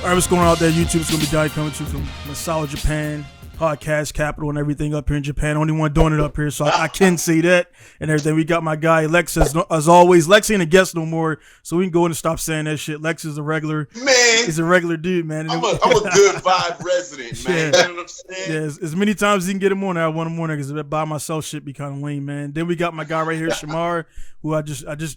right, what's going on out there? YouTube. It's going to be Dai coming to you from Masao, Japan, podcast capital and everything up here in Japan. Only one doing it up here, so I can say that and everything. We got my guy Lex as always. Lex ain't a guest no more, so we can go in and stop saying that shit. Lex is a regular man. He's a regular dude, man. I'm a good vibe resident, man. Yeah. You know what I'm saying? Yeah, as many times as you can get him on, I want him on there because by myself shit be kind of lame, man. Then we got my guy right here, Shamar, who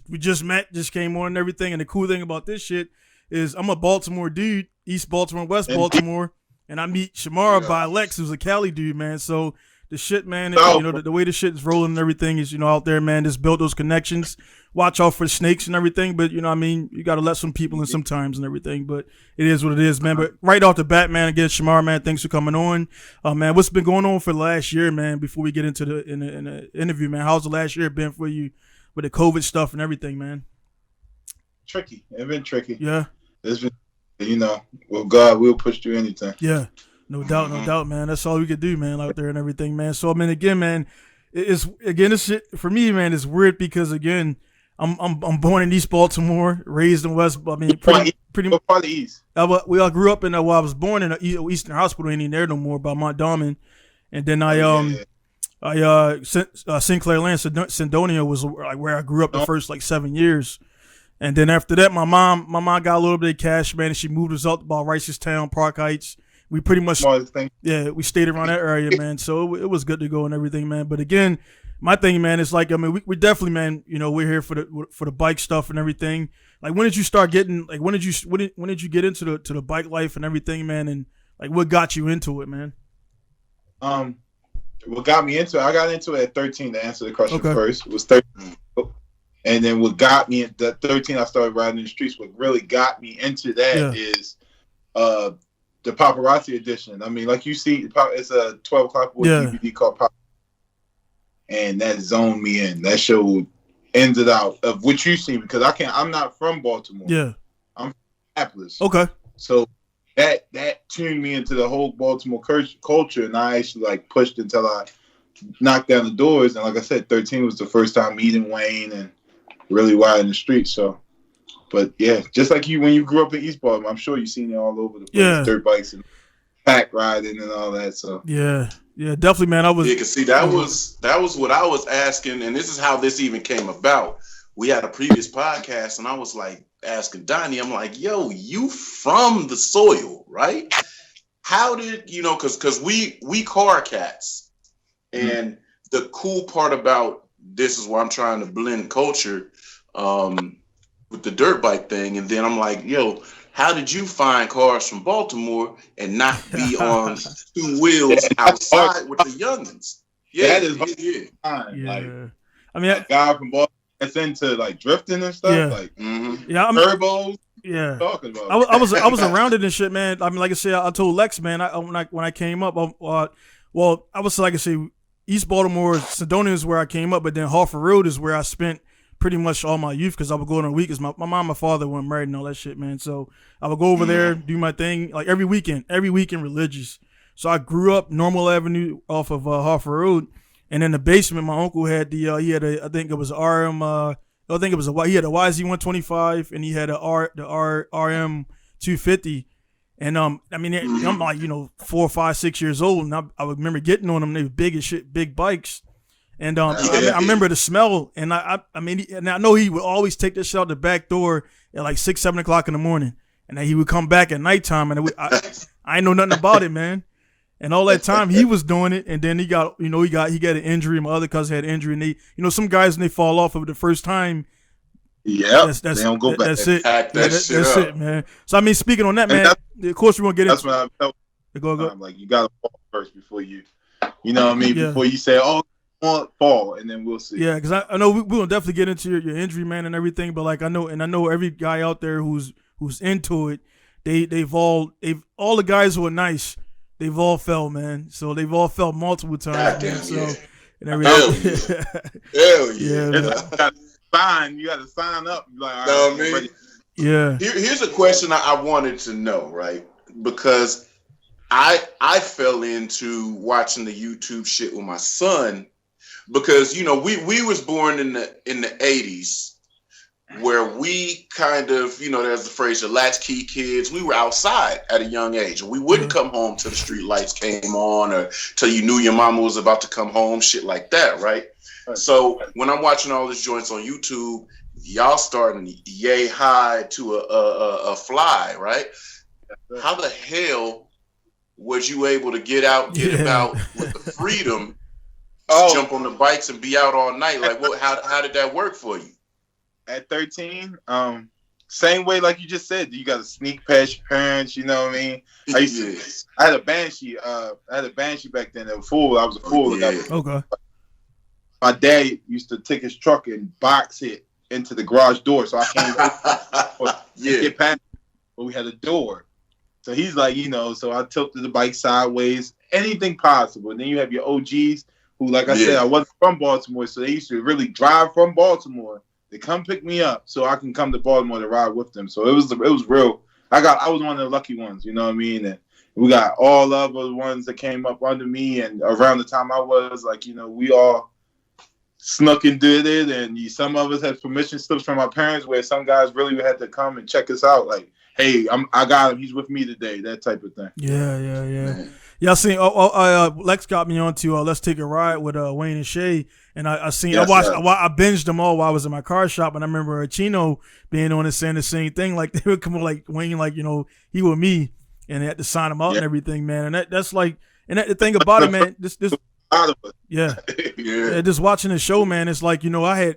we just met, just came on and everything. And the cool thing about this shit is I'm a Baltimore dude, East Baltimore, West Baltimore, and I meet Shamar by Lex, who's a Cali dude, man. So the shit, man, the way the shit is rolling and everything is, out there, man, just build those connections. Watch out for snakes and everything, but, you got to let some people in sometimes and everything, but it is what it is, man. But right off the bat, man, again, Shamar, man, thanks for coming on. Man, what's been going on for the last year, man, before we get into the interview, man? How's the last year been for you with the COVID stuff and everything, man? Tricky. It's been tricky. Yeah. It's been, well, God will push through anything. Yeah. No doubt, man. That's all we could do, man, out there and everything, man. So, I mean, again, man, this shit, for me, man, it's weird because, again, I'm born in East Baltimore, raised in West. I mean, pretty much. Part of the East. We all grew up in. I was born in an Eastern Hospital, ain't even there no more, by Mont Darman, and then Sinclair Land, Sendonia was like where I grew up the first 7 years, and then after that, my mom got a little bit of cash, man, and she moved us out to about Ricestown, Park Heights. We pretty much, we stayed around that area, man. So it was good to go and everything, man. But again, my thing, man, is we definitely, man, we're here for the bike stuff and everything. Like, when did you start getting, when did you get into the bike life and everything, man? And what got you into it, man? What got me into it? I got into it at 13 to answer the question first. It was 13. And then what got me at 13, I started riding in the streets. What really got me into that is the paparazzi edition. I mean, like you see, it's a 12 o'clock DVD called Paparazzi. And that zoned me in. That show ended out of what you see, because I'm not from Baltimore. Yeah. I'm from Minneapolis. Okay. So that tuned me into the whole Baltimore culture, and I actually pushed until I knocked down the doors. And like I said, 13 was the first time meeting Wayne and really riding the street. So, but yeah, just like you, when you grew up in East Baltimore, I'm sure you've seen it all over the place, dirt bikes and pack riding and all that. So yeah, definitely, man. You can see that was what I was asking, and this is how this even came about. We had a previous podcast, and I was asking Donnie, I'm like, yo, you from the soil, right? How did because we car cats, and the cool part about this is where I'm trying to blend culture with the dirt bike thing, and then I'm like, yo, how did you find cars from Baltimore and not be on two wheels outside with the youngins? Yeah, that is yeah. I mean, a guy from Baltimore that's into drifting and stuff, turbos. Yeah, talking about. I was around it and shit, man. I mean, like I said, I told Lex, man, when I came up, I was like I say, East Baltimore, Sedonia is where I came up, but then Harford Road is where I spent pretty much all my youth, because I would go on a week, because my mom and my father weren't married and all that shit, man. So I would go over there, do my thing, every weekend religious. So I grew up Normal Avenue off of Harford Road, and in the basement, my uncle had he had a YZ125, and he had the RM 250. And I'm 4, 5, 6 years old, and I remember getting on them. They were big as shit, big bikes. And I remember the smell, and I know he would always take this shit out the back door at 6, 7 o'clock in the morning, and then he would come back at nighttime, and I ain't know nothing about it, man. And all that time he was doing it, and then he got an injury. My other cousin had an injury, and they, some guys, when they fall off of it the first time, they don't go back. That's it. That's it, man. So I mean, speaking on that, man, of course we won't get into. That's what I felt. Go. You gotta fall first before you what I mean? Yeah. Before you say, fall, and then we'll see. Yeah, because I know we'll definitely get into your injury, man, and everything. But I know every guy out there who's into it, they've all the guys who are nice, they've all fell, man. So they've all fell multiple times, man. So and everything. Hell yeah. You got to sign up. Yeah. Here's a question I wanted to know, right? Because I fell into watching the YouTube shit with my son, because we was born in the 80s, where we kind of, there's the phrase, the latchkey kids. We were outside at a young age. We wouldn't come home till the street lights came on or till you knew your mama was about to come home, shit like that, right? So when I'm watching all these joints on YouTube, y'all starting yay high to a fly, right? How the hell was you able to get out, get about with the freedom, jump on the bikes and be out all night? Like, how did that work for you? At 13, same way like you just said, you got to sneak past your parents. You know what I mean? I had a Banshee. I had a Banshee back then. I was a fool. Okay. My dad used to take his truck and box it into the garage door, so I can't get past it. But we had a door, so he's like, so I tilted the bike sideways, anything possible. And then you have your OGs who, like I said, I wasn't from Baltimore, so they used to really drive from Baltimore. They come pick me up so I can come to Baltimore to ride with them. So it was real. I was one of the lucky ones, you know what I mean? And we got all of the ones that came up under me, and around the time I was like, we all snuck and did it, and some of us had permission slips from our parents where some guys really had to come and check us out, like, hey, I got him, he's with me today, that type of thing. Yeah. I seen Lex got me on to Let's Take a Ride with Wayne and Shay, and I binged them all while I was in my car shop, and I remember Chino being on and saying the same thing, like they would come like Wayne, like he with me, and they had to sign him out and everything, man, and that's like, and the thing about it, man, this just watching the show, man, it's like, I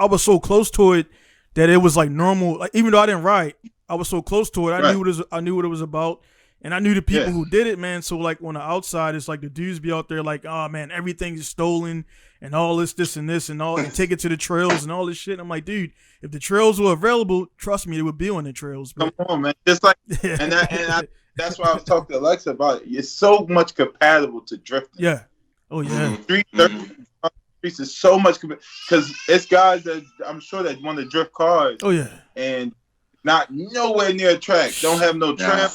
was so close to it that it was like normal, like even though I didn't ride, I was so close to it, I knew what it was about. And I knew the people who did it, man. So, like, on the outside, it's like the dudes be out there like, oh, man, everything is stolen and all this and this and all, and take it to the trails and all this shit. I'm like, dude, if the trails were available, trust me, it would be on the trails. Bro. Come on, man. Just like, that's why I was talking to Alexa about it. It's so much compatible to drifting. Yeah. Oh, yeah. Streets is so much, because it's guys that I'm sure that want to drift cars. Oh, yeah. And not nowhere near a track. Don't have no tram.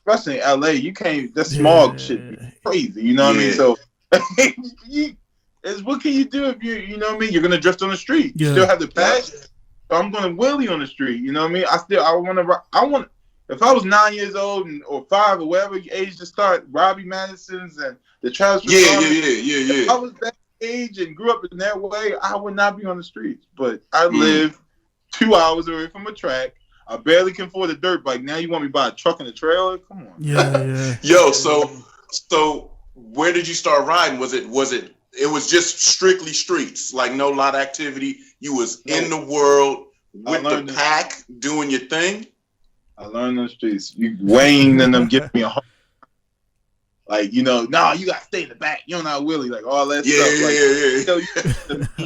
Especially in LA, you can't. The smog shit be crazy. You know what I mean? So, what can you do if you know what I mean? You're gonna drift on the street. You still have the passion. So I'm gonna wheelie on the street. You know what I mean? I want. If I was 9 years old or 5 or whatever age to start, Robbie Madison's and the Travis. If I was that age and grew up in that way, I would not be on the streets. But I live 2 hours away from a track. I barely can afford a dirt bike. Now you want me to buy a truck and a trailer? Come on. Yeah. Yo, so where did you start riding? Was it just strictly streets, like no lot activity? You was in the world with the pack doing your thing? I learned on the streets. Wayne and them give me a hard. Like, you gotta stay in the back. You don't know how Wheelie, like all that stuff.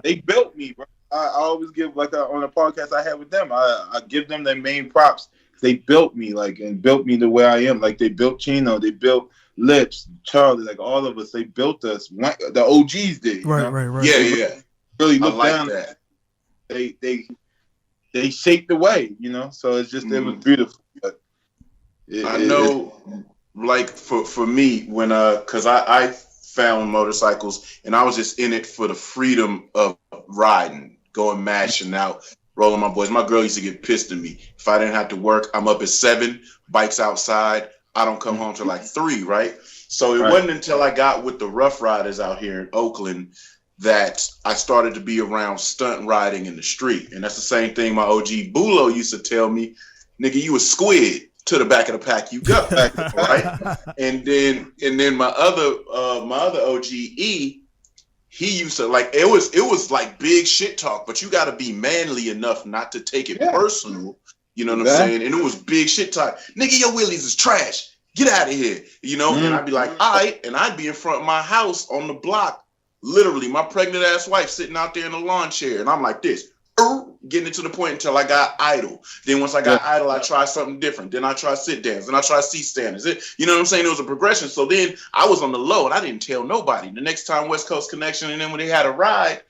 They built me, bro. I always give, like on a podcast I had with them, I give them their main props. They built me, and built me the way I am. Like they built Chino, they built Lips, Charlie, like all of us. They built us. The OGs did. Right. Yeah. Really look like down. That. They shaped the way, So it's just it was beautiful. But I know, like for me, when because I found motorcycles and I was just in it for the freedom of riding. Going mashing out, rolling my boys. My girl used to get pissed at me. If I didn't have to work, I'm up at 7, bikes outside. I don't come home till like 3, right? So it wasn't until I got with the Rough Riders out here in Oakland that I started to be around stunt riding in the street. And that's the same thing my OG Bulo used to tell me, nigga, you a squid. To the back of the pack you go, right? And then my other OG E, he used to like it was like big shit talk, but you got to be manly enough not to take it personal. You know what I'm saying? And it was big shit talk. Nigga, your wheelies is trash. Get out of here. And I'd be like, all right, and I'd be in front of my house on the block, literally my pregnant ass wife sitting out there in the lawn chair, and I'm like this. Getting it to the point until I got idle. Then once I got idle, I tried something different. Then I tried sit downs. Then I tried seat standers. You know what I'm saying? It was a progression. So then I was on the low and I didn't tell nobody. The next time West Coast Connection, and then when they had a ride,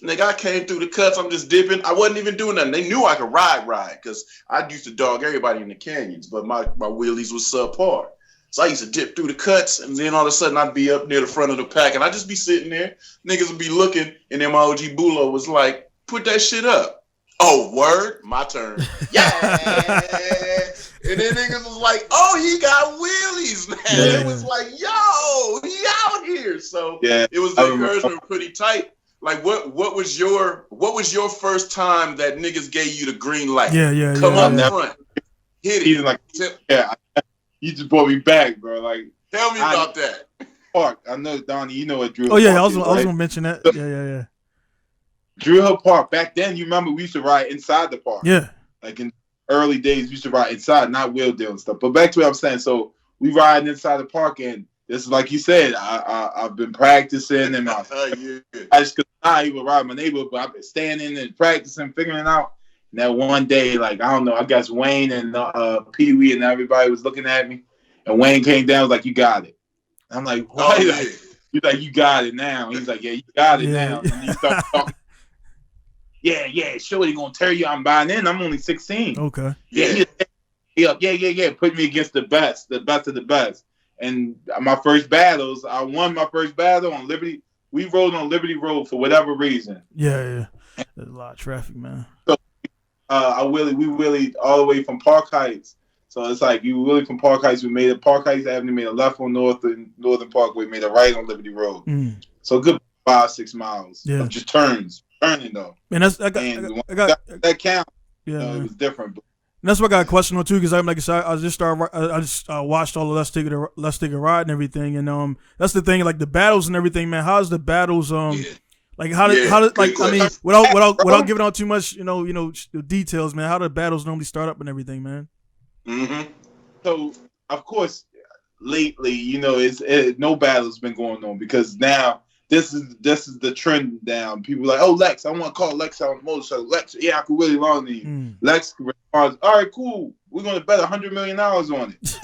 nigga, I came through the cuts. I'm just dipping. I wasn't even doing nothing. They knew I could ride because I used to dog everybody in the canyons, but my wheelies was subpar. So I used to dip through the cuts, and then all of a sudden I'd be up near the front of the pack, and I'd just be sitting there. Niggas would be looking, and then my OG Bulo was like, put that shit up. Oh, word, my turn. Yeah. And then niggas was like, oh, he got wheelies now. Yeah. It was like, yo, he out here. So it was the encouragement pretty tight. Like what was your first time that niggas gave you the green light? Come up front. Hit it. He's like, you just brought me back, bro. Like, tell me about that. Park. I know, Donnie, you know what Drew. Oh yeah, I was gonna mention that. Yeah. Drew Hill Park. Back then, you remember we used to ride inside the park. Yeah. Like in early days, we used to ride inside, not wheel deal and stuff. But back to what I'm saying. So we riding inside the park, and this is like you said. I've been practicing, and I just could not even ride my neighborhood, but I've been standing and practicing, figuring it out. And that one day, like I don't know, I guess Wayne and Pee Wee and everybody was looking at me, and Wayne came down, was like, "You got it." And I'm like, "What?" He's like, "You got it now." He's like, "Yeah, you got it now." And he started talking. Yeah, sure, they're gonna tear you. I'm buying in. I'm only 16. Okay. Yeah. Put me against the best of the best. And my first battles, I won my first battle on Liberty. We rode on Liberty Road for whatever reason. Yeah. There's a lot of traffic, man. So we wheelied all the way from Park Heights. So it's like you wheelied from Park Heights. We made a Park Heights Avenue, made a left on Northern Parkway, made a right on Liberty Road. So a good 5-6 miles of just turning though. And that's I got that count. Yeah, it was different. But, and that's what I got a question on too, because I'm like I said, I just watched all of Let's Take a Ride and everything, and that's the thing, like the battles and everything, man. How's the battles like how did like I mean without giving out too much details, man? How do the battles normally start up and everything, man? So of course, lately, no battles been going on because now. This is the trend down. People are like, oh, Lex, I want to call Lex on the motorcycle. Lex, yeah, I could really long than you. Lex responds, all right, cool. We're going to bet $100 million on it.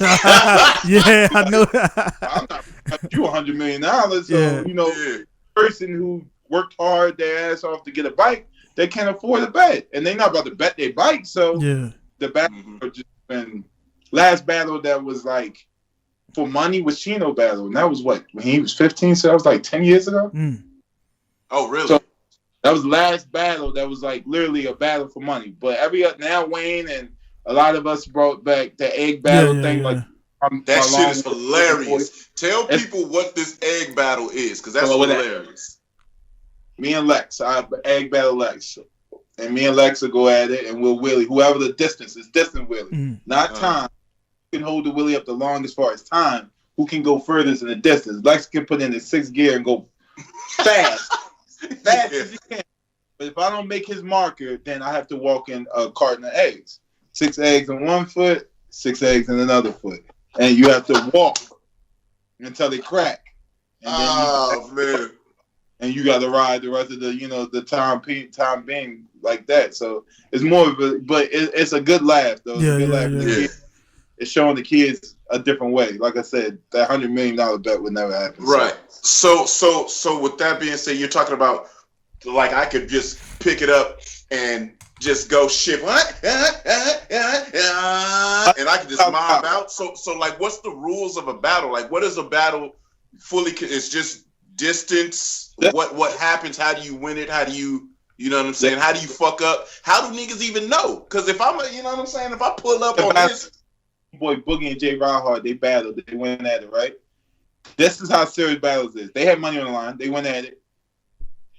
Yeah, I know that. I'm not betting you $100 million. So, person who worked hard their ass off to get a bike, they can't afford to bet. And they're not about to bet their bike. So the battle just been last battle that was like, for money was Chino battle, and that was what when he was 15, so that was like 10 years ago. Oh, really? So that was the last battle that was like literally a battle for money. But now Wayne and a lot of us brought back the egg battle thing. Like that shit is hilarious. Tell people what this egg battle is, because that's hilarious. Me and Lex, egg battle Lex, and me and Lex will go at it, and we'll wheelie whoever the distance is, distant wheelie, not time. Can hold the wheelie up the longest as far as time, who can go furthest in the distance. Lex can put in the 6th gear and go fast as he can. But if I don't make his marker, then I have to walk in a carton of eggs. 6 eggs in one foot, 6 eggs in another foot. And you have to walk until they crack. And man. And you got to ride the rest of the time being like that. So it's more of a, but it's a good laugh, though. It's a good laugh. It's showing the kids a different way. Like I said, that $100 million bet would never happen. Right. So with that being said, you're talking about like I could just pick it up and just go shit, what? And I can just mob out. So like, what's the rules of a battle? Like, what is a battle fully? It's just distance. What happens? How do you win it? How do you? You know what I'm saying? How do you fuck up? How do niggas even know? Because if I'm, you know what I'm saying? If I pull up on this. Boy, Boogie and Jay Rawhard, they battled. They went at it, right? This is how serious battles is. They had money on the line. They went at it.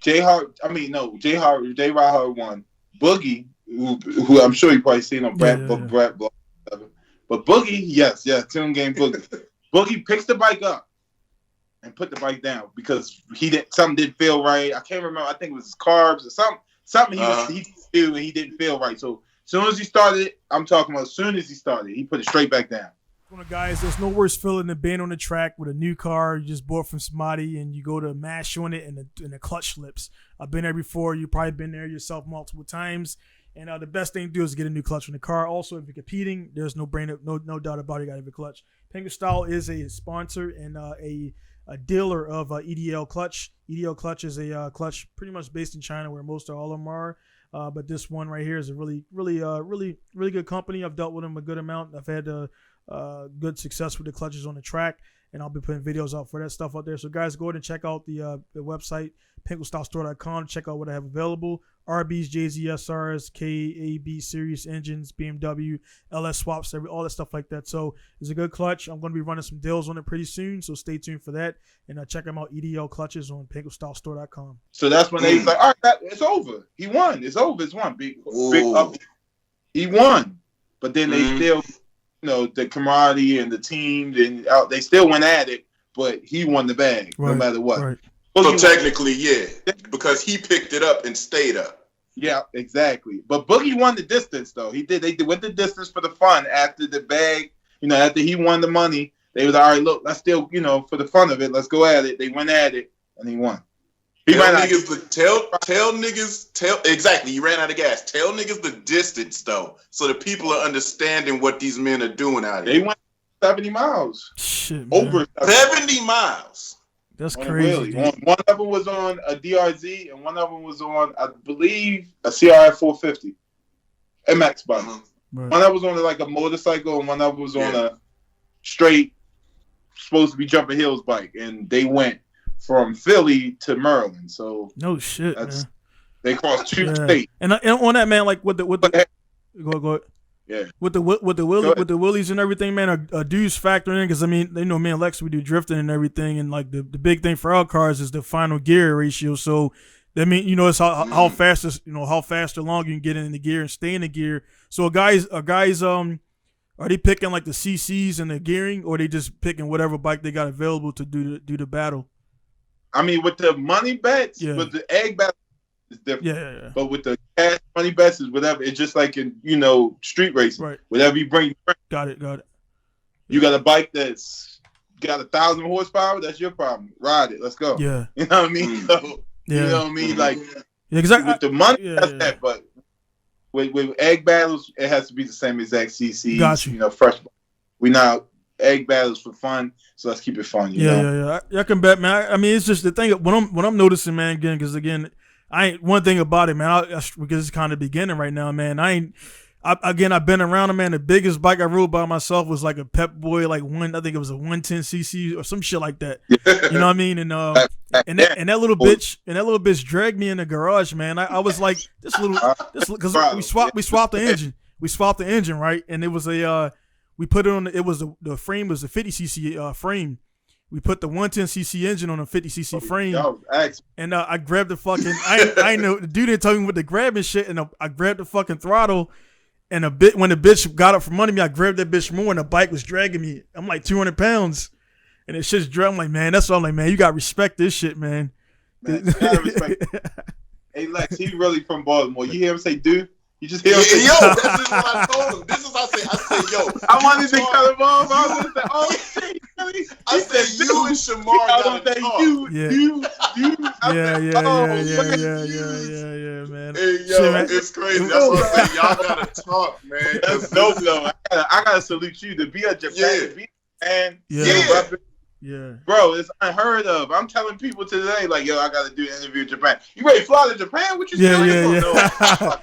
Jay Rawhard won. Boogie, who I'm sure you probably seen on Brad Blog, but Boogie, yes, Tune Game Boogie. Boogie picks the bike up and put the bike down because something didn't feel right. I can't remember. I think it was his carbs or something he didn't feel right. So. As soon as he started, I'm talking about as soon as he started, he put it straight back down. Guys, there's no worse feeling than being on the track with a new car you just bought from somebody and you go to mash on it and the clutch slips. I've been there before. You've probably been there yourself multiple times. And the best thing to do is get a new clutch on the car. Also, if you're competing, there's no doubt about it. You got to have a clutch. Pinku Style is a sponsor and a dealer of EDL Clutch. EDL Clutch is a clutch pretty much based in China where most of all of them are. But this one right here is a really good company. I've dealt with them a good amount. I've had good success with the clutches on the track. and I'll be putting videos out for that stuff out there. So guys, go ahead and check out the website, PinkuStyleStore.com. Check out what I have available. RBs, JZSRs, KAB series engines, BMW, LS swaps, all that stuff like that. So it's a good clutch. I'm going to be running some deals on it pretty soon, so stay tuned for that. And check them out, EDL clutches on PinkuStyleStore.com. So that's when they was like, all right, it's over. He won. It's over. It's won. Big up. He won. But then they still, the camaraderie and the team, they still went at it, but he won the bag no matter what. Right. So technically, yeah, because he picked it up and stayed up. Yeah, exactly. But Boogie won the distance, though. He did. They went the distance for the fun after the bag. After he won the money, they was all right. Look, let's still, for the fun of it, let's go at it. They went at it, and he won. Tell niggas. Exactly. You ran out of gas. Tell niggas the distance though, so the people are understanding what these men are doing out here. They went 70 miles. Shit, man. Over 70 miles. That's crazy. One of them was on a DRZ, and one of them was on, I believe, a CRF 450, MX bike. Right. One of them was on like a motorcycle, and one of them was on a straight, supposed to be jumping hills bike, and they went from Philly to Maryland. So no shit, man. They crossed two states. And on that, man, like with the go ahead. Yeah. With the Wheelies and everything, man, are dudes factoring in? Because I mean, they know me and Lex, we do drifting and everything, and like the big thing for our cars is the final gear ratio. So that mean it's how fast or long you can get in the gear and stay in the gear. So guys are they picking like the CCs and the gearing, or are they just picking whatever bike they got available to do the battle? I mean, with the money bets, with the egg bet is different. Yeah. But with the cash money bets is whatever. It's just like in street racing. Right. Whatever you bring. Got it. You got a bike that's got 1,000 horsepower. That's your problem. Ride it. Let's go. Yeah. You know what I mean? So, you know what I mean? Like exactly. With the money, that's that. But with egg battles, it has to be the same exact CCs. Got you. Fresh. We now egg battles for fun, so let's keep it fun. You know? I can bet, man. I mean, it's just the thing when I'm noticing, man. Again, because I ain't one thing about it, man. Because it's kind of beginning right now, man. I've been around it, man. The biggest bike I rode by myself was like a Pep Boy, I think it was a 110cc or some shit like that. You know what I mean? And that little bitch dragged me in the garage, man. I was like, because we swapped the engine. We swapped the engine, right? And it was we put it on. The frame was a 50cc frame. We put the 110cc engine on a 50cc frame, and I grabbed the fucking. I know the dude didn't tell me what to grab and shit, and I grabbed the fucking throttle, and when the bitch got up from under me, I grabbed that bitch more, and the bike was dragging me. I'm like 200 pounds, and it shit's dragging. I'm like, man, that's all. I'm like, man, you gotta respect this shit, man. You gotta respect. Hey Lex, he really from Baltimore. You hear him say, "Dude"? You just hear him say, "Yo." This is what I told him. This is what I say, "Yo." I wanted to cut him off. I was like, "Oh shit." I said, "You and Shamar gotta talk." You. Yeah, man. Hey, yo, it's crazy. That's what I'm saying. Y'all gotta talk, man. That's dope, though. I gotta salute you to be a Japan. Yeah. Bro, it's unheard of. I'm telling people today, like, yo, I gotta do an interview in Japan. You ready to fly to Japan? What you saying? Yeah.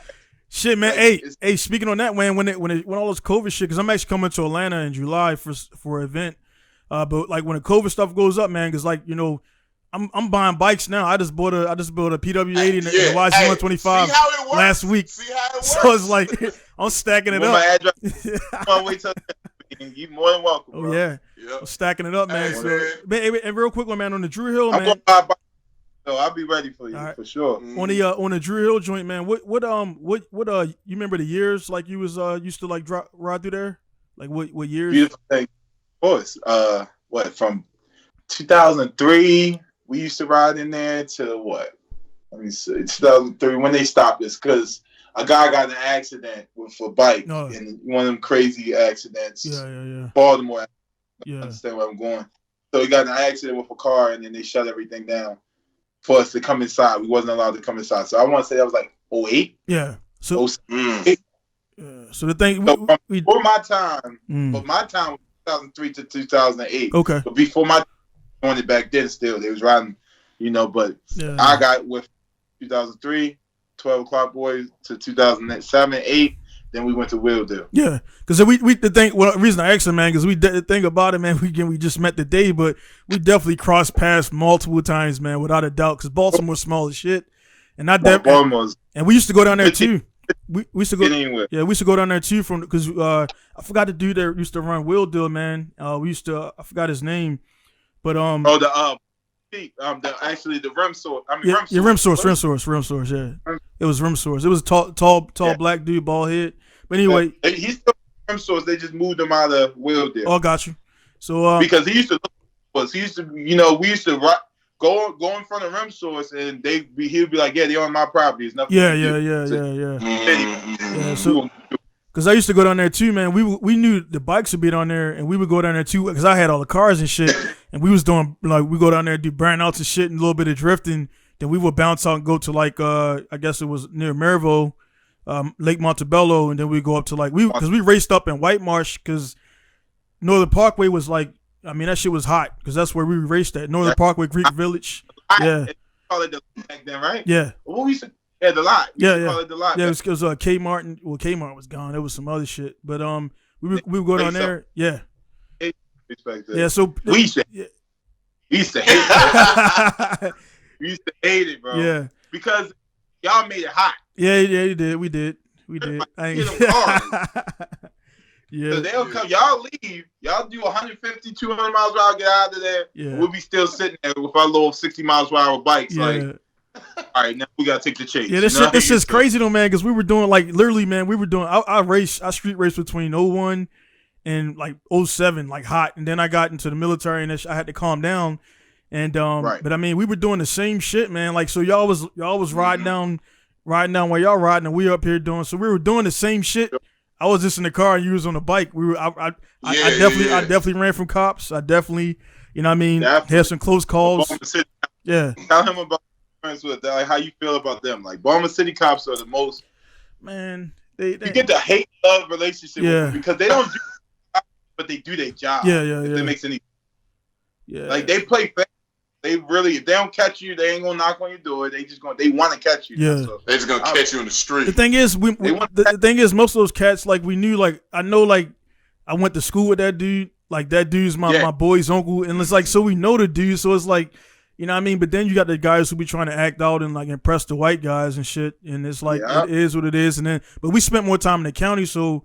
Shit, man. Hey, speaking on that, man, when all this COVID shit, because I'm actually coming to Atlanta in July for an event. But like when the COVID stuff goes up, man, because I'm buying bikes now. I just bought a PW80 and a YZ125 last week. See how it works? So it's like I'm stacking it up. My address. Come on, wait till you more than welcome. Oh bro. yeah. I'm stacking it up, man. Man, and real quick, man, on the Drew Hill, man. I'm gonna buy bike, so I'll be ready for you for sure. On the Drew Hill joint, man. What you remember the years like you was used to like ride through there? Like what years? Beautiful thing. Of course. From 2003 we used to ride in there to what? Let me see. 2003 when they stopped us because a guy got in an accident with a bike and one of them crazy accidents. Yeah. Baltimore. Yeah. Understand where I'm going. So he got in an accident with a car and then they shut everything down for us to come inside. We wasn't allowed to come inside. So I want to say that was like 08. Yeah. So 08. So the thing before my time, but my time was 2003 to 2008. Okay. But before my on it back then, still they was riding, But I got with 2003, 12 o'clock boys to 2007, 8. then we went to Wheelie. Yeah, because we the thing. Well, the reason I asked him, man, because the thing about it, man, we just met today, but we definitely crossed paths multiple times, man, without a doubt. Because Baltimore's small as shit, and and we used to go down there too. We used to go. Yeah, we used to go down there too because I forgot the dude that used to run Wheelie, man. We used to I forgot his name, but the rim source. Rim source. Yeah, it was rim source. It was tall black dude, bald head. But anyway, he's still rim source. They just moved him out of Wheelie. Oh, got you. So because we used to go in front of rim source, and he'd be like, yeah, they're on my property. It's nothing. Yeah. So. Cause I used to go down there too, man. We knew the bikes would be down there, and we would go down there too. Cause I had all the cars and shit, and we was doing we go down there and do burnouts and shit and a little bit of drifting. Then we would bounce out and go to I guess it was near Maryville, Lake Montebello, and then we go up to because we raced up in White Marsh because Northern Parkway was that shit was hot because that's where we raced at Northern Parkway, Greek Village. Yeah, call it the back then, right? Yeah. What we said. Yeah, the lot. Yeah. It the lot. Yeah, it was Kmart. Well, Kmart was gone. There was some other shit, but we would go down there. Yeah. Respect that. Yeah. So we used to hate it. We used to hate it, bro. Yeah. Because y'all made it hot. Yeah, you did. We did. Yeah. They'll come. Y'all leave. Y'all do 150, 200 miles per hour. Get out of there. Yeah. We'll be still sitting there with our little 60 miles per hour bikes. Yeah. All right, now we gotta take the chase. Yeah, this shit's crazy though, man. Because we were doing literally, man. We were doing. I street raced between 01 and 07, hot, and then I got into the military and I had to calm down. And right. But I mean, we were doing the same shit, man. So y'all was riding down while y'all riding, and we up here doing. So we were doing the same shit. I was just in the car and you was on the bike. I definitely ran from cops. I definitely, had some close calls. Yeah. Tell him about friends with how you feel about them. Baltimore City cops are the most. Man, you get the hate-love relationship with them because they don't do, but they do their job. Yeah. If that makes any. Yeah. They play fair. They really, if they don't catch you, they ain't gonna knock on your door. They want to catch you. Yeah. So, they just gonna catch you in the street. The thing is, the thing is, most of those cats, we knew, I know, I went to school with that dude. That dude's my boy's uncle, and it's so we know the dude. So it's you know what I mean? But then you got the guys who be trying to act out and impress the white guys and shit. And it's it is what it is. And then, but we spent more time in the county, so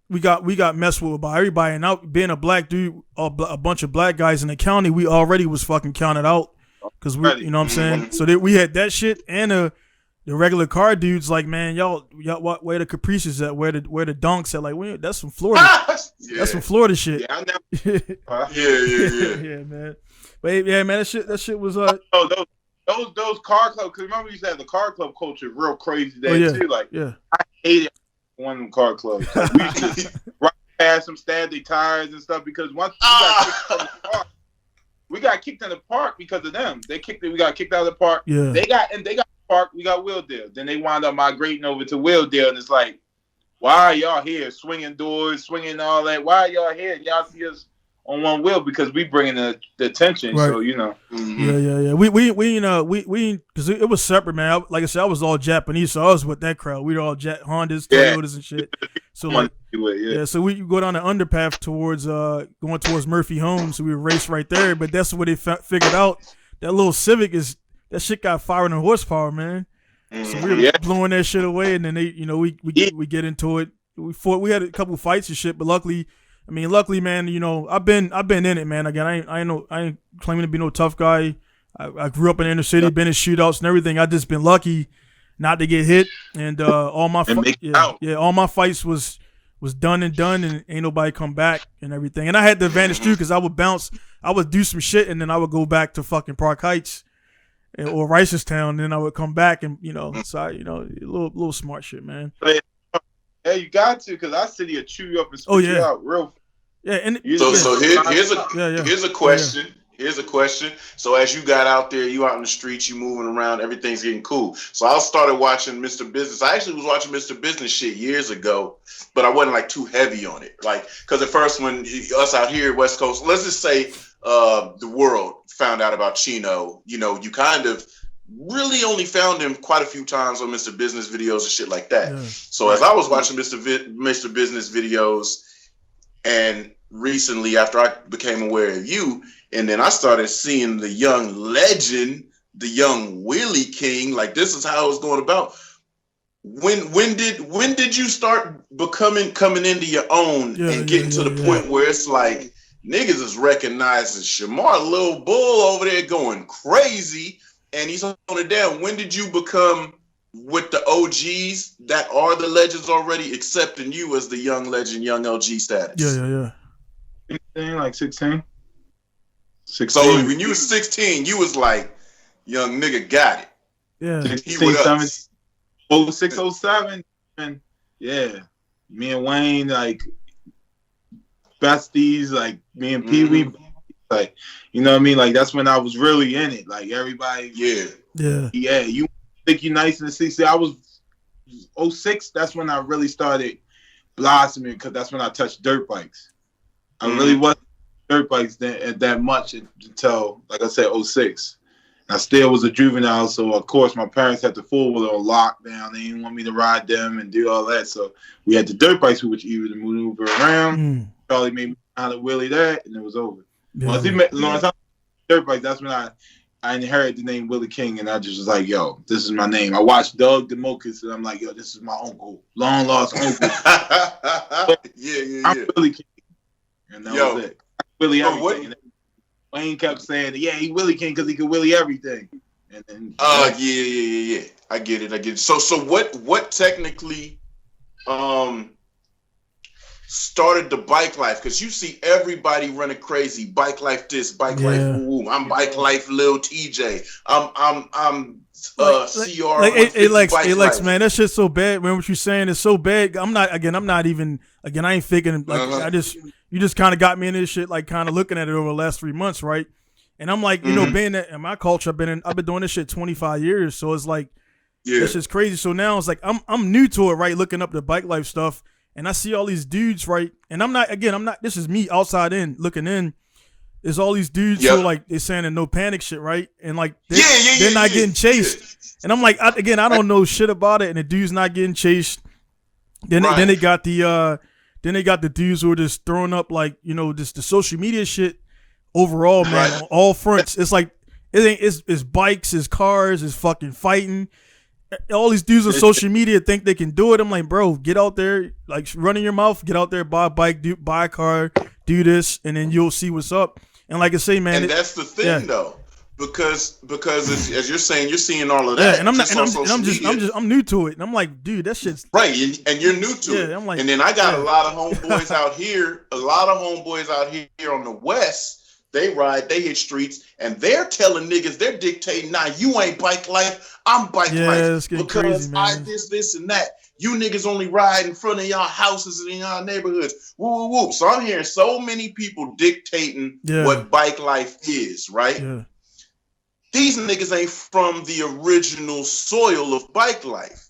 we got messed with by everybody. And out being a black dude, a bunch of black guys in the county, we already was fucking counted out because we, you know what I'm saying? So we had that shit and the regular car dudes man, y'all where the Caprices at, where the Dunks at, that's from Florida. That's from Florida shit. Yeah, yeah, man. But yeah, man, that shit was those car clubs. Cause remember we used to have the car club culture real crazy there too. I hated one of them car clubs. We used to ride past them, stab their tires and stuff because once we got kicked in the park because of them. We got kicked out of the park. Yeah. They got the park. We got Wheelie. Then they wound up migrating over to Wheelie, and it's why are y'all here swinging doors, swinging all that? Why are y'all here? Y'all see us on one wheel because we bringing the attention. Right. So Yeah. We because it was separate, man. Like I said, I was all Japanese, so I was with that crowd. We were all Hondas, Toyotas, and shit. So so we go down the underpath towards going towards Murphy Homes. So we race right there, but that's what they figured out. That little Civic that shit got 500 horsepower, man. So we were blowing that shit away, and then we get into it. We had a couple fights and shit, but luckily, man, I've been in it, man. Again, I ain't claiming to be no tough guy. I grew up in the inner city, been in shootouts and everything. I just been lucky not to get hit, and all my fights was done, and ain't nobody come back and everything. And I had the advantage too, because I would bounce, I would do some shit, and then I would go back to fucking Park Heights or Ricestown, and then I would come back, and so a little smart shit, man. Yeah, you got to, because our city will chew you up and spit you out real. Yeah, and so here's a question. Here's a question. So as you got out there, you out in the streets, you moving around, everything's getting cool. So I started watching Mr. Business. I actually was watching Mr. Business shit years ago, but I wasn't too heavy on it. Because at first when us out here West Coast, let's just say the world found out about Chino, you kind of really only found him quite a few times on Mr. Business videos and shit like that. Yeah. So as I was watching Mr. Business videos, and recently after I became aware of you, and then I started seeing the young legend, the young Wheelie King, like this is how it was going about. When did you start coming into your own and getting to the point where it's like niggas is recognizing Shamar, little bull over there going crazy, and he's on it down. When did you become with the OGs that are the legends already accepting you as the young legend, young LG status? Yeah. Like 16. So when you was 16, you was like, young nigga got it. Yeah. 16, 06, 07. And yeah. Me and Wayne, like, besties, like, me and Pee Wee, like, you know what I mean? Like, that's when I was really in it. Like, everybody. Yeah. You think you nice in the 60s. I was 06, that's when I really started blossoming, because that's when I touched dirt bikes. I really wasn't dirt bikes that much until, like I said, 06. I still was a juvenile, so of course my parents had the four-wheeler on lockdown. They didn't want me to ride them and do all that, so we had the dirt bikes which you would maneuver around. Charlie made me how to wheelie that, and it was over. Once he met dirt bikes, that's when I inherited the name Wheelie King, and I just was like, yo, this is my name. I watched Doug DeMocus, and I'm like, yo, this is my uncle, long lost uncle. I'm Wheelie King, and that was it. I wheelie everything. Wayne kept saying, yeah, he Wheelie King because he could wheelie everything. And then, yeah. I get it. So what technically started the bike life? Because you see everybody running crazy. Bike life this, bike life boom. I'm bike life Lil TJ. I'm CR. Lex, man, that shit's so bad. Man, what you're saying is so bad. I ain't thinking like you just kind of got me into this shit, like kind of looking at it over the last 3 months, right? And I'm like, you know, being that in my culture, I've been doing this shit 25 years, so it's like, this shit's crazy. So now it's like I'm new to it, right? Looking up the bike life stuff, and I see all these dudes, right? And I'm not. This is me outside in looking in. There's all these dudes who are like they're saying the no panic shit, right? And like they're not getting chased, and I'm like, I don't know shit about it, and the dude's not getting chased. Then they got the dudes who are just throwing up like, you know, just the social media shit overall, man, on all fronts. It's like it's bikes, it's cars, it's fucking fighting. All these dudes on social media think they can do it. I'm like, bro, get out there, like running your mouth, get out there, buy a bike, buy a car, do this, and then you'll see what's up. And like I say, man, and that's the thing though, because as you're saying, you're seeing all of that. Yeah, and I'm new to it, and I'm like, dude, that shit's right, and you're new to it. I'm like, and then I got a lot of homeboys out here, on the West. They ride, they hit streets, and they're telling niggas, they're dictating, nah, you ain't bike life, I'm bike life. Because crazy, I this, and that. You niggas only ride in front of y'all houses and in y'all neighborhoods. Woo, woo, woo. So I'm hearing so many people dictating what bike life is, right? Yeah. These niggas ain't from the original soil of bike life.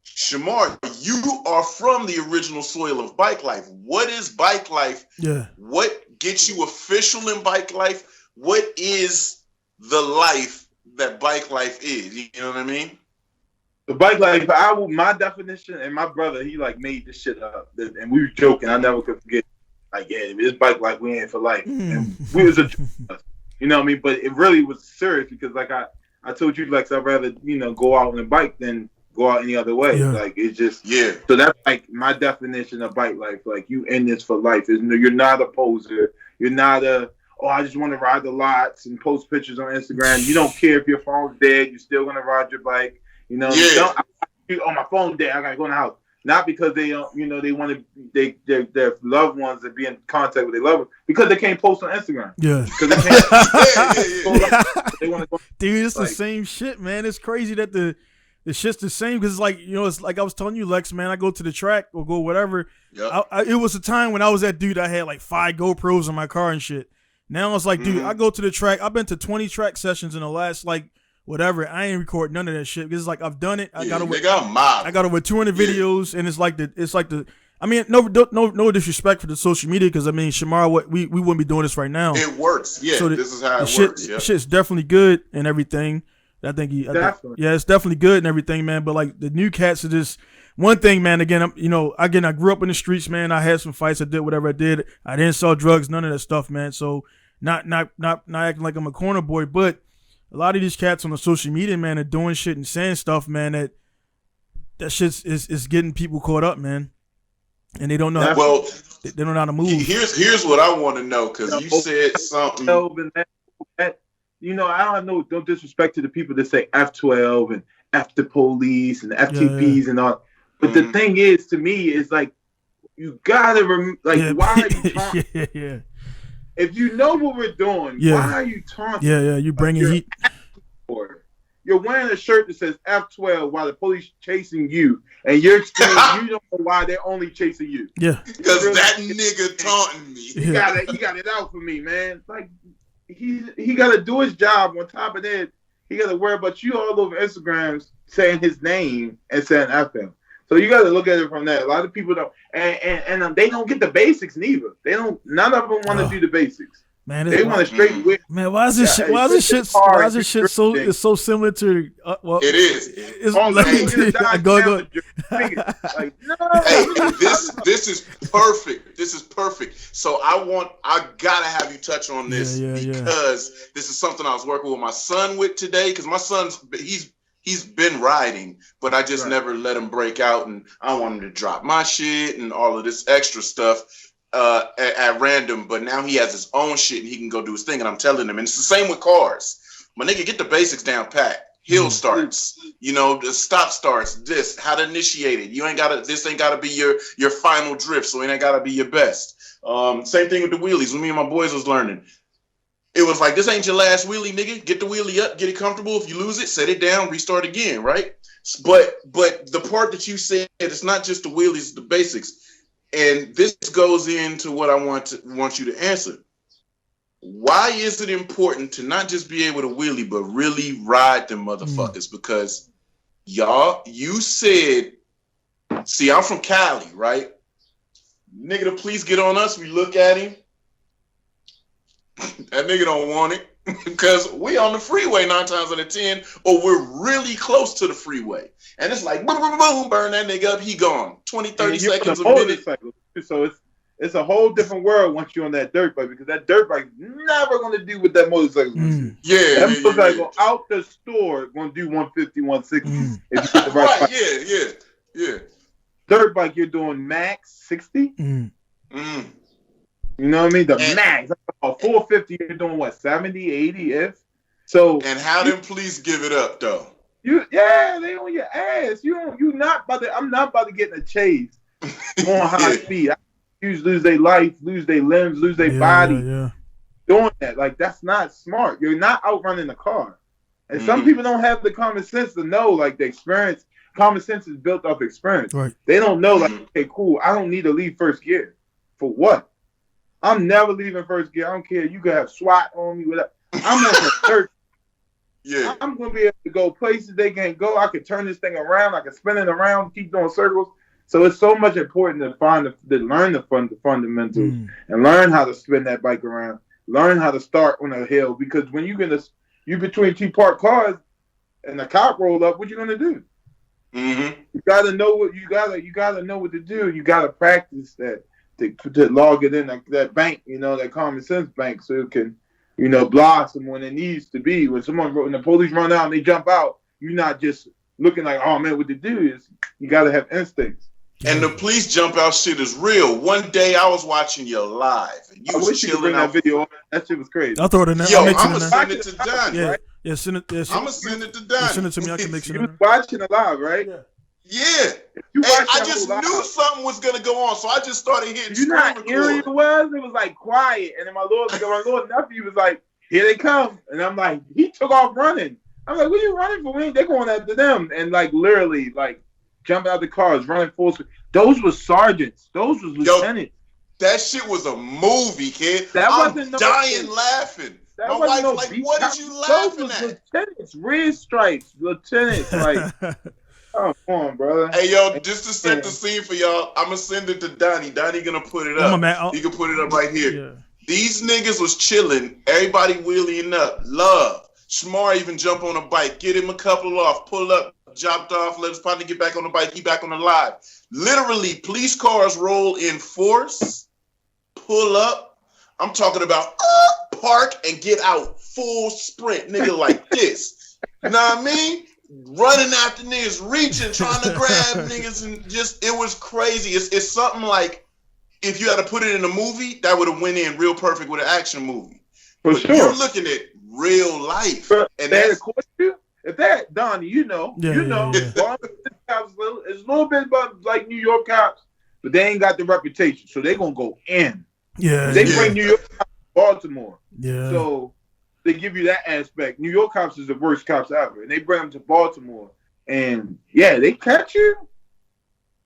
Shamar, you are from the original soil of bike life. What is bike life? Yeah. What gets you official in bike life? What is the life that bike life is? You know what I mean? The bike life, my definition, and my brother, he like made this shit up, and we were joking. I never could forget. Like, yeah, this bike life, we ain't for life, and we was a, you know what I mean. But it really was serious because, like I told you, Lex, I'd rather go out on a bike than go out any other way. Yeah. Like it's just So that's like my definition of bike life. Like you in this for life. You're not a poser. You're not I just want to ride the lots and post pictures on Instagram. You don't care if your phone's dead. You're still gonna ride your bike. My phone's dead. I gotta go in the house. Not because they they want to their loved ones to be in contact with their loved ones, because they can't post on Instagram. Yeah. Because they can't. They want to go. Dude, it's the same shit, man. It's crazy that the shit's the same, because it's like, it's like I was telling you, Lex, man, I go to the track or go whatever. Yep. It was a time when I was that dude, I had like 5 GoPros in my car and shit. Now it's like, dude, I go to the track. I've been to 20 track sessions in the last whatever. I ain't record none of that shit because it's like I've done it. I got over 200 videos, and it's like the. I mean, no disrespect for the social media, because I mean, Shamar, we wouldn't be doing this right now. It works. Yeah, so this is how it works. Shit's definitely good and everything. I think Definitely. it's definitely good and everything, man. But like the new cats are just one thing, man. Again, I grew up in the streets, man. I had some fights. I did whatever I did. I didn't sell drugs, none of that stuff, man. So not acting like I'm a corner boy, but a lot of these cats on the social media, man, are doing shit and saying stuff, man. That shit is getting people caught up, man. And they don't know. They don't know how to move. Here's what I want to know, because you said something. I don't know. No disrespect to the people that say F12 and F the police and FTPs and all. But the thing is, to me, is like you gotta why are you taunting? Yeah. If you know what we're doing, why are you taunting? Yeah. You bringing heat. You're wearing a shirt that says F12 while the police chasing you, and you're saying you don't know why they're only chasing you. Yeah, because that nigga taunting me. He got it out for me, man. Like he got to do his job. On top of that, he got to worry about you all over Instagram saying his name and saying F him. So you got to look at it from that. A lot of people don't, and they don't get the basics neither. They don't. None of them want to do the basics. Man, they want to straight with. Man, why is this shit? Why is this shit so? It's so similar to. It is. It's go. Like, no. Hey, this is perfect. This is perfect. So I gotta have you touch on this because this is something I was working with my son with today. Because my son's he's been riding, but I just never let him break out, and I want him to drop my shit and all of this extra stuff at random. But now he has his own shit and he can go do his thing. And I'm telling him, and it's the same with cars. My nigga, get the basics down pat. Hill starts, the stop starts, this, how to initiate it. This ain't gotta be your final drift, so it ain't gotta be your best. Same thing with the wheelies. When me and my boys was learning, it was like, this ain't your last wheelie, nigga. Get the wheelie up, get it comfortable. If you lose it, set it down, restart again, right? But the part that you said, it's not just the wheelies, it's the basics. And this goes into what I want you to answer. Why is it important to not just be able to wheelie, but really ride them motherfuckers? Because you said, see, I'm from Cali, right? Nigga, the police get on us, we look at him. That nigga don't want it because we on the freeway 9 times out of 10, or we're really close to the freeway. And it's like, boom, boom, boom, burn that nigga up, he gone. 20, 30 seconds a minute. So it's a whole different world once you're on that dirt bike, because that dirt bike never going to do what that motorcycle do. That motorcycle out the store going to do 150, 160 if you get the right bike. Yeah. Dirt bike, you're doing max 60. You know what I mean? The max. 450, you're doing what, 70, 80 if? So. And how them police give it up though? They on your ass. I'm not about to get in a chase on high speed. Lose their life, lose their limbs, lose their body. Doing that, like, that's not smart. You're not outrunning the car. And some people don't have the common sense to know, like, the experience. Common sense is built off experience. Right. They don't know, like, okay, cool, I don't need to leave first gear. For what? I'm never leaving first gear. I don't care. You can have SWAT on me. Whatever. I'm on the third. I'm going to be able to go places they can't go. I can turn this thing around. I can spin it around, keep doing circles. So it's so much important to learn the fundamentals and learn how to spin that bike around, learn how to start on a hill. Because when you between two parked cars and the cop roll up, what you gonna do? You gotta know what you gotta know what to do. You gotta practice that to log it in that bank, that common sense bank, so it can, blossom when it needs to be. When the police run out and they jump out, you're not just looking like, oh man, what to do is you gotta have instincts. And the police jump out shit is real. One day I was watching you live. And you was chilling out. That video. That shit was crazy. I'll throw it in there. Yo, I'm going to send it to Donnie. Yeah, send it. I'm going to send it to Donnie. Send it to me. I can mix it in. You was watching it live, right? Yeah. And I just knew something was going to go on, so I just started hitting screen record. You know how eerie it was? It was like quiet. And then my little nephew was like, here they come. And I'm like, he took off running. I'm like, what are you running for? They're going after them. And like literally, like, jumping out the cars, running full speed. Those were sergeants. Those was lieutenants. That shit was a movie, kid. I'm dying laughing. My wife was like, what did you laughing at? Lieutenants, red stripes, lieutenants. Like, oh, come on, brother. Hey, yo, just to set the scene for y'all, I'm going to send it to Donnie. Donnie going to put it up. He can put it up right here. Yeah. These niggas was chilling. Everybody wheeling up. Love. Shamar even jump on a bike, get him a couple off, pull up, dropped off, let his partner get back on the bike, he back on the live. Literally, police cars roll in force, pull up. I'm talking about park and get out, full sprint, nigga, like this. You know what I mean? Running after niggas, reaching, trying to grab niggas, and just, it was crazy. It's something like, if you had to put it in a movie, that would have went in real perfect with an action movie. For but sure. You're looking at real life. But and that's if that, Donnie, you know. It's a little bit about like New York cops, but they ain't got the reputation, so they gonna go in. Yeah. They bring New York cops to Baltimore. Yeah. So they give you that aspect. New York cops is the worst cops ever, and they bring them to Baltimore, and yeah, they catch you.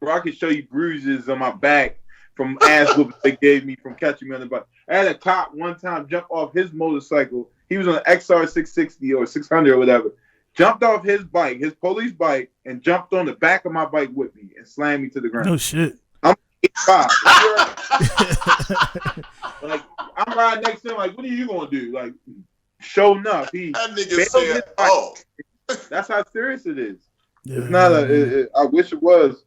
Bro, I can show you bruises on my back from ass whooping they gave me from catching me on the bike. I had a cop one time jump off his motorcycle. He was on an XR 660 or 600 or whatever. Jumped off his bike, his police bike, and jumped on the back of my bike with me and slammed me to the ground. No shit. I'm 8'5". Like, I'm riding next to him. Like, what are you gonna do? Like, show enough. That nigga said, "Oh." That's how serious it is. Yeah. It's not I wish it was.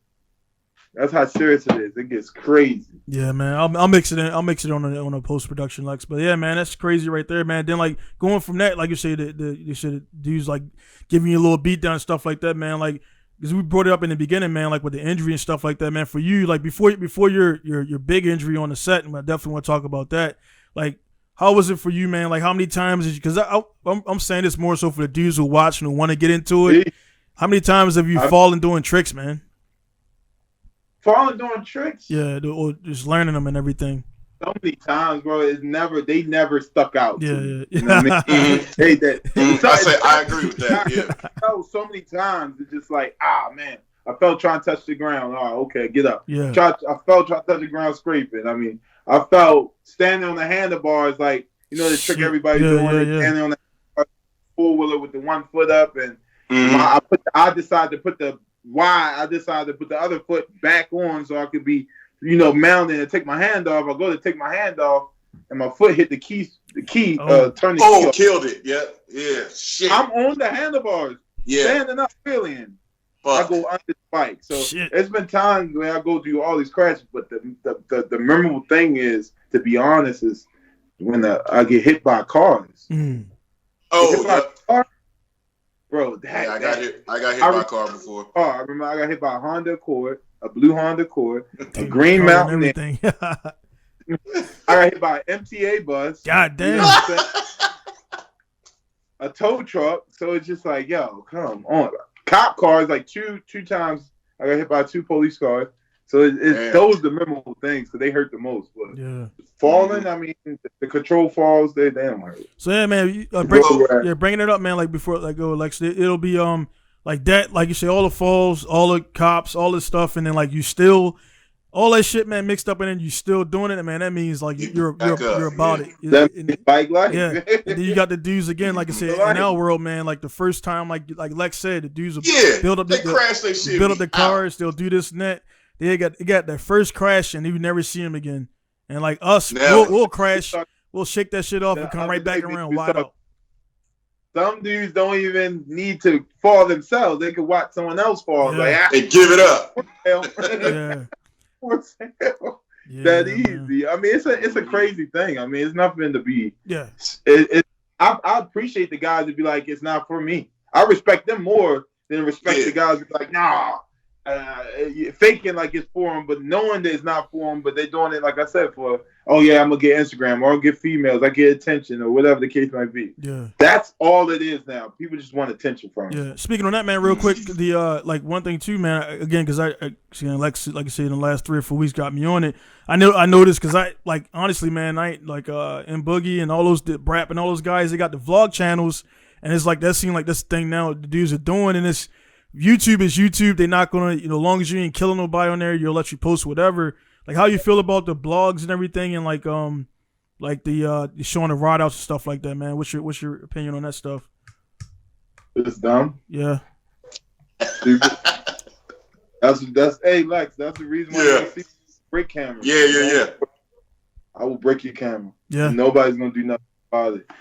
That's how serious it is. It gets crazy. Yeah, man. I'll mix it in. I'll mix it on a post production, Lex. But yeah, man, that's crazy right there, man. Then like going from that, like you say, you said dudes like giving you a little beat down and stuff like that, man. Like because we brought it up in the beginning, man. Like with the injury and stuff like that, man. For you, like before your big injury on the set, and I definitely want to talk about that. Like how was it for you, man? Like how many times did you? Because I'm saying this more so for the dudes who watch and who want to get into it. How many times have you fallen doing tricks, man? Falling doing tricks? Yeah, or just learning them and everything. So many times, bro. They never stuck out. Yeah. You know what I mean? I agree with that. Yeah. So many times it's just like, man, I felt trying to touch the ground. Oh, okay, get up. Yeah. I felt trying to touch the ground, scraping. I mean, I felt standing on the handlebars, like the trick everybody's doing, standing on the four wheeler with the 1 foot up, and I decided to put the other foot back on so I could be, mounting and take my hand off. I go to take my hand off, and my foot hit the key. Turn the key off. Killed it. Yeah. Shit. I'm on the handlebars, standing up, feeling. I go under the bike. So It's been times where I go through all these crashes, but the memorable thing is, to be honest, is when I get hit by cars. Mm. Bro, I got hit by a car before. Oh, I remember I got hit by a Honda Accord, a blue Honda Accord, a green Mountain. Everything. I got hit by an MTA bus. God damn. A tow truck. So it's just like, yo, come on. Cop cars, like two times I got hit by 2 police cars. So it's those the memorable things, because they hurt the most. But falling, I mean, the control falls, they don't hurt. So yeah, man, bringing it up, man. Like before, like Lex, it'll be like that, like you say, all the falls, all the cops, all this stuff, and then like you still all that shit, man, mixed up, and then you still doing it, man. That means like you're about it. Bike life. Yeah. And then you got the dudes again, like I said, in our world, man. Like the first time, like Lex said, the dudes will build up the cars, they'll do this and that. They got their first crash and you never see them again. And like us, we'll crash, we'll shake that shit off and come right back around wide out. Some dudes don't even need to fall themselves. They can watch someone else fall. Yeah. They give it up. That easy. Man. I mean, it's a crazy thing. I mean, it's nothing to be. Yeah. I appreciate the guys to be like, it's not for me. I respect them more than respect the guys who be like, nah. Faking like it's for them, but knowing that it's not for them, but they're doing it, like I said, for, I'm going to get Instagram, or I'll get females, I get attention, or whatever the case might be. Yeah. That's all it is now. People just want attention from them. Yeah. Speaking on that, man, real quick, the like one thing too, man, again, because like I said, in the last 3 or 4 weeks got me on it. I noticed because I, like, honestly, man, I like M Boogie and all those Brap and all those guys, they got the vlog channels, and it's like that seemed like this thing now the dudes are doing, and it's YouTube is YouTube. They're not gonna, as long as you ain't killing nobody on there, you'll let you post whatever. Like, how you feel about the blogs and everything, and like the showing the ride outs and stuff like that, man. What's your opinion on that stuff? It's dumb. Yeah. That's hey Lex. That's the reason why I see break camera. Yeah. I will break your camera. Yeah. Nobody's gonna do nothing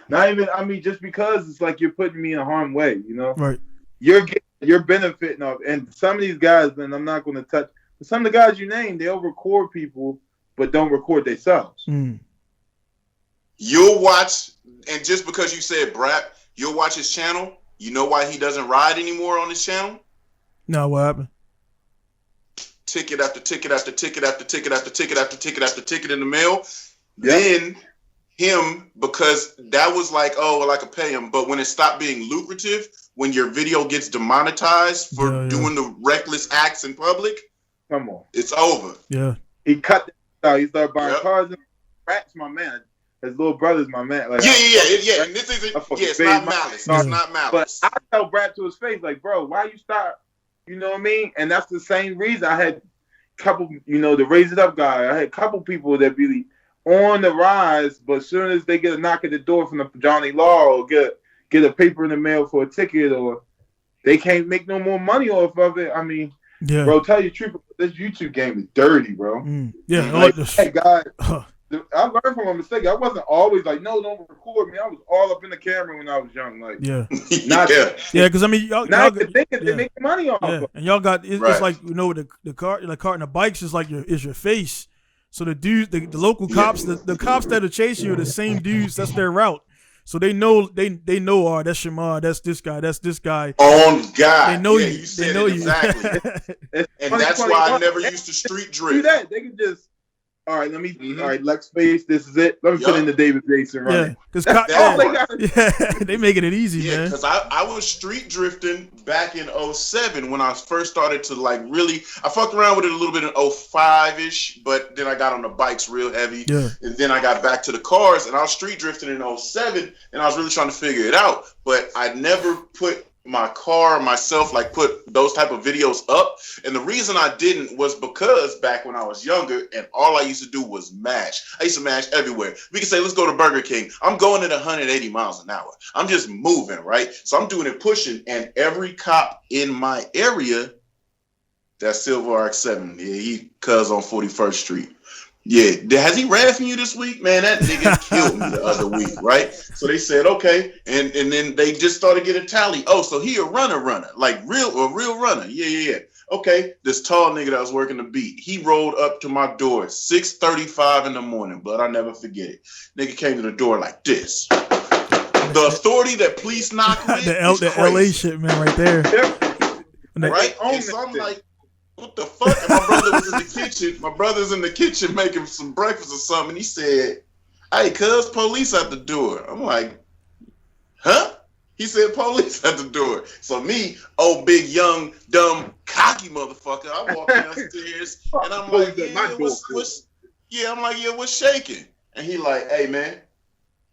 Not even. I mean, just because it's like you're putting me in harm's way. You know. Right. You're benefiting off, and some of these guys, man, I'm not going to touch. But some of the guys you name, they'll record people, but don't record themselves. You'll watch, and just because you said Brap, you'll watch his channel. You know why he doesn't ride anymore on his channel? No, what happened? Ticket after ticket after ticket after ticket after ticket after ticket after ticket in the mail. Yeah. Then him, because that was like, oh, well, I could pay him. But when it stopped being lucrative, when your video gets demonetized for doing the reckless acts in public, come on, it's over. Yeah. He cut that out. He started buying cars. And Rat's my man. His little brother's my man. Like, yeah. And this isn't. It's not malice. It's not malice. But I tell Brad to his face, like, bro, why you stop? You know what I mean? And that's the same reason I had a couple, the Raise It Up guy. I had a couple people that really on the rise, but as soon as they get a knock at the door from the Johnny Law or get a paper in the mail for a ticket, or they can't make no more money off of it. I mean, bro, tell you the truth, this YouTube game is dirty, bro. Yeah, like, hey, guys, I learned from a mistake. I wasn't always like, no, don't record me. I was all up in the camera when I was young. Like, because I mean, y'all thinking they make money off of it. And y'all got it's like the car and the bikes is like your face. So the dudes, the local cops, the cops that are chasing you are the same dudes. That's their route. So they know, oh, that's Shamar, that's this guy. On God, they know you. You said they know it exactly. And that's why I never used to street drift. Do that. They can just. All right, all right, Lex Space, this is it. Let me put in the David Jason running. They making it easy, man. Because I was street drifting back in 07 when I first started to like really, I fucked around with it a little bit in 05-ish, but then I got on the bikes real heavy. Yeah. And then I got back to the cars, and I was street drifting in 07, and I was really trying to figure it out. But I never put my car myself, like put those type of videos up. And the reason I didn't was because back when I was younger and all I used to do was mash. I used to mash everywhere. We could say, let's go to Burger King. I'm going at 180 miles an hour. I'm just moving, right? So I'm doing it pushing, and every cop in my area, that Silver RX-7, he cuz on 41st Street. Yeah, has he ran from you this week? Man, that nigga killed me the other week, right? So they said, okay, and then they just started getting a tally. Oh, so he a runner, like a real runner. Yeah. Okay, this tall nigga that was working the beat, he rolled up to my door 6:35 in the morning, but I never forget it. Nigga came to the door like this. The authority that police knock with the LA shit, man, right there. Right? And so I'm like, what the fuck? And my brother was in the kitchen. My brother's in the kitchen making some breakfast or something. He said, hey, cuz, police at the door. I'm like, huh? He said, police at the door. So me, old, big, young, dumb, cocky motherfucker, I walk downstairs and I'm like, what's shaking? And he like, hey, man.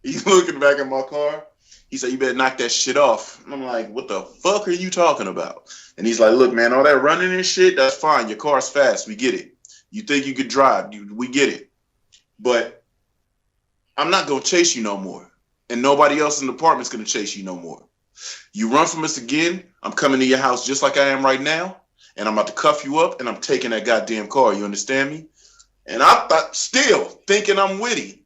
He's looking back at my car. He said, you better knock that shit off. And I'm like, what the fuck are you talking about? And he's like, look, man, all that running and shit, that's fine. Your car's fast. We get it. You think you could drive. We get it. But I'm not going to chase you no more. And nobody else in the apartment's going to chase you no more. You run from us again, I'm coming to your house just like I am right now. And I'm about to cuff you up and I'm taking that goddamn car. You understand me? And I thought, still thinking I'm witty.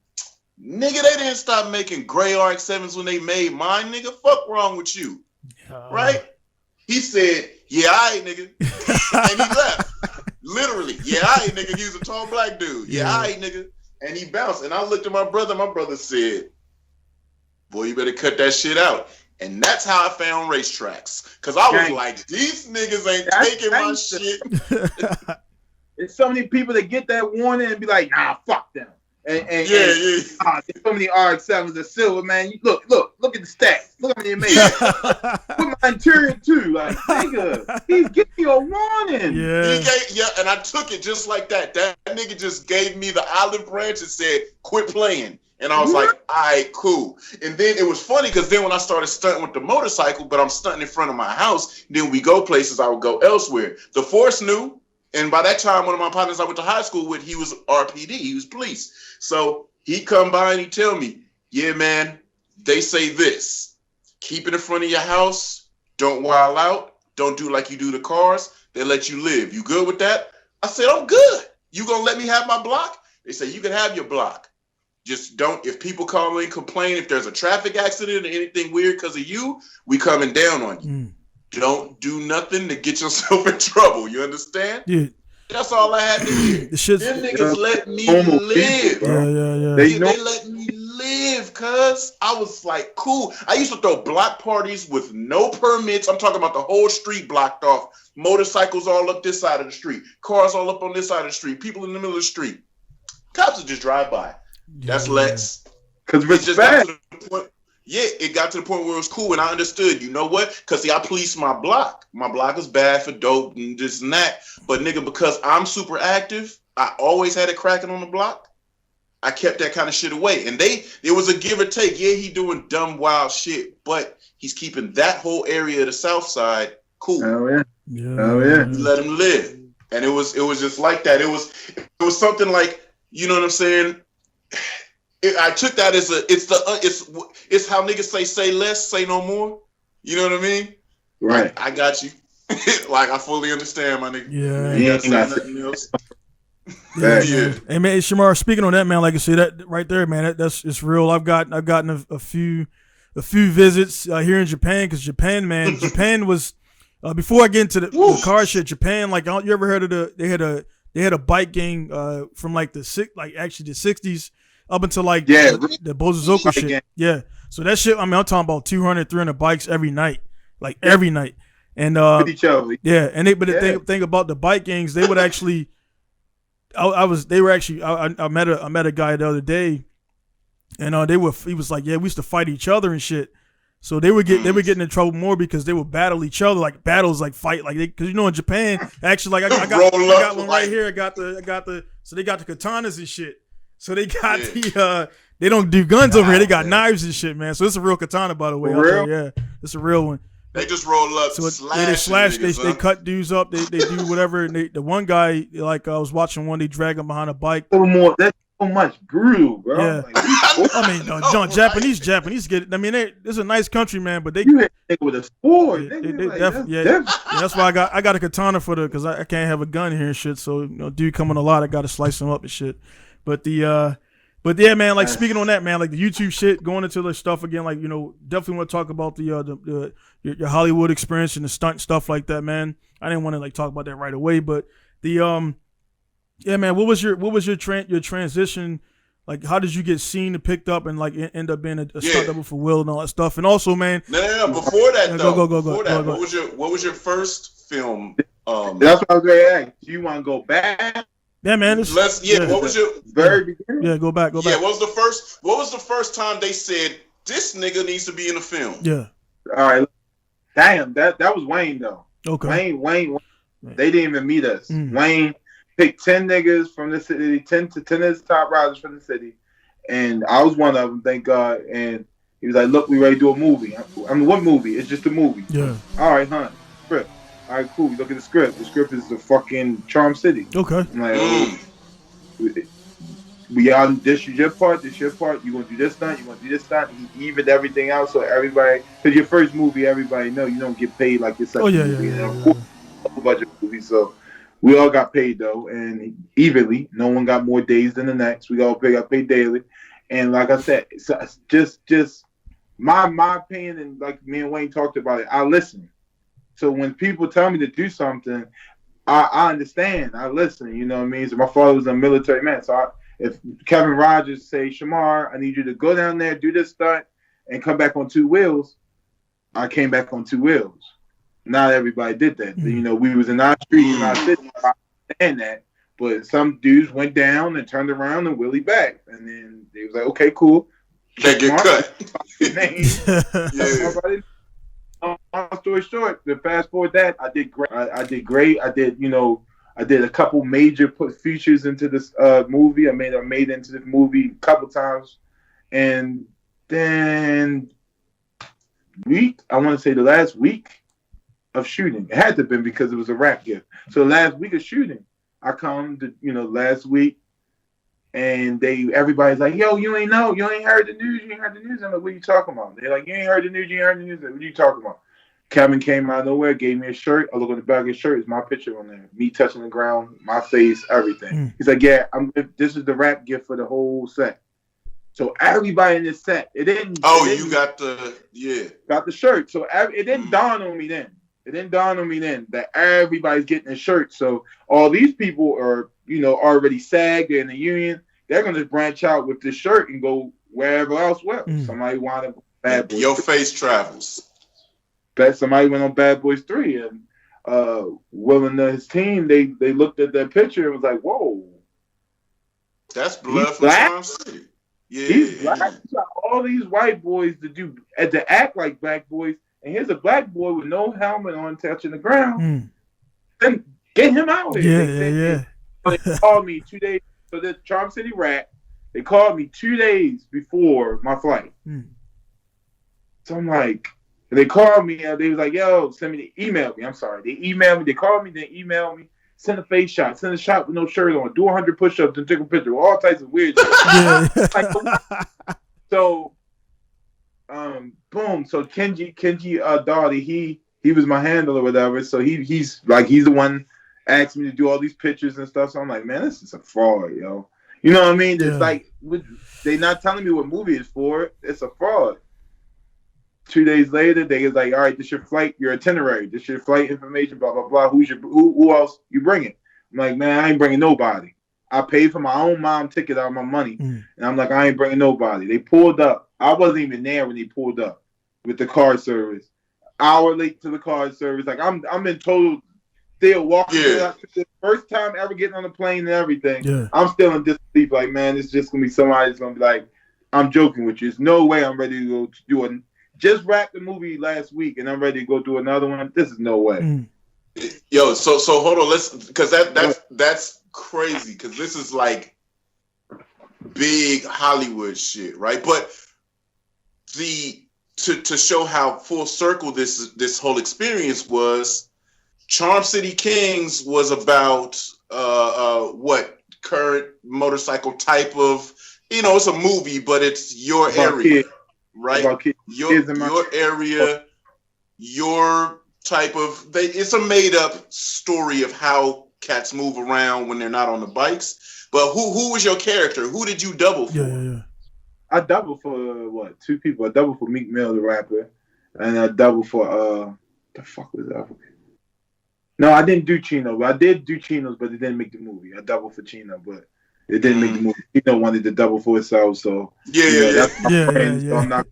Nigga, they didn't stop making gray RX-7s when they made mine, nigga. Fuck wrong with you. Right? He said, yeah, all right, nigga. And he left. Literally, yeah, all right, nigga. He was a tall black dude. Yeah, all right, nigga. And he bounced. And I looked at my brother. My brother said, boy, you better cut that shit out. And that's how I found racetracks. Because I was like, these niggas ain't taking my shit. There's so many people that get that warning and be like, nah, fuck them. There's so many RX-7s that silver, man. Look at the stats. Look how many made. Put my interior too. Like, nigga, he's giving you a warning. And I took it just like that. That nigga just gave me the olive branch and said, quit playing. And I was like, all right, cool. And then it was funny because then when I started stunting with the motorcycle, but I'm stunting in front of my house, then we go places, I would go elsewhere. The force knew. And by that time, one of my partners I went to high school with, he was RPD, he was police. So he come by and he tell me, yeah, man, they say this. Keep it in front of your house. Don't wild out. Don't do like you do the cars. They let you live. You good with that? I said, I'm good. You gonna let me have my block? They say, you can have your block. Just don't. If people call in, complain, if there's a traffic accident or anything weird because of you, we coming down on you. Don't do nothing to get yourself in trouble. You understand? Yeah. That's all I had to hear. Them niggas let me live. Yeah. They let me live, cuz I was like, cool. I used to throw block parties with no permits. I'm talking about the whole street blocked off. Motorcycles all up this side of the street. Cars all up on this side of the street. People in the middle of the street. Cops would just drive by. That's Lex. Because respect. It got to the point where it was cool, and I understood. You know what? Because see, I policed my block. My block is bad for dope and this and that. But nigga, because I'm super active, I always had it cracking on the block. I kept that kind of shit away. And it was a give or take. Yeah, he doing dumb, wild shit, but he's keeping that whole area of the South Side cool. Oh yeah. Let him live. And it was just like that. It was something like, you know what I'm saying? I took that as it's how niggas say less, say no more. You know what I mean? Right. I got you. Like I fully understand, my nigga. Yeah. You ain't gotta say nothing else. Yeah. Hey man, Shamar, speaking on that, man, like I said, that right there, man, it's real. I've gotten a few visits here in Japan, because Japan was before I get into the car shit. Japan, like, you ever heard of they had a bike gang from like the 60s up until like the Bozozoku shit. Gang. Yeah. So that shit, I mean, I'm talking about 200, 300 bikes every night, like every night. And with each other. Yeah. And the thing about the bike gangs, they would actually, I met a guy the other day, and he was like, yeah, we used to fight each other and shit. So they were getting in trouble more because they would battle each other, like battles, like fight, like because in Japan, actually, like I got one right here. I got the so they got the katanas and shit. So they got they don't do guns over here. They got knives and shit, man. So it's a real katana, by the way. Yeah, it's a real one. They just roll up. So they slash. They cut dudes up. They do whatever. And the one guy, like I was watching one, they drag him behind a bike. That's so much brutal, bro. Yeah. Like, I mean, no, Japanese get it. I mean, it's a nice country, man, but they with a sword. That's why I got a katana because I can't have a gun here and shit. So dude coming a lot, I got to slice him up and shit. But yeah, man, like speaking on that, man, like the YouTube shit, going into the stuff again, like, definitely want to talk about your Hollywood experience and the stunt stuff like that, man. I didn't want to like talk about that right away, but yeah, man, what was your transition? Like, how did you get seen and picked up and like end up being a stunt double for Will and all that stuff? And also, man, no. Before that, though, go. What was your first film? That's what I was going to ask. Do you want to go back? Yeah, man. What was your very beginning? Yeah, go back. Yeah, what was the first time they said this nigga needs to be in a film? Yeah. All right. Damn, that was Wayne though. Okay. Wayne. They didn't even meet us. Wayne picked 10 niggas from the city, 10 of the top riders from the city, and I was one of them. Thank God. And he was like, "Look, we ready to do a movie." I mean, what movie? It's just a movie. Yeah. All right, script. All right, cool. Look at the script. The script is the fucking Charm City. Okay. I'm like, we on this is your part. This your part. You gonna do this stunt. You gonna do this stunt. He evened everything out so everybody. Because your first movie, everybody know you don't get paid like this. Movie. A budget movie, so we all got paid though, and evenly. No one got more days than the next. We all got paid daily, and like I said, so just my opinion, and like me and Wayne talked about it. I listen. So when people tell me to do something, I understand. I listen. You know what I mean? So my father was a military man. So if Kevin Rogers say, "Shamar, I need you to go down there, do this stunt, and come back on 2 wheels," I came back on 2 wheels. Not everybody did that. We was in our street, in our city. I understand that. But some dudes went down and turned around and wheelie back. And then they was like, okay, cool. They get cut. Yeah. Long story short, to fast forward that, I did great. I did great. I did a couple major features into this movie. I made into this movie a couple times. And then I want to say the last week of shooting. It had to have been because it was a rap gift. So the last week of shooting, I come to, last week, and everybody's like, yo, you ain't heard the news. I'm like, what are you talking about? They're like, you ain't heard the news. Like, what are you talking about? Kevin came out of nowhere, gave me a shirt. I look on the back of his shirt, it's my picture on there. Me touching the ground, my face, everything. He's like, yeah, this is the rap gift for the whole set. So everybody in this set, it didn't. Oh, it didn't, you got the shirt. So it didn't dawn on me then. It didn't dawn on me then that everybody's getting a shirt. So all these people are, already SAG, they're in the union. They're gonna branch out with this shirt and go wherever else. Somebody wanted Bad Boys. Your face travels. Somebody went on Bad Boys 3, and Will and his team, they looked at that picture and was like, "Whoa, that's blood from Charm City." Yeah, he's black. He's got all these white boys to act like black boys, and here's a black boy with no helmet on, touching the ground. Then get him out here. Yeah. They called me 2 days. So the Charm City Rat, they called me 2 days before my flight. So I'm like, they called me and they was like, "Yo, email me." I'm sorry. They emailed me. They called me. They emailed me. Send a face shot. Send a shot with no shirt on. Do 100 push-ups and take a picture. All types of weird shit. So, boom. So Kenji Doughty, he was my handler or whatever. So he's the one asked me to do all these pictures and stuff. So I'm like, man, this is a fraud, yo. You know what I mean? It's like they not telling me what movie it's for. It's a fraud. 2 days later, they was like, "All right, this your flight, your itinerary, this your flight information, blah blah blah. Who else you bringing?" I'm like, "Man, I ain't bringing nobody. I paid for my own mom ticket out of my money, and I'm like, I ain't bringing nobody." They pulled up. I wasn't even there when they pulled up with the car service. Hour late to the car service. Like I'm in total still walking. The first time ever getting on the plane and everything. Yeah. I'm still in disbelief. Like, man, it's just gonna be somebody that's gonna be like, "I'm joking with you. There's no way I'm ready to go do it." Just wrapped the movie last week, and I'm ready to go do another one. This is no way. Yo, so hold on, because that's crazy, because this is like big Hollywood shit, right? But to show how full circle this whole experience was, Charm City Kings was about what current motorcycle type of, it's a movie, but it's your area. Kids. Right, your area, your type of it's a made up story of how cats move around when they're not on the bikes. But who was your character? Who did you double for? Yeah. I doubled for two people. I doubled for Meek Mill, the rapper, and I doubled for the fuck was that? No, I didn't do Chino. But I did do Chinos, but it didn't make the movie. I doubled for Chino, but it didn't make the movie. Chino wanted to double for himself, so that's my friend, so I'm not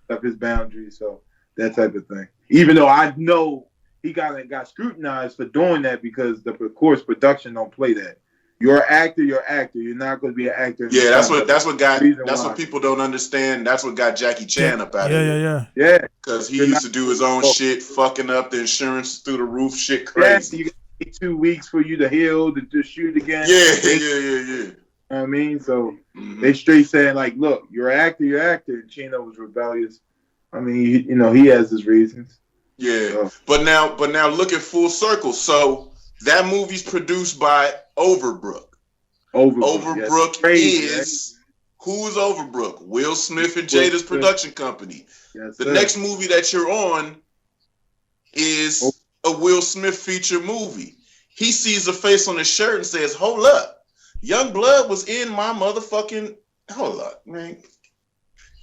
up his boundaries, so that type of thing. Even though I know he got scrutinized for doing that because of course production don't play that. You're an actor. You're not going to be an actor. Yeah, that's what people don't understand. That's what got Jackie Chan up out of here. Yeah. Because he used to do his own shit, fucking up the insurance through the roof, shit crazy. Yeah, you got 2 weeks for you to heal to shoot again. Yeah. You know what I mean? So they straight saying like, look, you're an actor. And Chino was rebellious. I mean, he has his reasons. Yeah, so. But now look at full circle. So that movie's produced by Overbrook. Overbrook is who's Overbrook? Will Smith and Jada's production company. Yes, the next movie that you're on is a Will Smith feature movie. He sees a face on his shirt and says, "Hold up, Young Blood was in my motherfucking hold up, man.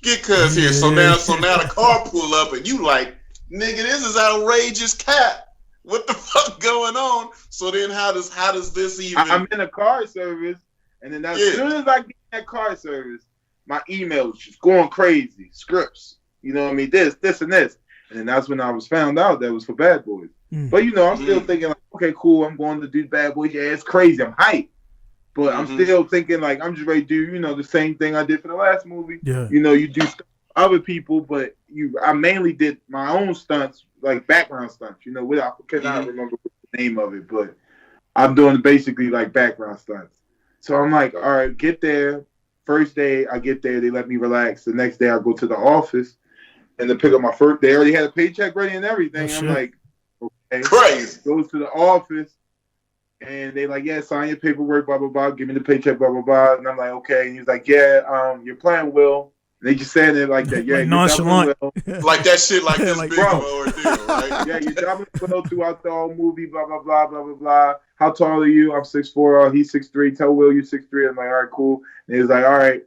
Get cuz here." So now the car pull up and you like, nigga, this is outrageous cat. What the fuck going on? So then how does this even? I'm in a car service, and then as soon as I get in that car service, my email's just going crazy. Scripts, you know what I mean? This, and this. And then that's when I was found out that was for Bad Boys. But I'm still thinking like, okay, cool, I'm going to do Bad Boys. Yeah, it's crazy. I'm hyped. But I'm still thinking like I'm just ready to do, the same thing I did for the last movie. Yeah. You do stuff for other people, but I mainly did my own stunts, like background stunts, I cannot remember the name of it, but I'm doing basically like background stunts. So I'm like, all right, get there. First day I get there, they let me relax. The next day I go to the office and to pick up my first. They already had a paycheck ready and everything. I'm like, okay. Crazy. Goes to the office and they like, yeah, sign your paperwork, blah, blah, blah. Give me the paycheck, blah, blah, blah. And I'm like, okay. And he's like, yeah, you're playing Will. And they just said it like that. Yeah, like nonchalant. Like that shit, like this like, big of an ordeal, right? Yeah, you're doubling Will throughout the whole movie, blah, blah, blah, blah, blah, blah. How tall are you? I'm 6'4". He's 6'3". Tell Will you're 6'3". I'm like, all right, cool. And he was like, all right,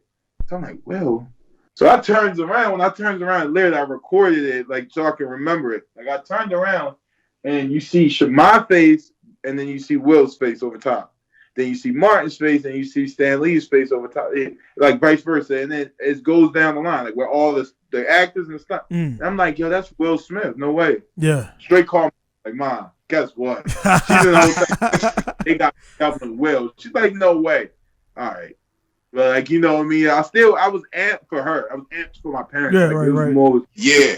So I'm like, Will. So I turns around. When I turned around, literally I recorded it like so I can remember it. Like I turned around and you see my face, and then you see Will's face over top. Then you see Martin's face, and you see Stan Lee's face over top, like vice versa. And then it goes down the line, like where all the actors and stuff. And I'm like, yo, that's Will Smith. No way. Yeah. Straight call me, like, Mom, guess what? She's in the whole thing. They got with Will. She's like, no way. All right. But like, you know what I mean? I was amped for her. I was amped for my parents. Yeah, like, right. More, yeah.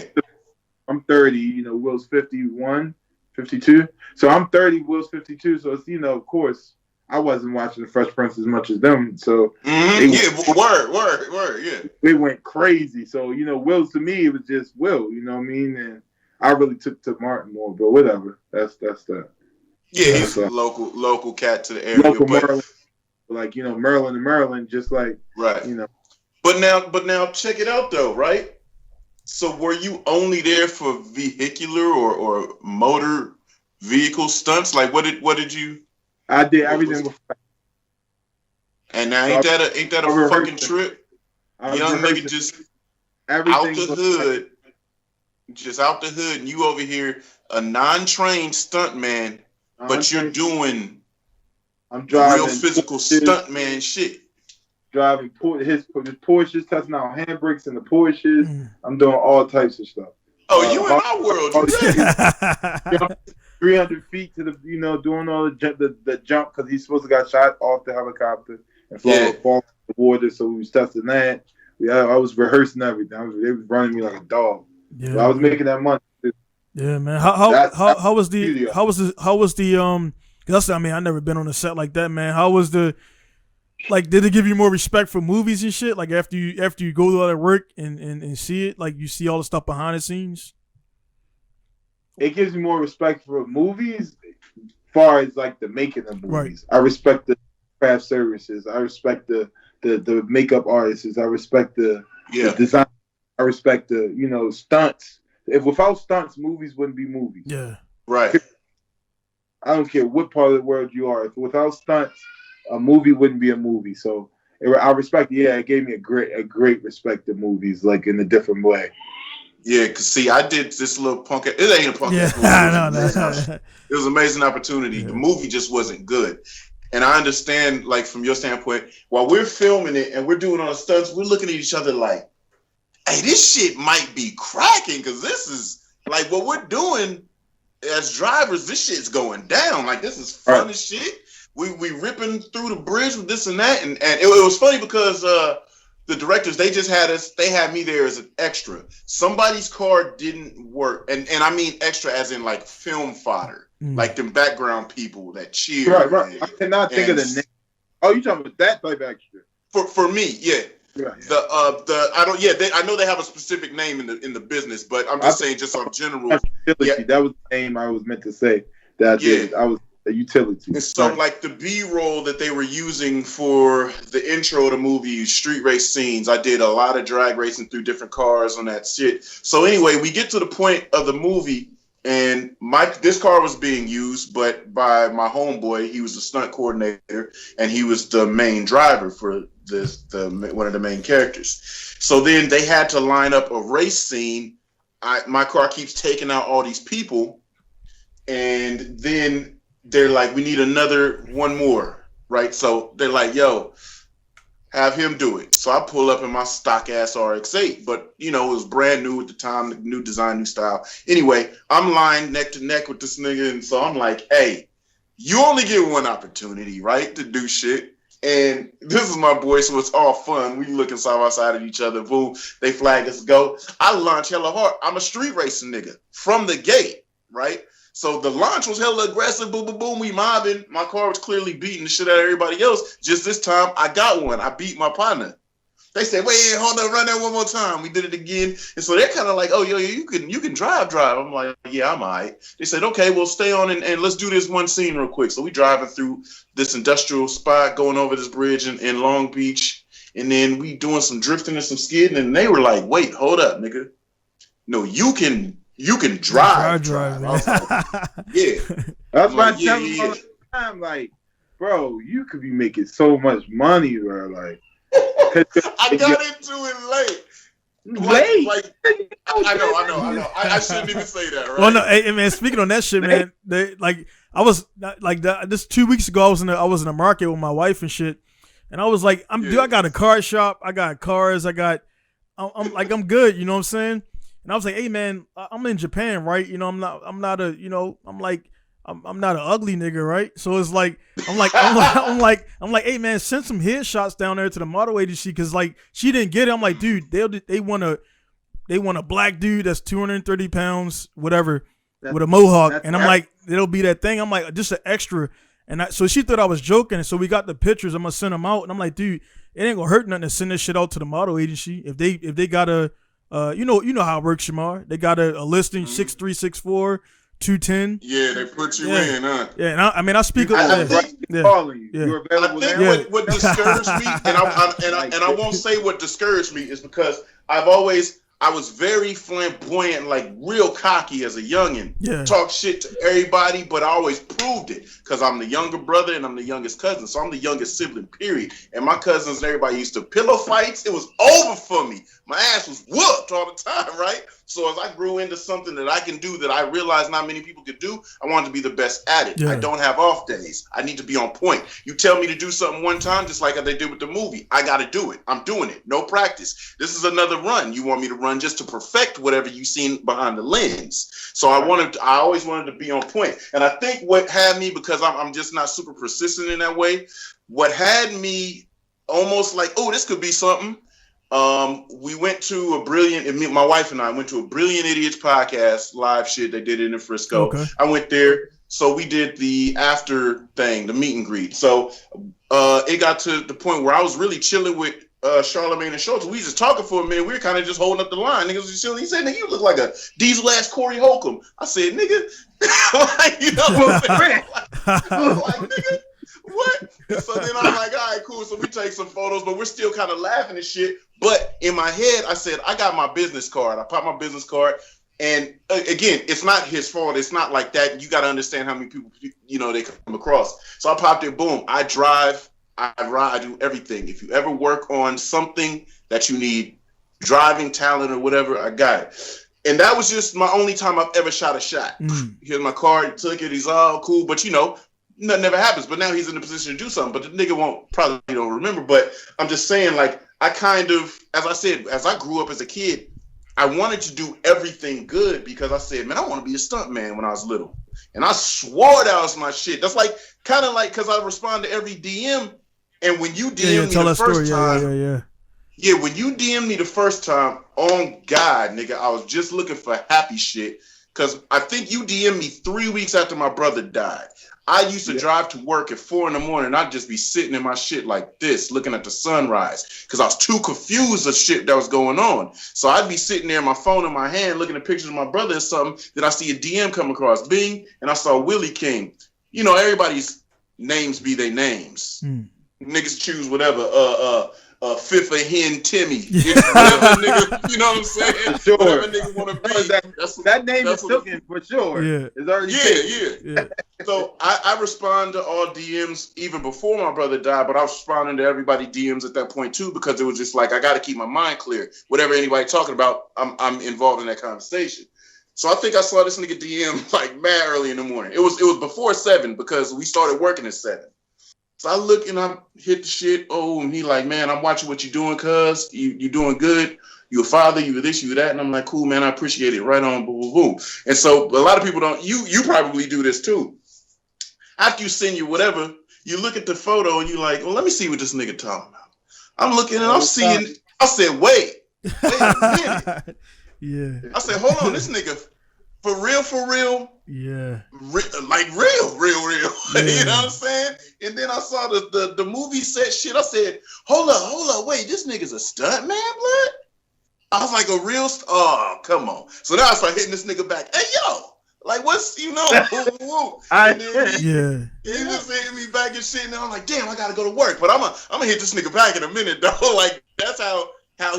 I'm 30, Will's 51, 52. So I'm 30, Will's 52. So it's, of course, I wasn't watching The Fresh Prince as much as them. So word, yeah. They went crazy. So, Will's to me, it was just Will, you know what I mean? And I really took to Martin more, but whatever. That's that. Yeah, he's a local cat to the area. Maryland, like, Maryland, just like, right. But now check it out though, right? So were you only there for vehicular or motor vehicle stunts? Like what did you? I did everything before. And now ain't that a fucking trip? Young nigga just out the hood, just out the hood, and you over here a non-trained stunt man, but you're doing real physical stunt man shit. Driving his Porsches, testing out handbrakes in the Porsches. I'm doing all types of stuff. Oh, you in our world? You 300 feet to the, doing all the jump because he's supposed to got shot off the helicopter and fall in the water. So we was testing that. I was rehearsing everything. They was running me like a dog. Yeah, so I was making that money. Yeah, man. How was the Cause I mean, I never been on a set like that, man. How was the, like, did it give you more respect for movies and shit? Like after you go through all that work and see it, like you see all the stuff behind the scenes? It gives me more respect for movies as far as like the making of movies. Right. I respect the craft services. I respect the makeup artists. I respect the design. I respect the, stunts. Without stunts, movies wouldn't be movies. Yeah. Right. I don't care what part of the world you are. If without stunts, a movie wouldn't be a movie. So I respect. Yeah, it gave me a great respect to movies, like in a different way. Yeah, cause see, I did this little punk. It ain't a punk. Yeah, I know. It was an amazing opportunity. Yeah. The movie just wasn't good, and I understand, like from your standpoint, while we're filming it and we're doing all the stunts, we're looking at each other like, "Hey, this shit might be cracking," because this is like what we're doing as drivers. This shit's going down. Like this is fun as shit. We ripping through the bridge with this and that, and it was funny because the directors, they had me there as an extra. Somebody's car didn't work, and I mean extra as in like film fodder, like them background people that cheer. Right. I cannot think of the name. Oh, you talking about that type extra? For me, yeah. Right. I know they have a specific name in the business, but I'm just saying just on general. Yeah. That was the name I was meant to say. I was a utility. And so like the B-roll that they were using for the intro of the movie, street race scenes, I did a lot of drag racing through different cars on that shit. So anyway, we get to the point of the movie and this car was being used, but by my homeboy, he was the stunt coordinator and he was the main driver for one of the main characters. So then they had to line up a race scene. My car keeps taking out all these people, and then they're like, we need one more, right? So they're like, yo, have him do it. So I pull up in my stock ass RX-8, but it was brand new at the time, new design, new style. Anyway, I'm lying neck to neck with this nigga, and so I'm like, hey, you only get one opportunity, right, to do shit. And this is my boy, so it's all fun. We looking side by side at each other. Boom, they flag us go. I launch hella hard. I'm a street racing nigga from the gate, right? So the launch was hella aggressive. Boom, boom, boom. We mobbing. My car was clearly beating the shit out of everybody else. Just this time, I got one. I beat my partner. They said, wait, hold on, run that one more time. We did it again. And so they're kind of like, oh, yo, you can drive. I'm like, yeah, I'm all right. They said, okay, well, stay on and let's do this one scene real quick. So we driving through this industrial spot, going over this bridge in Long Beach. And then we doing some drifting and some skidding. And they were like, wait, hold up, nigga. No, you can drive. I was like, yeah. That's why I tell them all the time, like, bro, you could be making so much money, bro. Like, I got into it late. Like, I know. I shouldn't even say that, right? Well, no, hey, man. Speaking on that shit, man. I was like this 2 weeks ago. I was in the market with my wife and shit, and I was like, dude, I got a car shop. I got cars. I'm good. You know what I'm saying? And I was like, hey, man, I'm in Japan, right? You know, I'm not an ugly nigga, right? So it's like, I'm like, hey, man, send some headshots down there to the model agency, because like she didn't get it. I'm like, dude, they want a black dude that's 230 pounds, whatever, with a mohawk, and I'm like, it'll be that thing. I'm like, just an extra, and so she thought I was joking, and so we got the pictures. I'm gonna send them out, and I'm like, dude, it ain't gonna hurt nothing to send this shit out to the model agency if they got a, you know how it works, Shamar. They got a listing 6'3", 6'4". 210. Yeah, they put you in, huh? Yeah, and I speak. I think what discouraged me, and I won't say what discouraged me, is because I was very flamboyant, like real cocky as a youngin'. Yeah. Talk shit to everybody, but I always proved it because I'm the younger brother and I'm the youngest cousin. So I'm the youngest sibling, period. And my cousins and everybody used to pillow fights. It was over for me. My ass was whooped all the time, right? So as I grew into something that I can do that I realized not many people could do, I wanted to be the best at it. Yeah. I don't have off days. I need to be on point. You tell me to do something one time, just like they did with the movie. I got to do it. I'm doing it. No practice. This is another run. You want me to run just to perfect whatever you've seen behind the lens. So I always wanted to be on point. And I think what had me, because I'm just not super persistent in that way, what had me almost like, oh, this could be something. We went to my wife and I went to a Brilliant Idiots podcast live shit. They did it in Frisco. Okay. I went there. So we did the after thing, the meet and greet. So it got to the point where I was really chilling with Charlamagne and Schultz. We just talking for a minute. We were kind of just holding up the line. Niggas was chilling. He said, nigga, you look like a diesel ass Corey Holcomb. I said, nigga, like, you know what I'm saying? Like, nigga, what? And so then I'm like, all right, cool. So we take some photos, but we're still kind of laughing and shit. But in my head, I said, I got my business card. I popped my business card. And again, it's not his fault. It's not like that. You got to understand how many people, they come across. So I popped it, boom. I drive, I ride, I do everything. If you ever work on something that you need driving talent or whatever, I got it. And that was just my only time I've ever shot a shot. Here's my card, took it, he's all cool. But, nothing ever happens. But now he's in a position to do something. But the nigga probably don't remember. But I'm just saying, like, I kind of, as I said, as I grew up as a kid, I wanted to do everything good because I said, man, I want to be a stunt man when I was little. And I swore that was my shit. That's like, kind of like, because I respond to every DM. And when you DM me the first time, yeah, when you DM me the first time, on God, nigga, I was just looking for happy shit. Because I think you DM me 3 weeks after my brother died. I used to drive to work at 4 a.m. and I'd just be sitting in my shit like this, looking at the sunrise, because I was too confused of shit that was going on. So I'd be sitting there, my phone in my hand, looking at pictures of my brother or something. Then I see a DM come across, Bing, and I saw Wheelie King. Everybody's names be their names. Niggas choose whatever. Fifth of Hen Timmy. Whatever nigga, you know what I'm saying? Sure. Whatever nigga want to be. That name is taken for sure. Yeah. It's already yeah. So I respond to all DMs even before my brother died, but I was responding to everybody DMs at that point too, because it was just like, I got to keep my mind clear. Whatever anybody talking about, I'm involved in that conversation. So I think I saw this nigga DM like mad early in the morning. It was before 7 because we started working at 7. So I look and I hit the shit. Oh, and he like, man, I'm watching what you're doing, cuz. You doing good. You a father, you this, you that. And I'm like, cool, man, I appreciate it. Right on, boom, boom, boom. And so a lot of people don't, you probably do this too. After you send you whatever, you look at the photo and you like, well, let me see what this nigga talking about. I'm looking and I'm seeing, I said, wait a minute. Yeah. I said, hold on, this nigga, for real? Yeah. Like real. Yeah. You know what I'm saying? And then I saw the movie set shit. I said, hold up. Wait, this nigga's a stunt man, blood? I was like, a real, oh, come on. So now I start hitting this nigga back. Hey, yo, like, what's, woo. And then he was hitting me back and shit. And I'm like, damn, I got to go to work. But I'm gonna hit this nigga back in a minute, though. Like, that's how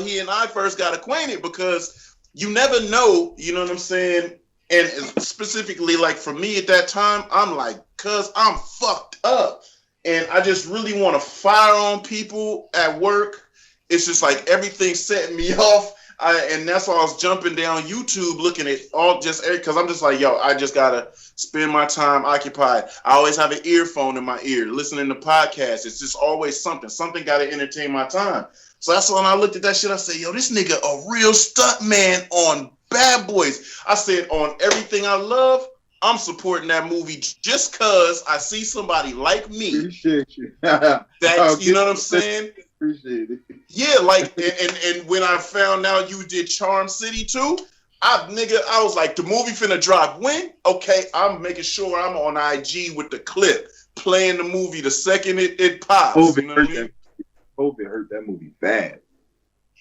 he and I first got acquainted, because you never know, you know what I'm saying? And specifically, like, for me at that time, I'm like, cuz I'm fucked up. And I just really want to fire on people at work it's just like everything setting me off. And that's why I was jumping down YouTube looking at all just because I'm just like, yo, I just gotta spend my time occupied. I always have an earphone in my ear, listening to podcasts. It's just always something gotta entertain my time. So that's when I looked at that shit. I said, yo, this nigga a real stunt man on Bad Boys. I said, on everything I love, I'm supporting that movie just cause I see somebody like me. Appreciate you. That's, you know what I'm saying? Appreciate it. Yeah, like, and when I found out you did Charm City too, I was like, the movie finna drop when? Okay, I'm making sure I'm on IG with the clip, playing the movie the second it pops. COVID hurt that movie bad.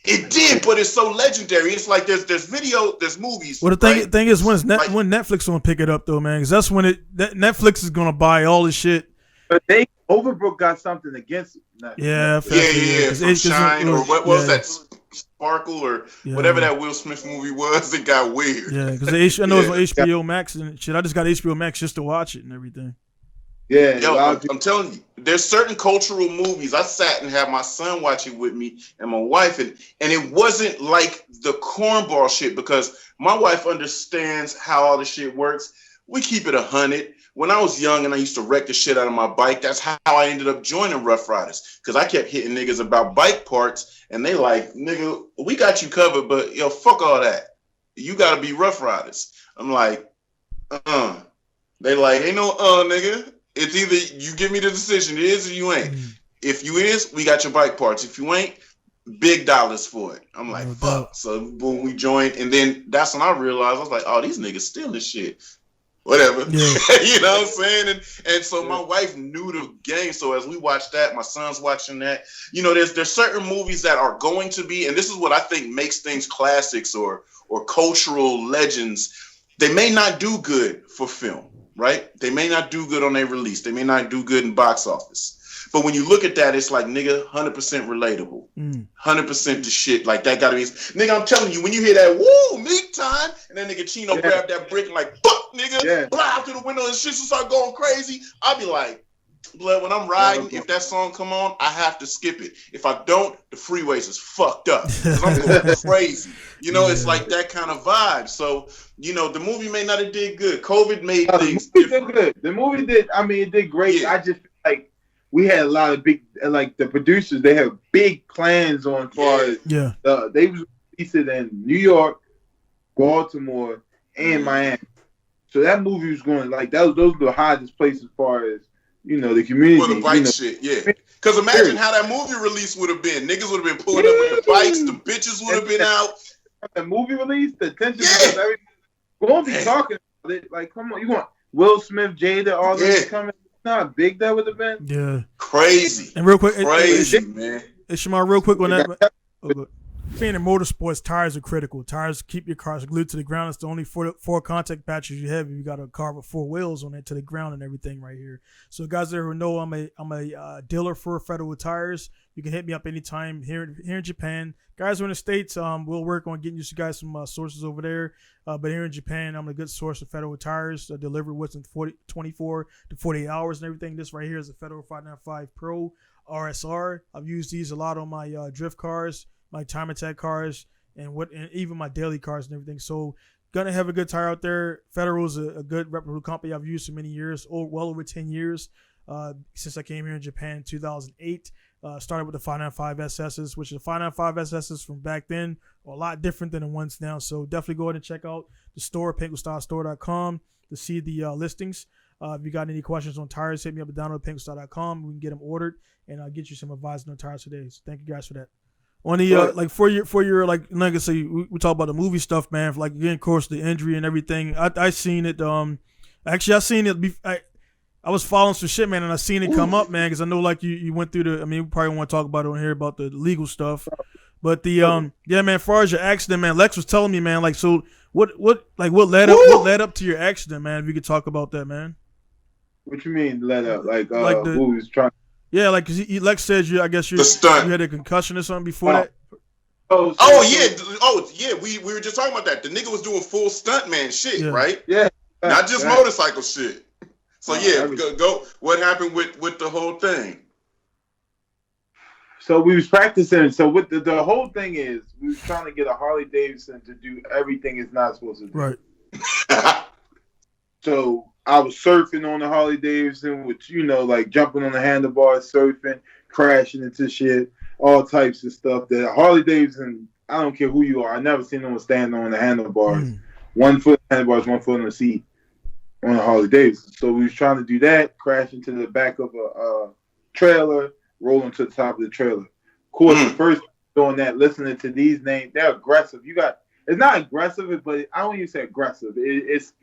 It did, but it's so legendary. It's like there's movies. Well, the thing is, when Netflix gonna pick it up though, man? Because that's when Netflix is gonna buy all the shit. But Overbrook got something against it. Yeah. From Shine or what was that? Sparkle or whatever that Will Smith movie was. It got weird. Yeah, because I know it's on HBO Max and shit. I just got HBO Max just to watch it and everything. Yeah, yo, I'm telling you, there's certain cultural movies. I sat and had my son watch it with me and my wife, and it wasn't like the cornball shit because my wife understands how all the shit works. We keep it 100. When I was young and I used to wreck the shit out of my bike, that's how I ended up joining Rough Riders because I kept hitting niggas about bike parts, and they like, nigga, we got you covered, but yo, fuck all that. You gotta be Rough Riders. I'm like, They like, ain't no nigga. It's either you give me the decision, it is or you ain't. If you is, we got your bike parts. If you ain't, big dollars for it. I'm like, fuck. So boom, we joined, and then that's when I realized I was like, oh, these niggas stealing shit. Whatever. Yeah. You know what I'm saying? And so my wife knew the game. So as we watch that, my son's watching that. You know, there's certain movies that are going to be, and this is what I think makes things classics or cultural legends. They may not do good for film, right? They may not do good on their release. They may not do good in box office. But when you look at that, it's like, nigga, 100% relatable. 100% the shit. Like, that gotta be... Nigga, I'm telling you, when you hear that, woo, meat time, and then nigga Chino grab that brick and like, fuck, nigga, blah, out through the window and shit start going crazy, I'll be like, blood, when I'm riding, if that song come on, I have to skip it. If I don't, the freeways is fucked up. Because I'm going crazy. You know, it's like that kind of vibe. So, you know, the movie may not have did good. COVID made things different. Did good. The movie did, I mean, it did great. Yeah. I just feel like we had a lot of big, like the producers, they have big plans on far as they was releasing in New York, Baltimore, and Miami. So that movie was going like those were the hottest places as far as, you know, the community. For the bike shit, yeah. Because imagine how that movie release would have been. Niggas would have been pulling up with the bikes, the bitches would have been out. The movie release, the attention of everything. We're gonna be talking about it. Like, come on, you want Will Smith, Jada, all this coming. Not big that would have been. Yeah. Crazy. And real quick, crazy, man. Shamar, real quick on that. Being in motorsports, tires are critical. Tires keep your cars glued to the ground. It's the only four contact patches you have. You got a car with 4 wheels on it to the ground and everything right here. So guys there who know I'm a dealer for Federal Tires. You can hit me up anytime here in Japan. Guys who are in the States, we'll work on getting you guys some sources over there. But here in Japan, I'm a good source of Federal Tires. Delivered within 24 to 48 hours and everything. This right here is a Federal 595 Pro RSR. I've used these a lot on my drift cars, my time attack cars, and even my daily cars and everything. So gonna have a good tire out there. Federal's a good reputable company I've used for many years, well over 10 years since I came here in Japan in 2008. Started with the 595 SSs, which the 595 SSs from back then are a lot different than the ones now. So definitely go ahead and check out the store, pinkustylestore.com, to see the listings. If you got any questions on tires, hit me up at download.pinkustyle.com. We can get them ordered, and I'll get you some advice on tires today. So thank you guys for that. On the like for your like I say, we talk about the movie stuff, man. For like again, of course, the injury and everything. I seen it. Actually, I seen it. I was following some shit, man, and I seen it come up, man, because I know like you went through the. I mean, we probably want to talk about it on here about the legal stuff, but the yeah, man. As far as your accident, man, Lex was telling me, man, like so what led up to your accident, man? If you could talk about that, man. What you mean led up? Like who was trying? Yeah, like because Lex says you had a concussion or something before that. Yeah. We were just talking about that. The nigga was doing full stuntman shit, right? Yeah. Not just motorcycle shit. So go. What happened with the whole thing? So we was practicing. So what the whole thing is, we was trying to get a Harley Davidson to do everything it's not supposed to do. Right. So I was surfing on the Harley Davidson, which like jumping on the handlebars, surfing, crashing into shit, all types of stuff. That Harley Davidson, I don't care who you are, I never seen no one stand on the handlebars. 1 foot on the handlebars, 1 foot on the seat on a Harley Davidson. So we was trying to do that, crash into the back of a trailer, rolling to the top of the trailer. Of course, the first doing that, listening to these names, they're aggressive. It's not aggressive, but I don't even say aggressive. It's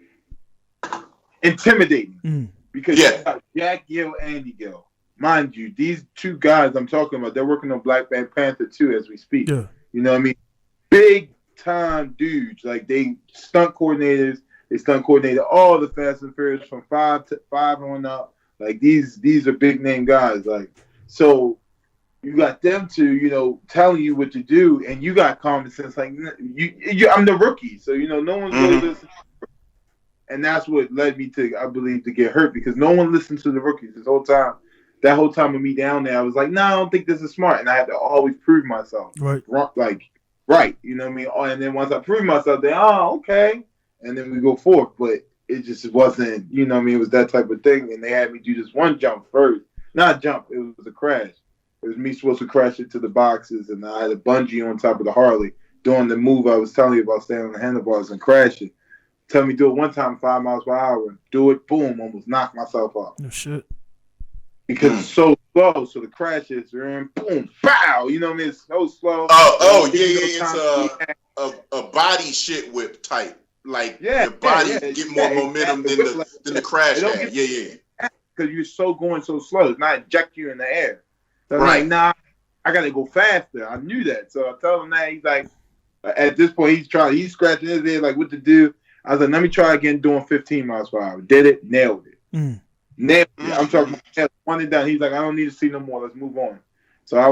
intimidating because you got Jack Gill, Andy Gill. Mind you, these two guys I'm talking about, they're working on Black Panther 2 as we speak. Yeah. You know what I mean? Big time dudes. Like they stunt coordinators. They stunt coordinated all the Fast and Furious from 5 on up. Like these are big name guys. Like so, you got them to telling you what to do, and you got common sense. Like I'm the rookie, so no one's really listening. And that's what led me to, I believe, to get hurt because no one listened to the rookies this whole time. That whole time with me down there, I was like, I don't think this is smart, and I had to always prove myself. Right. Right. You know what I mean? And then once I proved myself, then okay. And then we go forth, but it just wasn't, it was that type of thing. And they had me do this one jump first. Not jump, it was a crash. It was me supposed to crash into the boxes, and I had a bungee on top of the Harley doing the move I was telling you about, standing on the handlebars and crashing. Tell me do it one time, 5 miles per hour. Do it, boom, almost knock myself off. No shit. Because it's so slow, so the crash is, boom, pow. You know what I mean? It's so slow. Yeah. It's a body shit whip type. Like your body get more momentum than the crash had. Because you're going so slow. It's not eject you in the air. So I'm like, nah, I gotta go faster. I knew that. So I told him that. He's like, at this point, he's scratching his head like what to do. I was like, let me try again doing 15 miles per hour. Did it, nailed it. Nailed it. I'm talking about one and done. He's like, I don't need to see no more. Let's move on. So I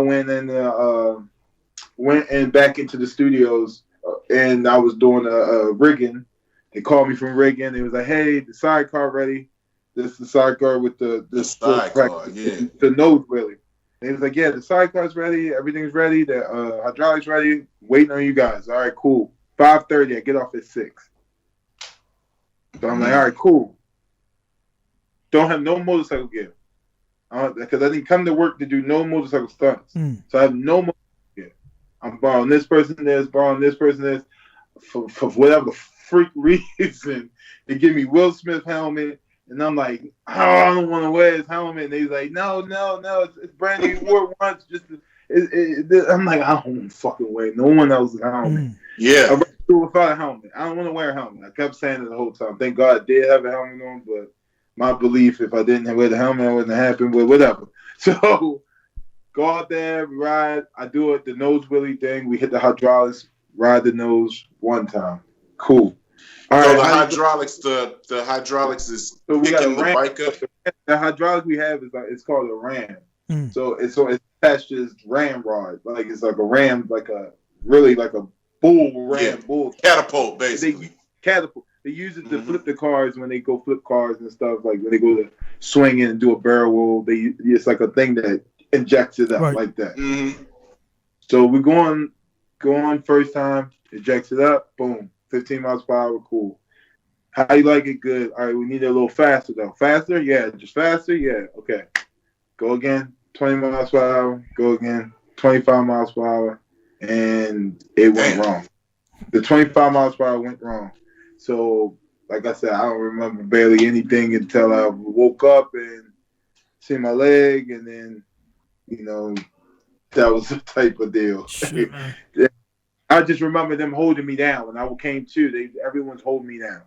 went and back into the studios. And I was doing a rigging. They called me from rigging. They was like, "Hey, the sidecar ready." This is the sidecar with the sidecar, the nose really. They was like, "Yeah, the sidecar's ready. Everything's ready. The hydraulics ready. Waiting on you guys." All right, cool. 5:30. I get off at 6. So I'm like, "All right, cool." Don't have no motorcycle gear because I didn't come to work to do no motorcycle stunts. So I have no motorcycle gear. I'm borrowing this person this, borrowing this person this, for whatever the freak reason. They give me Will Smith helmet, and I'm like, I don't want to wear his helmet. And he's like, no, it's brand new. You wore it once. I'm like, I don't want to fucking wear no one else's helmet. Yeah. I'm without a helmet. I don't want to wear a helmet. I kept saying it the whole time. Thank God I did have a helmet on, but my belief, if I didn't wear the helmet, it wouldn't have happened, but whatever. So go out there, ride. I do it, the nose wheelie thing. We hit the hydraulics, ride the nose one time. Cool. All right, the hydraulics is so we picking got a the bike up. The hydraulic we have is it's called a ram. So it's attached to this ram rod. Like it's like a ram, like a bull ram, bull catapult basically. They use it to flip the cars when they go flip cars and stuff. Like when they go to swing in and do a barrel roll, it's like a thing that injects it up like that. So we're going first time, ejects it up, boom, 15 miles per hour, cool. How you like it? Good. All right, we need it a little faster though. Faster? Yeah. Just faster? Yeah. Okay. Go again, 20 miles per hour. Go again, 25 miles per hour. And it went wrong. The 25 miles per hour went wrong. So, like I said, I don't remember barely anything until I woke up and see my leg, and then, that was the type of deal. Shit, I just remember them holding me down. When I came to, everyone's holding me down.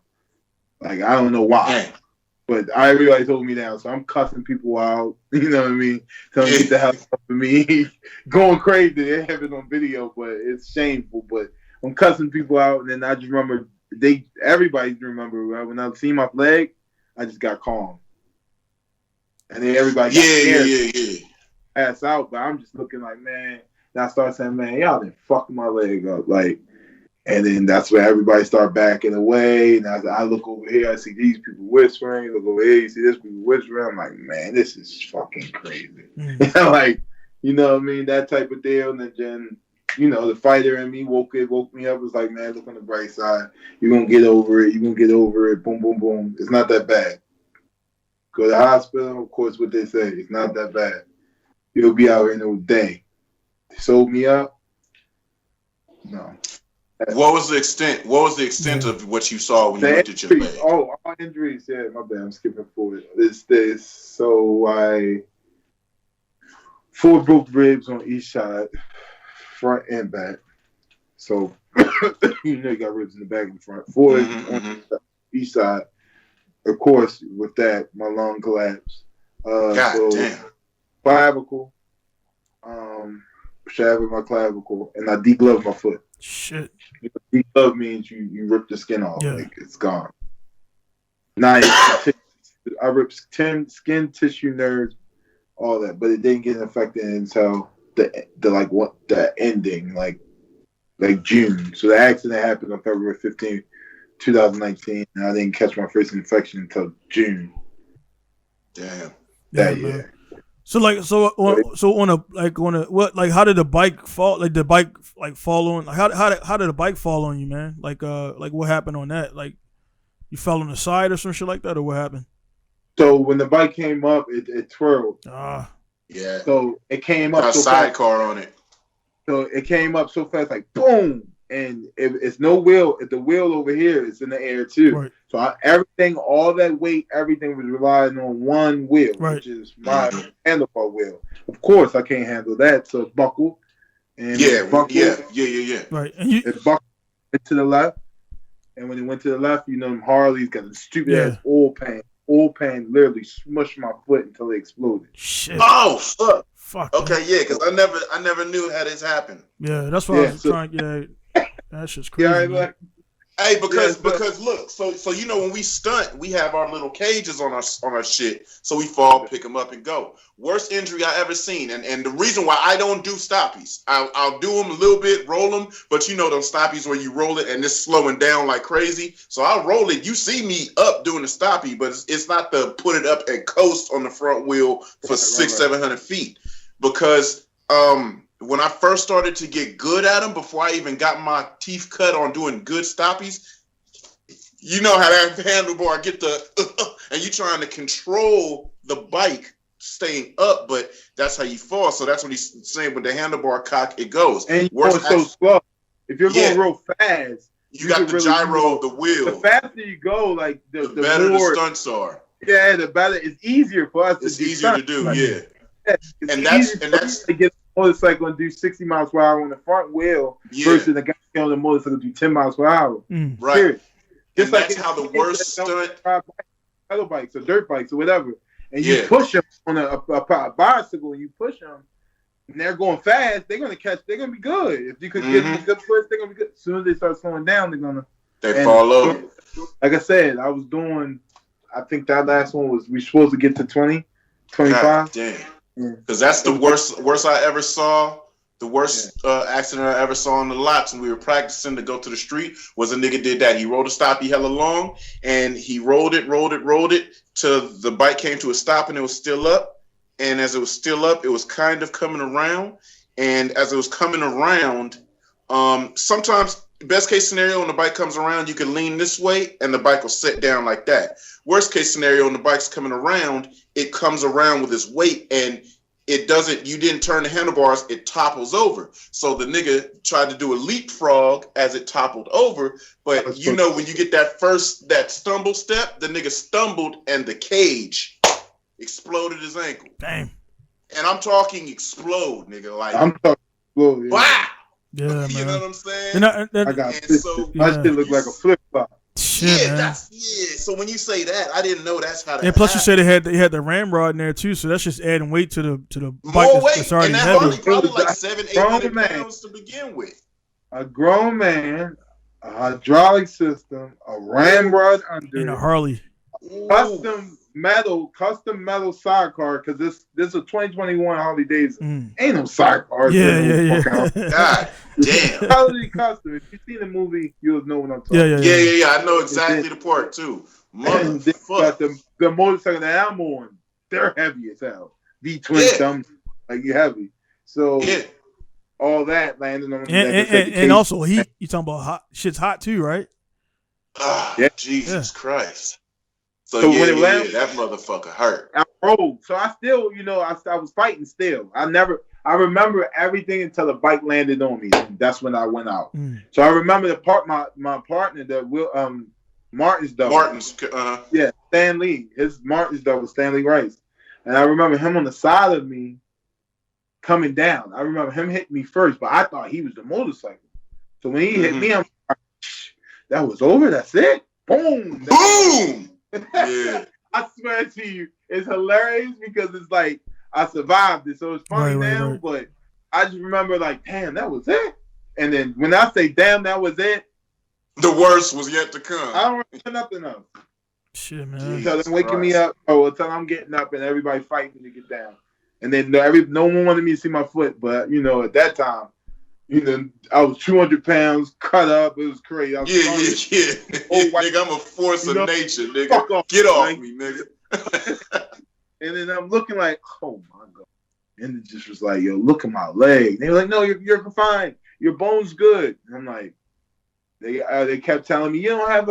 Like, I don't know why, but everybody's holding me down. So I'm cussing people out, you know what I mean? Telling them to get the hell off of me. Going crazy. They have it on video, but it's shameful. But I'm cussing people out, and then I just remember everybody remember when I seen my leg, I just got calm. And then everybody got scared. Pass out, but I'm just looking like, man. And I start saying, man, y'all done fucked my leg up. Like, and then that's where everybody start backing away. And I look over here, I see these people whispering. Look over here, you see this people whispering. I'm like, man, this is fucking crazy. Like, You know what I mean? That type of deal. And then, you know, the fighter in me woke me up. Was like, man, look on the bright side. You're going to get over it. You're going to get over it. Boom, boom, boom. It's not that bad. Go to the hospital. Of course, what they say. It's not that bad. You'll be out here in a day. They sold me up. No. What was the extent? What was the extent of what you saw when you looked at your leg? Oh, all injuries. Yeah, my bad. I'm skipping forward. This. So 4 broke ribs on each side, front and back. So you know you got ribs in the back and the front. 4 on each side. Of course, with that, my lung collapsed. God damn. Clavicle. Shaft in my clavicle, and I degloved my foot. Shit. Deglove means you rip the skin off. Yeah. Like, it's gone. Now I ripped 10 skin, tissue, nerves, all that, but it didn't get infected until the ending, like June. So the accident happened on February 15th, 2019, and I didn't catch my first infection until June. Damn. That year. So how did the bike fall? Like the bike fall on? Like how did the bike fall on you, man? Like what happened on that? Like you fell on the side or some shit like that, or what happened? So when the bike came up, it twirled. Yeah. So it came up. Got a sidecar on it. So it came up so fast, like boom, and it's no wheel. If the wheel over here is in the air too. Right. So everything, all that weight, everything was relying on one wheel, which is my handlebar wheel. Of course, I can't handle that, so it buckled. And yeah. Right, and it buckled to the left, and when it went to the left, you know, them Harleys got a stupid ass oil pan. Oil pan literally smushed my foot until it exploded. Shit. Oh fuck. Fuck. Okay, yeah, because I never knew how this happened. Yeah, that's why I was trying. Yeah, that's just crazy. Yeah, hey, because look, so you know when we stunt, we have our little cages on our shit, so we fall, pick them up, and go. Worst injury I ever seen, and the reason why I don't do stoppies, I'll do them a little bit, roll them, but you know those stoppies where you roll it and it's slowing down like crazy. So I'll roll it. You see me up doing the stoppie, but it's not the put it up and coast on the front wheel for 700 feet. Because when I first started to get good at them, before I even got my teeth cut on doing good stoppies, you know how that handlebar get and you trying to control the bike staying up, but that's how you fall. So that's what he's saying with the handlebar cock, it goes. And you're going so slow. If you're going real fast, you got the really gyro of the wheel. The faster you go, like the better more, the stunts are. Yeah, the better. It's easier for us. It's easier to do, yeah. And that's to get a motorcycle and do 60 miles per hour on the front wheel versus the guy on the motorcycle do 10 miles per hour. Right. Period. Just like that's how the worst stunt. Pedal bikes or dirt bikes or whatever, and you push them on a bicycle, and you push them, and they're going fast. They're gonna catch. They're gonna be good. If you could get a good push, they're gonna be good. As soon as they start slowing down, they fall over. Like I said, I was doing. I think that last one was we supposed to get to 20, 25. God damn. Because that's the worst I ever saw. The worst accident I ever saw on the lots when we were practicing to go to the street was a nigga did that. He rolled a stoppie hella long, and he rolled it till the bike came to a stop and it was still up. And as it was still up, it was kind of coming around. And as it was coming around, sometimes best case scenario when the bike comes around, you can lean this way and the bike will sit down like that. Worst case scenario when the bike's coming around, it comes around with its weight and you didn't turn the handlebars, it topples over. So the nigga tried to do a leapfrog as it toppled over. But you know, when you get that stumble step, the nigga stumbled and the cage exploded his ankle. Damn. And I'm talking explode, nigga. Like, I'm talking explode. Yeah. Wow. Yeah, man. You know what I'm saying? And I got my shit look like a flip flop. Shit, man. So when you say that, I didn't know that's how that. And plus, you said they had the ramrod in there too, so that's just adding weight to the bike. More weight, that's already and that heavy. probably like 700-800 pounds to begin with. A grown man, a hydraulic system, a ramrod under, and a Harley, custom metal sidecar, because this is a 2021 Harley Davidson. Ain't no sidecar. Yeah. God damn. Totally custom. If you've seen the movie, you'll know what I'm talking about. Yeah. I know exactly the part too. Motherfucker. The motorcycle that I'm on, they're heavy as hell. V-twin thumbs, like you heavy. So Yeah. all that landed on and also heat. You talking about hot? Shit's hot too, right? Ah, Jesus Christ. So when yeah, it landed, that motherfucker hurt. I rolled. So I still, I was fighting still. I remember everything until the bike landed on me. That's when I went out. So I remember my partner, Martin's dog. Yeah, Stan Lee. His Martin's dog was Stanley Rice. And I remember him on the side of me coming down. I remember him hitting me first, but I thought he was the motorcycle. So when he hit me, I'm like, that was over. That's it. Boom. Boom. Yeah. I swear to you, it's hilarious because it's like I survived it, so it's funny now. But I just remember like, damn, that was it. And then when I say, damn, that was it, the worst was yet to come. I don't remember nothing else. Shit, man. Until them waking me up, until I'm getting up and everybody fighting to get down. And then no one wanted me to see my foot, but at that time, I was 200 pounds, cut up. It was crazy. Yeah. Nigga, I'm a force of nature, nigga. Get off me, nigga. And then I'm looking like, oh my God. And it just was like, yo, look at my leg. And they were like, no, you're fine. Your bone's good. And I'm like, they kept telling me, you don't have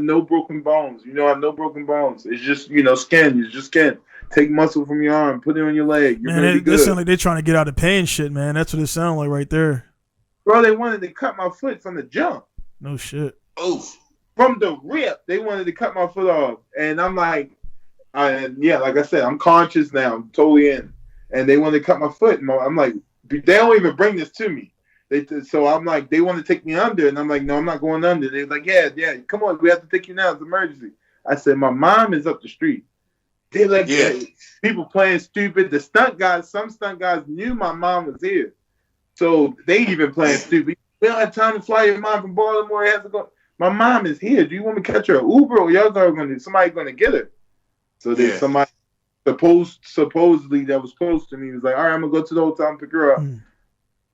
no broken bones. You don't have no broken bones. It's just, skin. It's just skin. Take muscle from your arm, put it on your leg. You're man, good. It sounds like they're trying to get out of pain shit, man. That's what it sounds like right there. Bro, they wanted to cut my foot from the jump. No shit. Oh. From the rip, they wanted to cut my foot off. And I'm like, like I said, I'm conscious now. I'm totally in. And they wanted to cut my foot. And I'm like, they don't even bring this to me. So I'm like, they want to take me under. And I'm like, no, I'm not going under. They're like, yeah, come on. We have to take you now. It's an emergency. I said, my mom is up the street. They're like, people playing stupid. Some stunt guys knew my mom was here. So they even playing stupid. We don't have time to fly your mom from Baltimore. It has to go. My mom is here. Do you want me to catch her an Uber or somebody going to get her? So then somebody supposedly that was close to me was like, all right, I'm going to go to the hotel and pick her up.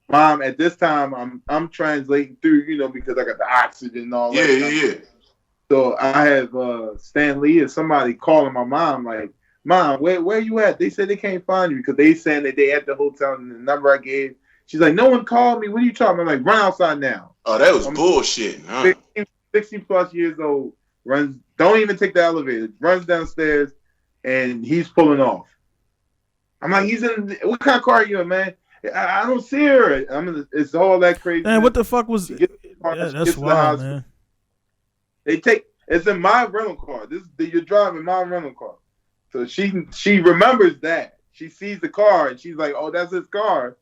Mom, at this time, I'm translating through, because I got the oxygen and all that. Yeah. So I have Stan Lee and somebody calling my mom like, Mom, where you at? They said they can't find you because they saying that they at the hotel and the number I gave. She's like, no one called me. What are you talking about? I'm like, run outside now. Oh, that was bullshit. Huh? 60 plus years old, don't even take the elevator, runs downstairs, and he's pulling off. I'm like, what kind of car are you in, man? I don't see her. It's all that crazy. Man, what the fuck was? That's wild, man. It's in my rental car. You're driving my rental car. So she remembers that. She sees the car and she's like, oh, that's his car.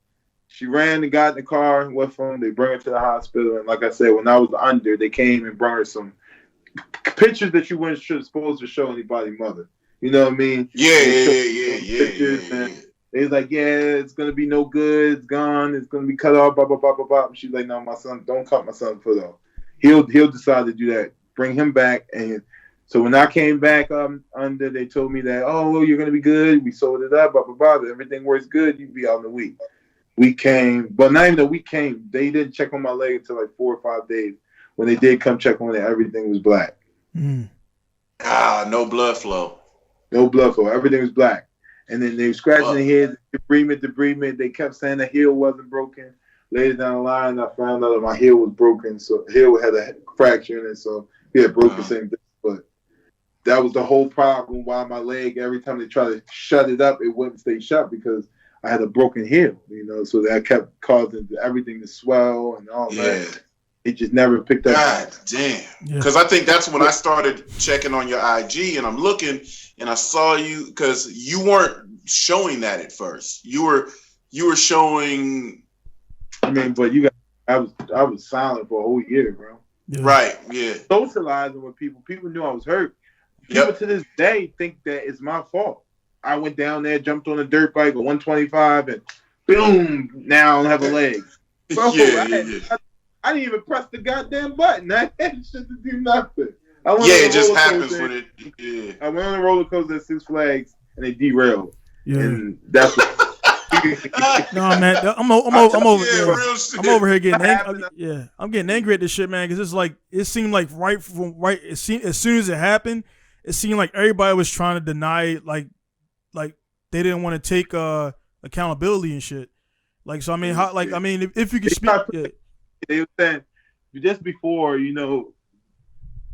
She ran and got in the car with him. They bring her to the hospital. And like I said, when I was under, they came and brought her some pictures that you weren't supposed to show anybody's mother. You know what I mean? Yeah. Pictures and they was like, yeah, it's going to be no good. It's gone. It's going to be cut off, blah, blah, blah, blah, blah. She's like, no, my son, don't cut my son's foot off. He'll decide to do that. Bring him back. And so when I came back under, they told me that, oh, well, you're going to be good. We sold it up, blah, blah, blah. Everything works good. You'll be out in a week. We came, but not even a week came. They didn't check on my leg until like 4 or 5 days. When they did come check on it, everything was black. No blood flow. No blood flow. Everything was black. And then they were scratching the head, debridement. They kept saying the heel wasn't broken. Later down the line, I found out that my heel was broken. So heel had a fracture in it. So yeah, broke the same thing. But that was the whole problem why my leg, every time they tried to shut it up, it wouldn't stay shut because I had a broken heel, so that kept causing everything to swell and all that. It just never picked up. God damn. Because I think that's when I started checking on your IG and I'm looking and I saw you because you weren't showing that at first. You were showing. I mean, but I was silent for a whole year, bro. Yeah. Right. Yeah. Socializing with people. People knew I was hurt. People to this day think that it's my fault. I went down there, jumped on a dirt bike, a 125, and boom! Now I don't have a leg. Bro, I didn't even press the goddamn button. I had shit to do nothing. It just happens when it. Yeah. I went on a roller coaster at Six Flags, and they derailed. Yeah. And that's what. No, man, I'm over here getting angry. I'm getting angry at this shit, man, because it's like it seemed like as soon as it happened, it seemed like everybody was trying to deny it, like they didn't want to take accountability and shit. Like, so I mean, how, like, I mean, if you could speak, they were saying just before, you know,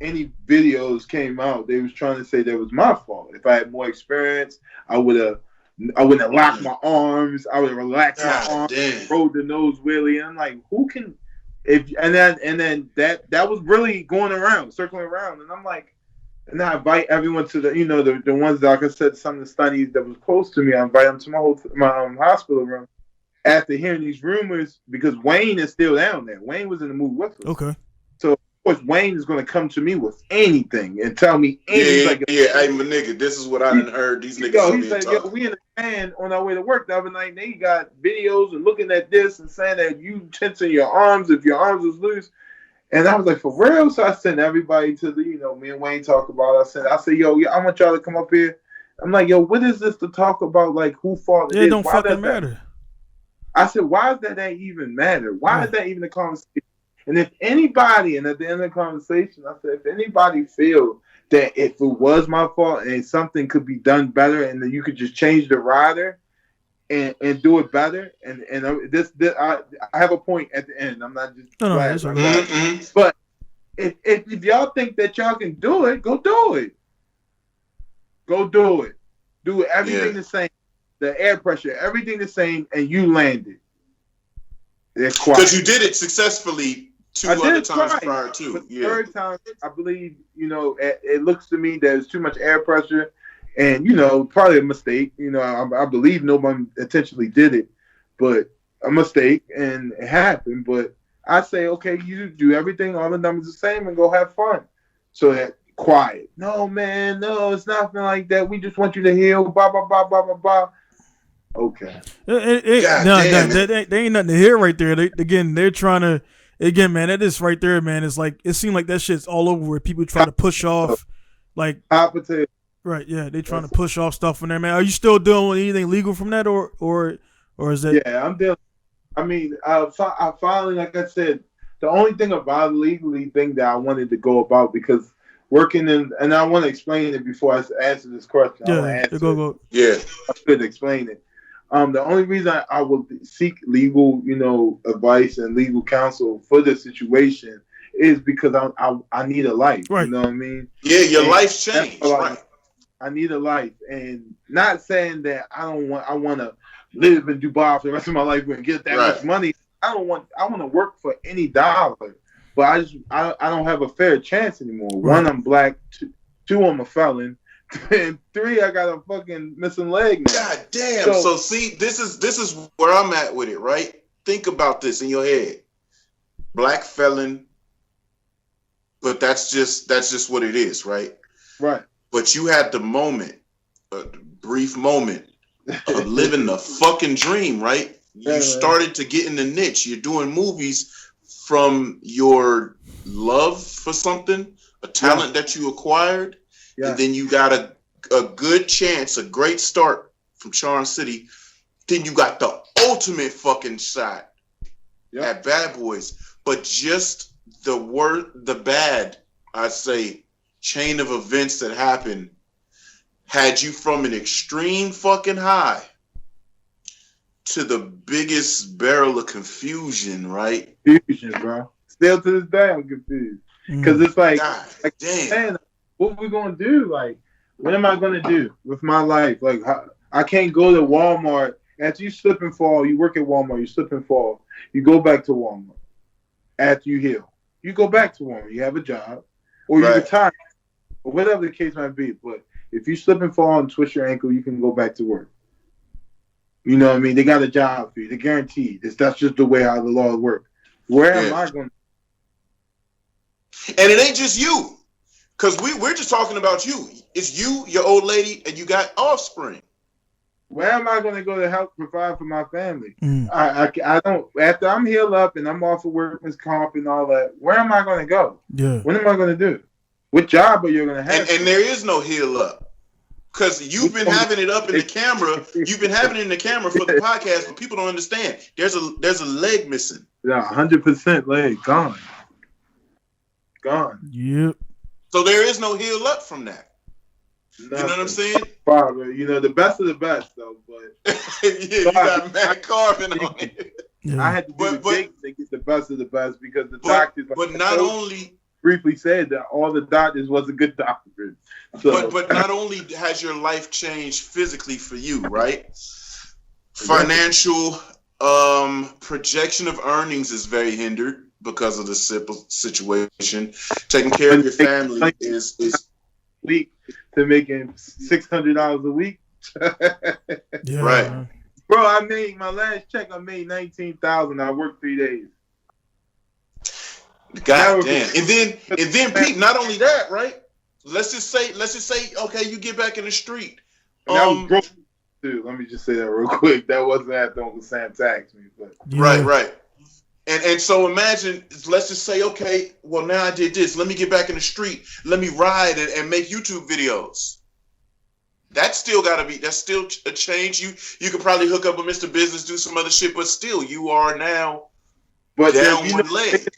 any videos came out, they was trying to say that was my fault. If I had more experience, I wouldn't have locked my arms. I would have relaxed my arms, rode the nose wheelie. And I'm like, who can? And then that was really going around, circling around, and I'm like, and I invite everyone to the, you know, the ones that, like I said, some of the studies that was close to me. I invite them to my hospital room after hearing these rumors, because Wayne is still down there. Wayne was in the movie with us. Okay. So of course Wayne is going to come to me with anything and tell me anything. Hey, my nigga, this is what I done heard. These niggas. He said, yo, we in the van on our way to work the other night, and they got videos and looking at this and saying that you tensing your arms if your arms was loose. And I was like, for real? So I sent everybody to the, you know, me and Wayne talk about it. I said, yo, I want y'all to come up here. I'm like, yo, what is this to talk about? Like, who fault it is? It don't fucking matter. I said, why does that even matter? Why is that even a conversation? And if anybody, and at the end of the conversation, I said, if anybody feel that if it was my fault and something could be done better and that you could just change the rider and do it better, and this I have a point at the end. I'm not just but if y'all think that y'all can do it, go do it. Go do it. Do everything the same. The air pressure, everything the same, and you landed. Because you did it successfully 2 other times prior to. But the third time, I believe, you know, it looks to me there's too much air pressure, and, you know, probably a mistake. You know, I believe nobody intentionally did it, but a mistake, and it happened. But I say, okay, you do everything, all the numbers the same, and go have fun. So that quiet. No, man, no, it's nothing like that. We just want you to heal. Blah blah blah blah blah blah. Okay. They ain't nothing to hear right there. They're trying to, again, man, that is right there, man. It's like, it seemed like that shit's all over where people try to push off, like, right, yeah, they trying to push off stuff from there, man. Are you still doing anything legal from that, or is that? Yeah, I'm dealing. I mean, I finally, like I said, the only thing about legally thing that I wanted to go about, because working in, and I want to explain it before I answer this question. Yeah, go. Yeah, I should explain it. The only reason I will seek legal, you know, advice and legal counsel for this situation is because I need a life. Right. You know what I mean? Yeah, your life's changed. Right. I need a life, and not saying that I want to live in Dubai for the rest of my life and get that much money. I want to work for any dollar, but I don't have a fair chance anymore. Right. 1, I'm black. 2, I'm a felon. And 3, I got a fucking missing leg now. God damn. So see, this is where I'm at with it, right? Think about this in your head. Black felon, but that's just what it is, right? Right. But you had the moment, a brief moment of living the fucking dream, right? You started to get in the niche. You're doing movies from your love for something, a talent that you acquired. Yeah. And then you got a good chance, a great start from Charm City. Then you got the ultimate fucking shot at Bad Boys. But just the bad, I say, chain of events that happened had you from an extreme fucking high to the biggest barrel of confusion, right? Confusion, bro. Still to this day, I'm confused. Because it's like, damn. Man, what are we going to do? Like, what am I going to do with my life? Like, I can't go to Walmart. After you slip and fall, you work at Walmart, you slip and fall. You go back to Walmart. After you heal, you go back to Walmart. You have a job. Or you retire. Or whatever the case might be. But if you slip and fall and twist your ankle, you can go back to work. You know what I mean? They got a job for you. They're guaranteed. That's just the way how the laws work. Where am I going to... And it ain't just you. Because we're just talking about you. It's you, your old lady, and you got offspring. Where am I going to go to help provide for my family? I don't. After I'm healed up and I'm off of workman's comp and all that, where am I going to go? Yeah. What am I going to do? What job are you going to have? And there is no heal up. Because you've been having it up in the camera. You've been having it in the camera for the podcast, but people don't understand. There's a leg missing. Yeah, 100% leg gone. Gone. Yep. So there is no heal up from that. You know what I'm saying? Father, you know, the best of the best though, but yeah, you got Matt Carvin on it. Yeah. I had to do the Jake to get the best of the best because the doctors. But not only briefly said that all the doctors wasn't good doctors. So. But not only has your life changed physically for you, right? Financial projection of earnings is very hindered because of the situation. Taking care of your family is week to making $600 a week. Yeah. Right. Bro, I made my last check. I made $19,000. I worked 3 days. God damn. And then Pete, not only that, right? Let's just say, okay, you get back in the street. And that was broke too. Let me just say that real quick. That wasn't after Uncle Sam taxed me, but right. And so imagine, let's just say, okay, well now I did this. Let me get back in the street. Let me ride and make YouTube videos. That's still a change. You could probably hook up with Mr. Business, do some other shit, but still you are now down one leg.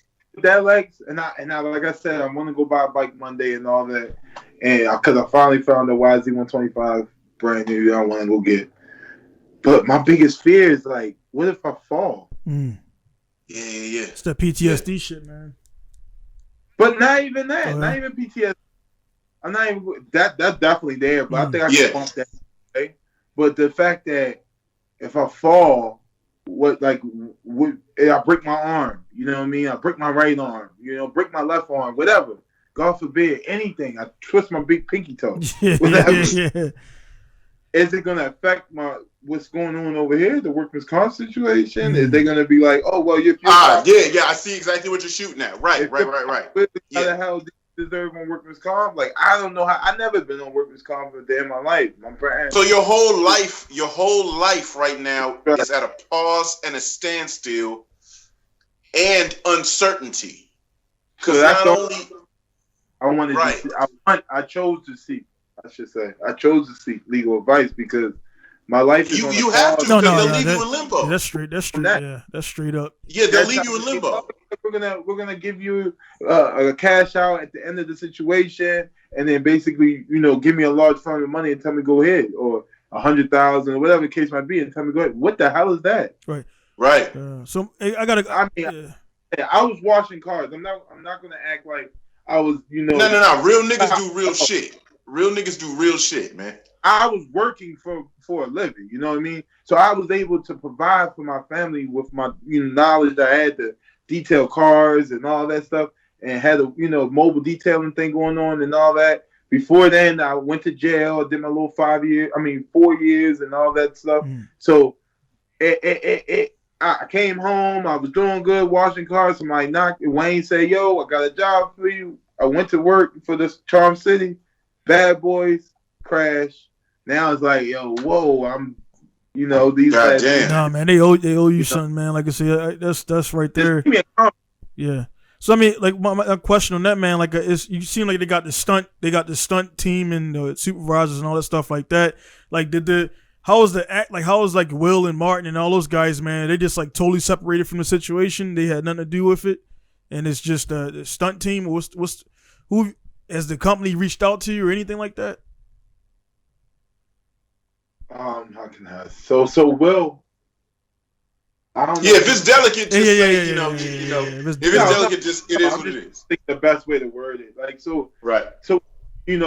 That legs and I like I said, I want to go buy a bike Monday and all that, and because I finally found the YZ125 brand new, I want to go get. But my biggest fear is like, what if I fall? Yeah. It's that PTSD shit, man. But not even that. Not even PTSD. I'm not even that's definitely there, but I think I can bump that. Okay? But the fact that if I fall, I break my arm, you know what I mean? I break my right arm, break my left arm, whatever. God forbid, anything. I twist my big pinky toe. Yeah. Is it gonna affect what's going on over here, the workman's comp situation? Is they gonna be like, oh well, you're I see exactly what you're shooting at. Right. How the hell do you deserve on workman's comp? Like, I don't know how. I never been on workman's comp a day in my life. So your whole life right now is at a pause and a standstill and uncertainty. Because not only I chose to seek. I should say I chose to seek legal advice because my life is you have to because they'll leave you in limbo. That's straight. That's straight up. Yeah, they'll leave you in limbo. We're gonna give you a cash out at the end of the situation, and then basically, give me a large sum of money and tell me go ahead, or 100,000 or whatever the case might be, and tell me go ahead. What the hell is that? Right. So I gotta. I was washing cars. I'm not gonna act like I was. No. Real niggas do real shit. Real niggas do real shit, man. I was working for a living, you know what I mean? So I was able to provide for my family with my knowledge that I had to detail cars and all that stuff, and had a mobile detailing thing going on and all that. Before then, I went to jail. I did my little 4 years and all that stuff. So I came home. I was doing good, washing cars. Somebody knocked. Wayne said, "Yo, I got a job for you." I went to work for this Charm City. Bad Boys, crash. Now it's like, yo, whoa, I'm, these guys. Nah, man, they owe you something, man. Like I said, that's right there. Yeah. So I mean, like my question on that, man, like you seem like they got the stunt team and the supervisors and all that stuff like that. Like how was like Will and Martin and all those guys, man? They just like totally separated from the situation. They had nothing to do with it, and it's just the stunt team. Who has the company reached out to you or anything like that? How can I? So Will. I don't know. Yeah, if it's delicate, just say, if it's delicate, just it is what it is. I think the best way to word it, like right. So as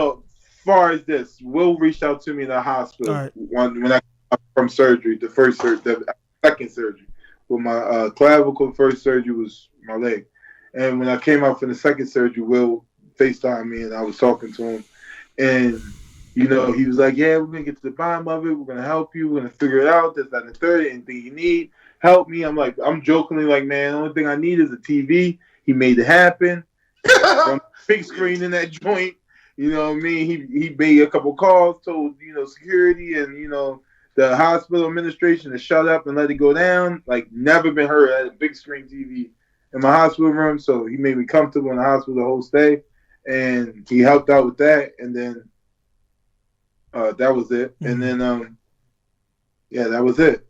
far as this, Will reached out to me in the hospital when I came from surgery, the second surgery. With my clavicle, first surgery was my leg, and when I came out for the second surgery, Will FaceTime me and I was talking to him, and he was like, yeah, we're gonna get to the bottom of it, we're gonna help you, we're gonna figure it out, this, that, and the third, anything you need, help me. I'm jokingly like, man, the only thing I need is a TV. He made it happen. From big screen in that joint, you know what I mean? He made a couple calls, told security and the hospital administration to shut up and let it go down. Like, never been heard. I had a big screen TV in my hospital room, so he made me comfortable in the hospital the whole stay. And he helped out with that, and then that was it. And then that was it.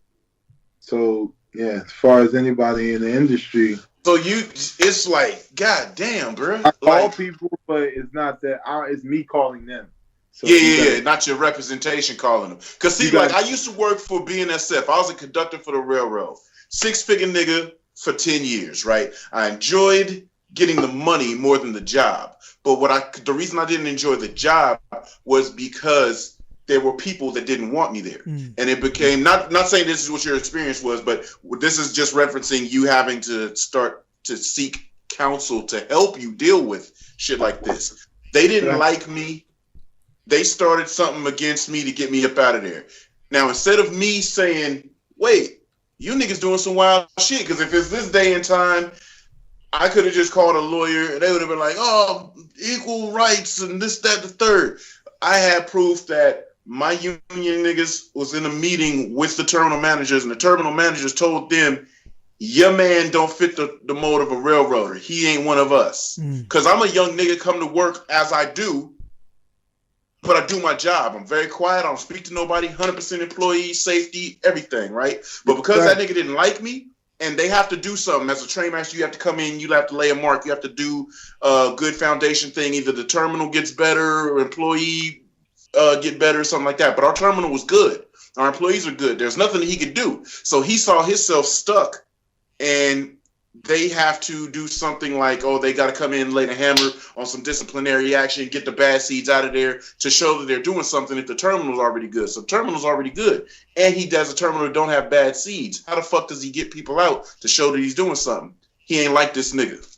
So as far as anybody in the industry, so it's like, god damn, bro. I call people, but it's not that. It's me calling them. So yeah. Not your representation calling them. Because see, like I used to work for BNSF. I was a conductor for the railroad. 6-figure nigga for 10 years, right? I enjoyed getting the money more than the job. But the reason I didn't enjoy the job was because there were people that didn't want me there. And it became, not saying this is what your experience was, but this is just referencing you having to start to seek counsel to help you deal with shit like this. They didn't like me. They started something against me to get me up out of there. Now, instead of me saying, wait, you niggas doing some wild shit, because if it's this day and time, I could have just called a lawyer and they would have been like, oh, equal rights and this, that, the third. I had proof that my union niggas was in a meeting with the terminal managers, and the terminal managers told them, your man don't fit the mold of a railroader. He ain't one of us. Because I'm a young nigga come to work as I do, but I do my job. I'm very quiet. I don't speak to nobody. 100% employee, safety, everything, right? But because that nigga didn't like me, and they have to do something. As a train master, you have to come in, you have to lay a mark, you have to do a good foundation thing. Either the terminal gets better or employee get better or something like that. But our terminal was good. Our employees are good. There's nothing that he could do. So he saw himself stuck, and they have to do something like, oh, they got to come in and lay the hammer on some disciplinary action, get the bad seeds out of there to show that they're doing something if the terminal's already good. So the terminal's already good. And he does a terminal that don't have bad seeds. How the fuck does he get people out to show that he's doing something? He ain't like this nigga.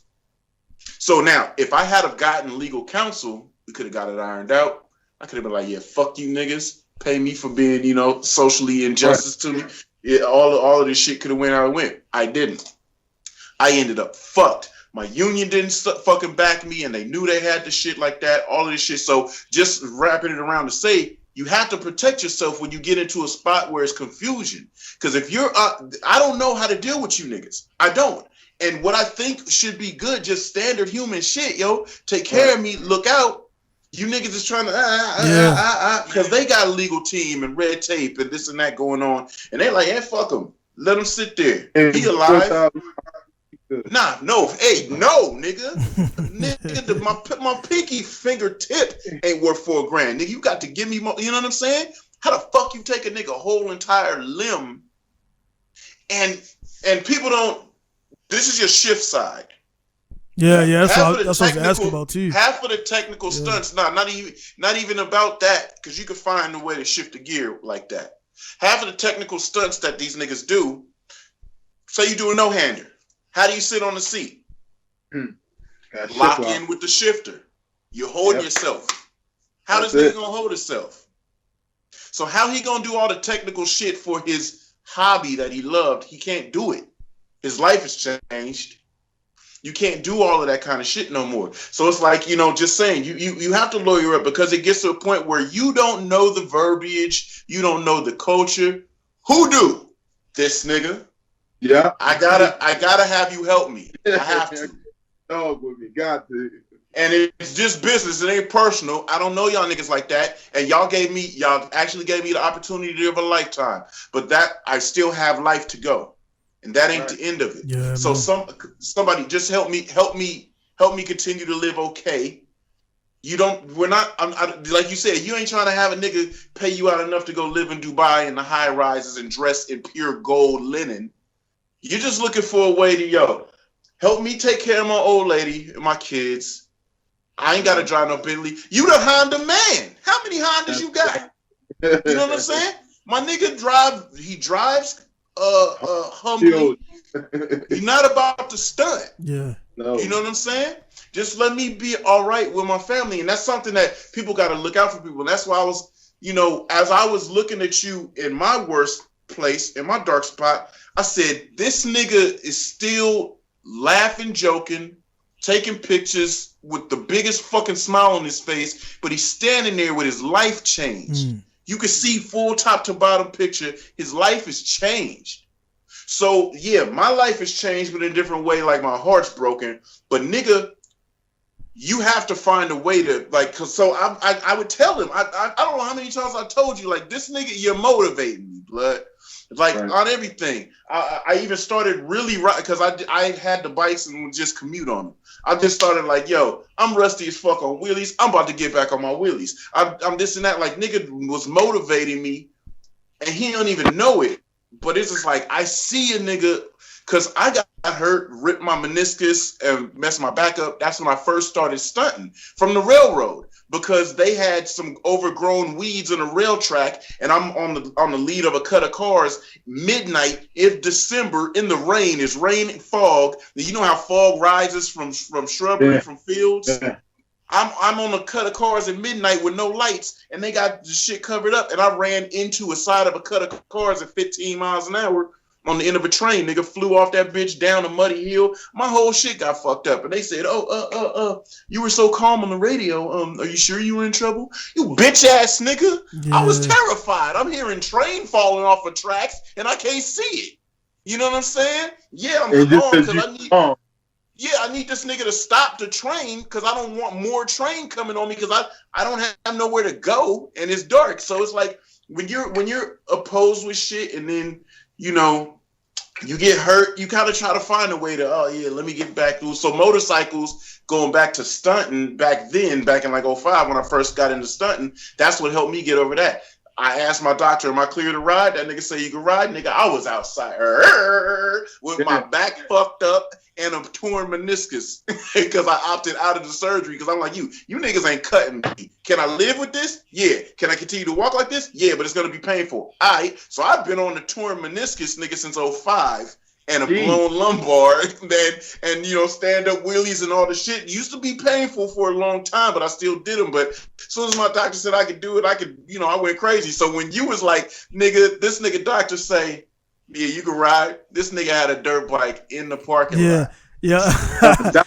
So now, if I had have gotten legal counsel, we could have got it ironed out. I could have been like, yeah, fuck you niggas. Pay me for being, socially injustice to me. Yeah, all of this shit could have went how it went. I didn't. I ended up fucked. My union didn't fucking back me, and they knew they had the shit like that, all of this shit. So just wrapping it around to say, you have to protect yourself when you get into a spot where it's confusion. Because if you're, I don't know how to deal with you niggas. I don't. And what I think should be good, just standard human shit, yo. Take care of me, look out. You niggas is trying to, because they got a legal team and red tape and this and that going on. And they like, hey, fuck them. Let them sit there. He alive. Nah, no, hey, no, nigga. Nigga, my pinky fingertip ain't worth $4,000. Nigga, you got to give me more. You know what I'm saying? How the fuck you take a nigga whole entire limb and people don't, this is your shift side. Yeah, that's what I was asking about too. Half of the technical stunts, not even about that, because you can find a way to shift the gear like that. Half of the technical stunts that these niggas do, say you do a no-hander. How do you sit on the seat? Lock in with the shifter. You're holding yourself. How does nigga gonna hold himself? So how he gonna do all the technical shit for his hobby that he loved? He can't do it. His life has changed. You can't do all of that kind of shit no more. So it's like, just saying, you have to lawyer up, because it gets to a point where you don't know the verbiage, you don't know the culture. Who do? This nigga. Yeah. I gotta have you help me. I have to. Dog with me, got to. And it's just business. It ain't personal. I don't know y'all niggas like that. And y'all actually gave me the opportunity of a lifetime. But that, I still have life to go. And that ain't the end of it. Yeah, so somebody just help me continue to live okay. Like you said, you ain't trying to have a nigga pay you out enough to go live in Dubai in the high rises and dress in pure gold linen. You're just looking for a way to, help me take care of my old lady and my kids. I ain't got to drive no Bentley. You the Honda man. How many Hondas you got? You know what I'm saying? My nigga drives humbly. You're not about to stunt. Yeah. No. You know what I'm saying? Just let me be all right with my family. And that's something that people got to look out for people. And that's why I was, as I was looking at you in my worst place, in my dark spot, I said, this nigga is still laughing, joking, taking pictures with the biggest fucking smile on his face, but he's standing there with his life changed. You can see full top to bottom picture. His life has changed. So yeah, my life has changed, but in a different way. Like my heart's broken. But nigga, you have to find a way to I would tell him. I don't know how many times I told you, like, this nigga, you're motivating me, blood. Like on everything. I even started really because I had the bikes and would just commute on them. I just started like, yo, I'm rusty as fuck on wheelies. I'm about to get back on my wheelies. I'm this and that. Like nigga was motivating me, and he don't even know it. But it's just like I see a nigga because I got hurt, ripped my meniscus, and messed my back up. That's when I first started stunting from the railroad. Because they had some overgrown weeds on the rail track, and I'm on the lead of a cut of cars. Midnight, if December in the rain, is rain and fog. You know how fog rises from shrubbery, from fields. Yeah. I'm on a cut of cars at midnight with no lights, and they got the shit covered up. And I ran into a side of a cut of cars at 15 miles an hour. On the end of a train, nigga flew off that bitch down a muddy hill. My whole shit got fucked up. And they said, you were so calm on the radio. Are you sure you were in trouble? You bitch ass nigga. Yeah. I was terrified. I'm hearing train falling off of tracks and I can't see it. You know what I'm saying? Yeah, I'm calm because I need this nigga to stop the train because I don't want more train coming on me because I don't have nowhere to go and it's dark. So it's like when you're opposed with shit and then, you know, you get hurt, you kind of try to find a way to, let me get back through. So motorcycles, going back to stunting back in like 05 when I first got into stunting, that's what helped me get over that. I asked my doctor, am I clear to ride? That nigga say you can ride. Nigga, I was outside with my back fucked up and a torn meniscus because I opted out of the surgery because I'm like, you niggas ain't cutting me. Can I live with this? Yeah. Can I continue to walk like this? Yeah, but it's going to be painful. All right. So I've been on the torn meniscus, nigga, since 05 and a blown lumbar and you know, stand-up wheelies and all the shit. It used to be painful for a long time, but I still did them. But as soon as my doctor said I could do it, I went crazy. So when you was like, nigga, this nigga doctor say, yeah, you can ride. This nigga had a dirt bike in the parking lot. Yeah. The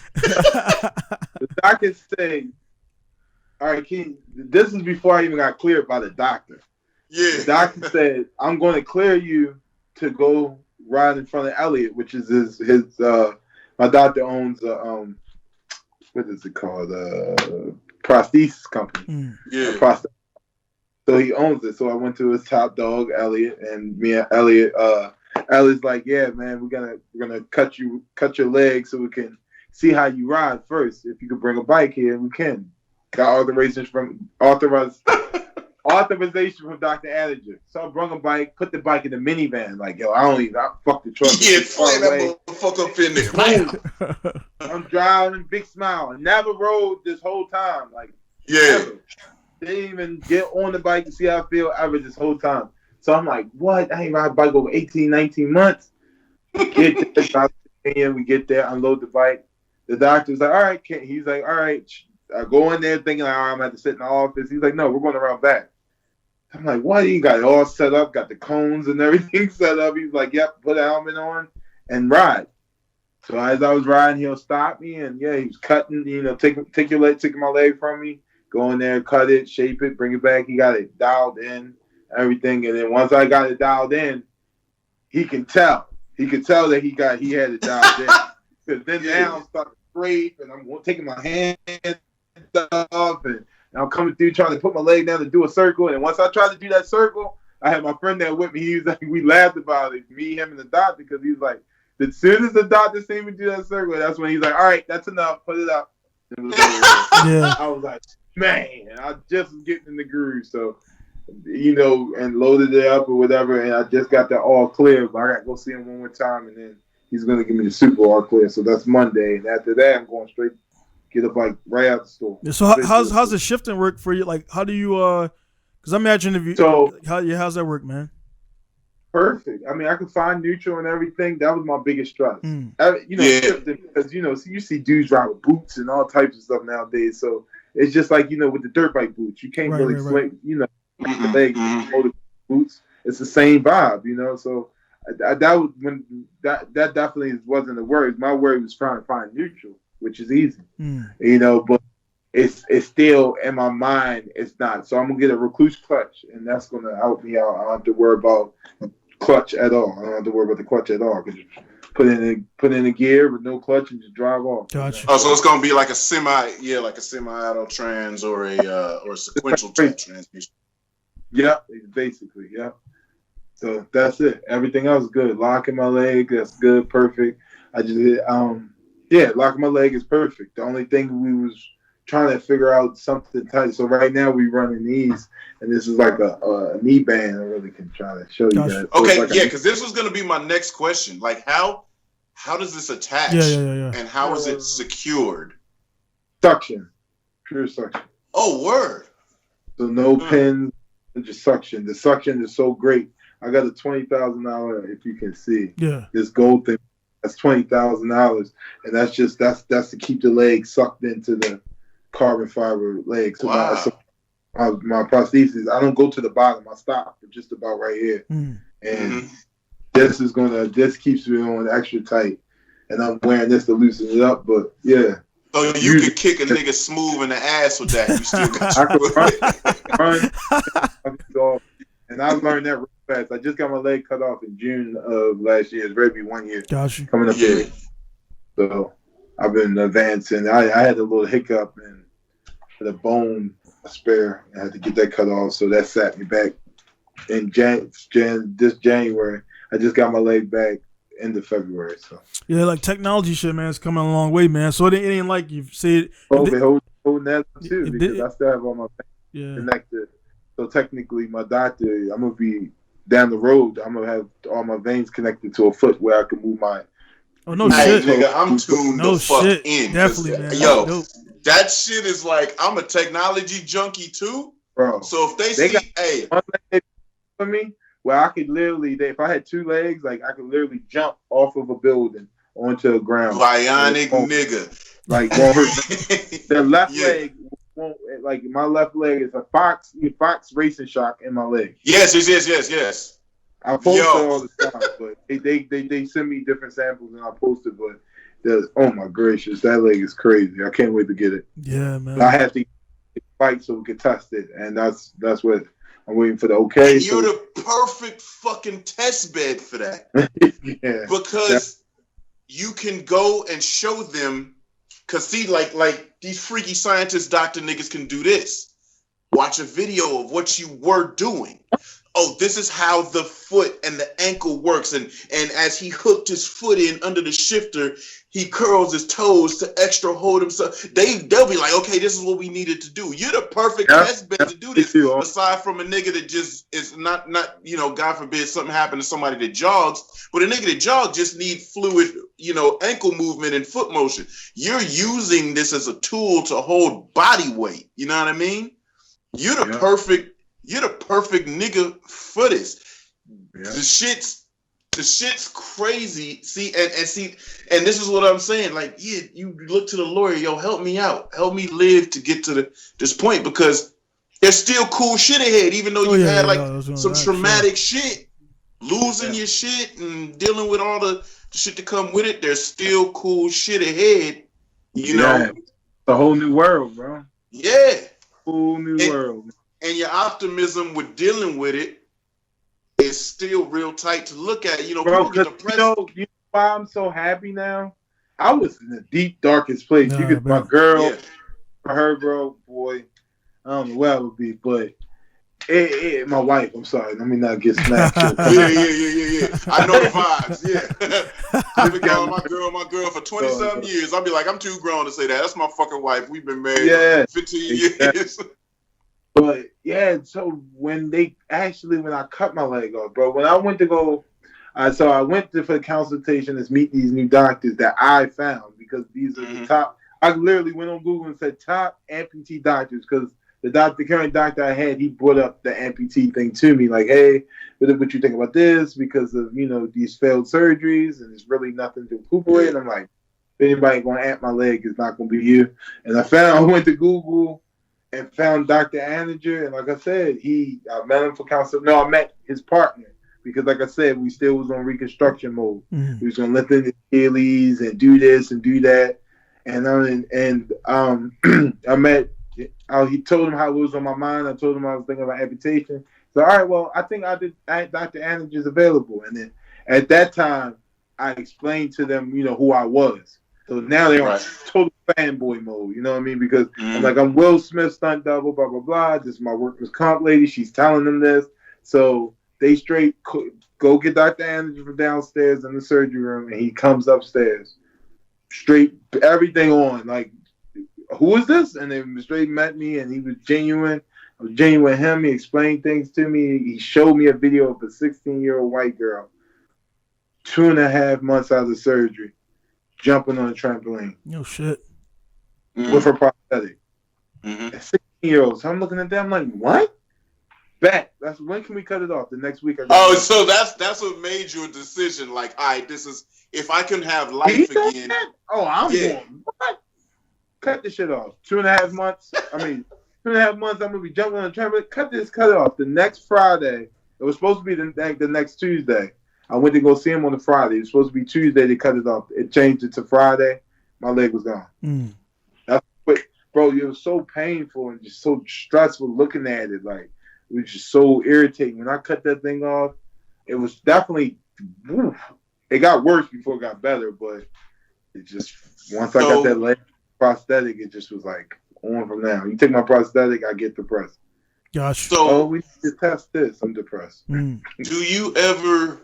doctor said, all right, King, this is before I even got cleared by the doctor. Yeah. The doctor said, I'm going to clear you to go ride in front of Elliot, which is his my doctor owns what is it called? Prosthesis company. Yeah. So he owns it. So I went to his top dog, Elliot, and me and Elliot. Elliot's like, yeah, man, we're gonna cut your leg so we can see how you ride first. If you could bring a bike here, we can. Got authorization from Dr. Anager. So I brought a bike, put the bike in the minivan. Like, yo, I fuck the truck. Yeah, slam that motherfucker up in there. I'm driving, big smile. I never rode this whole time. Like, yeah. Didn't even get on the bike to see how I feel ever this whole time. So I'm like, what? I ain't ride a bike over 18, 19 months. We get there, unload the bike. The doctor's like, all right, he's like, all right. I go in there thinking, like, I'm going to have to sit in the office. He's like, no, we're going around back. I'm like, what? You got it all set up, got the cones and everything set up. He's like, yep, put a helmet on and ride. So as I was riding, he'll stop me, and he was cutting, taking my leg from me, go in there, cut it, shape it, bring it back. He got it dialed in, everything. And then once I got it dialed in, he can tell. He could tell that he had it dialed in. Because then now I'm starting to scrape, and I'm taking my hand off, and I'm coming through trying to put my leg down to do a circle. And once I tried to do that circle, I had my friend there with me. He was like, we laughed about it, me, him, and the doctor, because he was like, as soon as the doctor seen me do that circle, that's when he's like, all right, that's enough, put it up. I was like, man, I just was getting in the groove. So, and loaded it up or whatever, and I just got that all clear. But I got to go see him one more time, and then he's going to give me the super all clear. So that's Monday. And after that, I'm going straight get a bike right out the store. Yeah, so how's the shifting work for you? Like, how do you because I imagine if you how's that work, man? Perfect. I mean, I could find neutral and everything. That was my biggest stress. Shifting, because you see dudes ride with boots and all types of stuff nowadays. So it's just like, with the dirt bike boots, you can't really sling, the leg boots. It's the same vibe, So that definitely wasn't the worry. My worry was trying to find neutral, which is easy, but it's still in my mind. It's not. So I'm gonna get a recluse clutch, and that's gonna help me out. I don't have to worry about clutch at all. I don't have to worry about the clutch at all, because you put in a gear with no clutch and just drive off. Gotcha. Oh, so it's gonna be like a semi-auto trans or a sequential type transmission. Yeah, basically, yeah. So that's it. Everything else is good. Locking my leg, that's good, perfect. I just locking my leg is perfect. The only thing we was trying to figure out something tight. So right now we running knees, and this is like a knee band. I really can try to show you that. So okay, like because this was gonna be my next question. Like how does this attach? Yeah. And how is it secured? Suction, pure suction. Oh, word. So no pins, just suction. The suction is so great. I got a $20,000, if you can see. Yeah. This gold thing, that's $20,000, and that's to keep the leg sucked into the carbon fiber leg. So my prosthesis, I don't go to the bottom. I stop just about right here, and this keeps me on extra tight, and I'm wearing this to loosen it up. But yeah. So you can kick a nigga smooth in the ass with that. You still got run, and I learned that real fast. I just got my leg cut off in June of last year. It's ready 1 year. Gotcha. Coming up. Yeah. So I've been advancing. I had a little hiccup and had a bone spare. I had to get that cut off, so that sat me back. In this January, I just got my leg back end of February. So yeah, like technology shit, man, it's coming a long way, man. So it ain't like you see it. Holding that too, because I still have all my veins connected. So technically, my doctor, I'm gonna be down the road. I'm gonna have all my veins connected to a foot where I can move my. Oh no shit, nigga! I'm tuned the fuck in. Definitely, man. Yo, that shit is like I'm a technology junkie too, bro. So if they see, one leg for me, where I could literally, if I had two legs, like I could literally jump off of a building onto the ground. Bionic nigga. Like won't hurt. The left leg won't, like my left leg is a Fox racing shock in my leg. Yes. I post it all the time, but they send me different samples and I post it, but oh my gracious, that leg is crazy. I can't wait to get it. Yeah, man. I have to fight so we can test it, and that's what I'm waiting for the okay. And you're the perfect fucking test bed for that. Yeah. Because you can go and show them, because see, like these freaky scientist doctor niggas can do this. Watch a video of what you were doing. Oh, this is how the foot and the ankle works. And as he hooked his foot in under the shifter, he curls his toes to extra hold himself. They'll be like, okay, this is what we needed to do. You're the perfect test bed to do this. Aside from a nigga that just is not, God forbid something happened to somebody that jogs, but a nigga that jogs just need fluid, ankle movement and foot motion. You're using this as a tool to hold body weight. You know what I mean? You're the perfect nigga for this. Yeah. The shit's crazy. See, and this is what I'm saying. Like, yeah, you look to the lawyer, yo, help me out. Help me live to get to this point, because there's still cool shit ahead, even though you had some traumatic shit. Losing your shit and dealing with all the shit to come with it, there's still cool shit ahead. You know? It's a whole new world, bro. Yeah. Whole new world. And your optimism with dealing with it is still real tight to look at. Bro, because you know why I'm so happy now? I was in the deep, darkest place. My girl, for her, bro, boy, I don't know where I would be, but my wife, I'm sorry, let me not get smacked. Yeah. I know the vibes, yeah. I've been calling my girl for 20-something years. I'll be like, I'm too grown to say that. That's my fucking wife. We've been married 15 years. But yeah, so when I cut my leg off, bro, when I went to go, I went for the consultation to meet these new doctors that I found, because these are the top. I literally went on Google and said top amputee doctors, because the current doctor I had, he brought up the amputee thing to me, like, hey, what you think about this? Because of these failed surgeries, and there's really nothing to recuperate. And I'm like, if anybody gonna amp my leg, it's not gonna be you. And I went to Google and found Dr. Anager, and like I said, I met him for counsel. No, I met his partner, because like I said, we still was on reconstruction mode. We was gonna lift in his Achilles and do this and do that, and I met. He told him how it was on my mind. I told him I was thinking about amputation. So all right, well, I think Dr. Anager is available, and then at that time, I explained to them, who I was. So now they're on total fanboy mode, you know what I mean? Because I'm Will Smith stunt double, blah, blah, blah. This is my workman's comp lady. She's telling them this. So They straight go get Dr. Anderson from downstairs in the surgery room, and he comes upstairs, straight everything on. Like, who is this? And then straight met me, and he was genuine. I was genuine with him. He explained things to me. He showed me a video of a 16-year-old white girl, 2.5 months out of surgery, jumping on a trampoline. No shit. With her prosthetic. 16-year-olds. So I'm looking at them like, what? Bet. That's when can we cut it off? The next week. So that's what made your decision. Like, all right, this is if I can have life again. I'm going. What? Cut this shit off. 2.5 months. 2.5 months. I'm gonna be jumping on the trampoline. Cut it off. The next Friday. It was supposed to be the next Tuesday. I went to go see him on the Friday. It was supposed to be Tuesday. They cut it off. It changed it to Friday. My leg was gone. That's what, bro. It was so painful and just so stressful looking at it. Like, it was just so irritating. When I cut that thing off, it was definitely. It got worse before it got better, but it just once I got that leg prosthetic, it just was like on from now. You take my prosthetic, I get depressed. Gosh. So we need to test this. I'm depressed. Do you ever?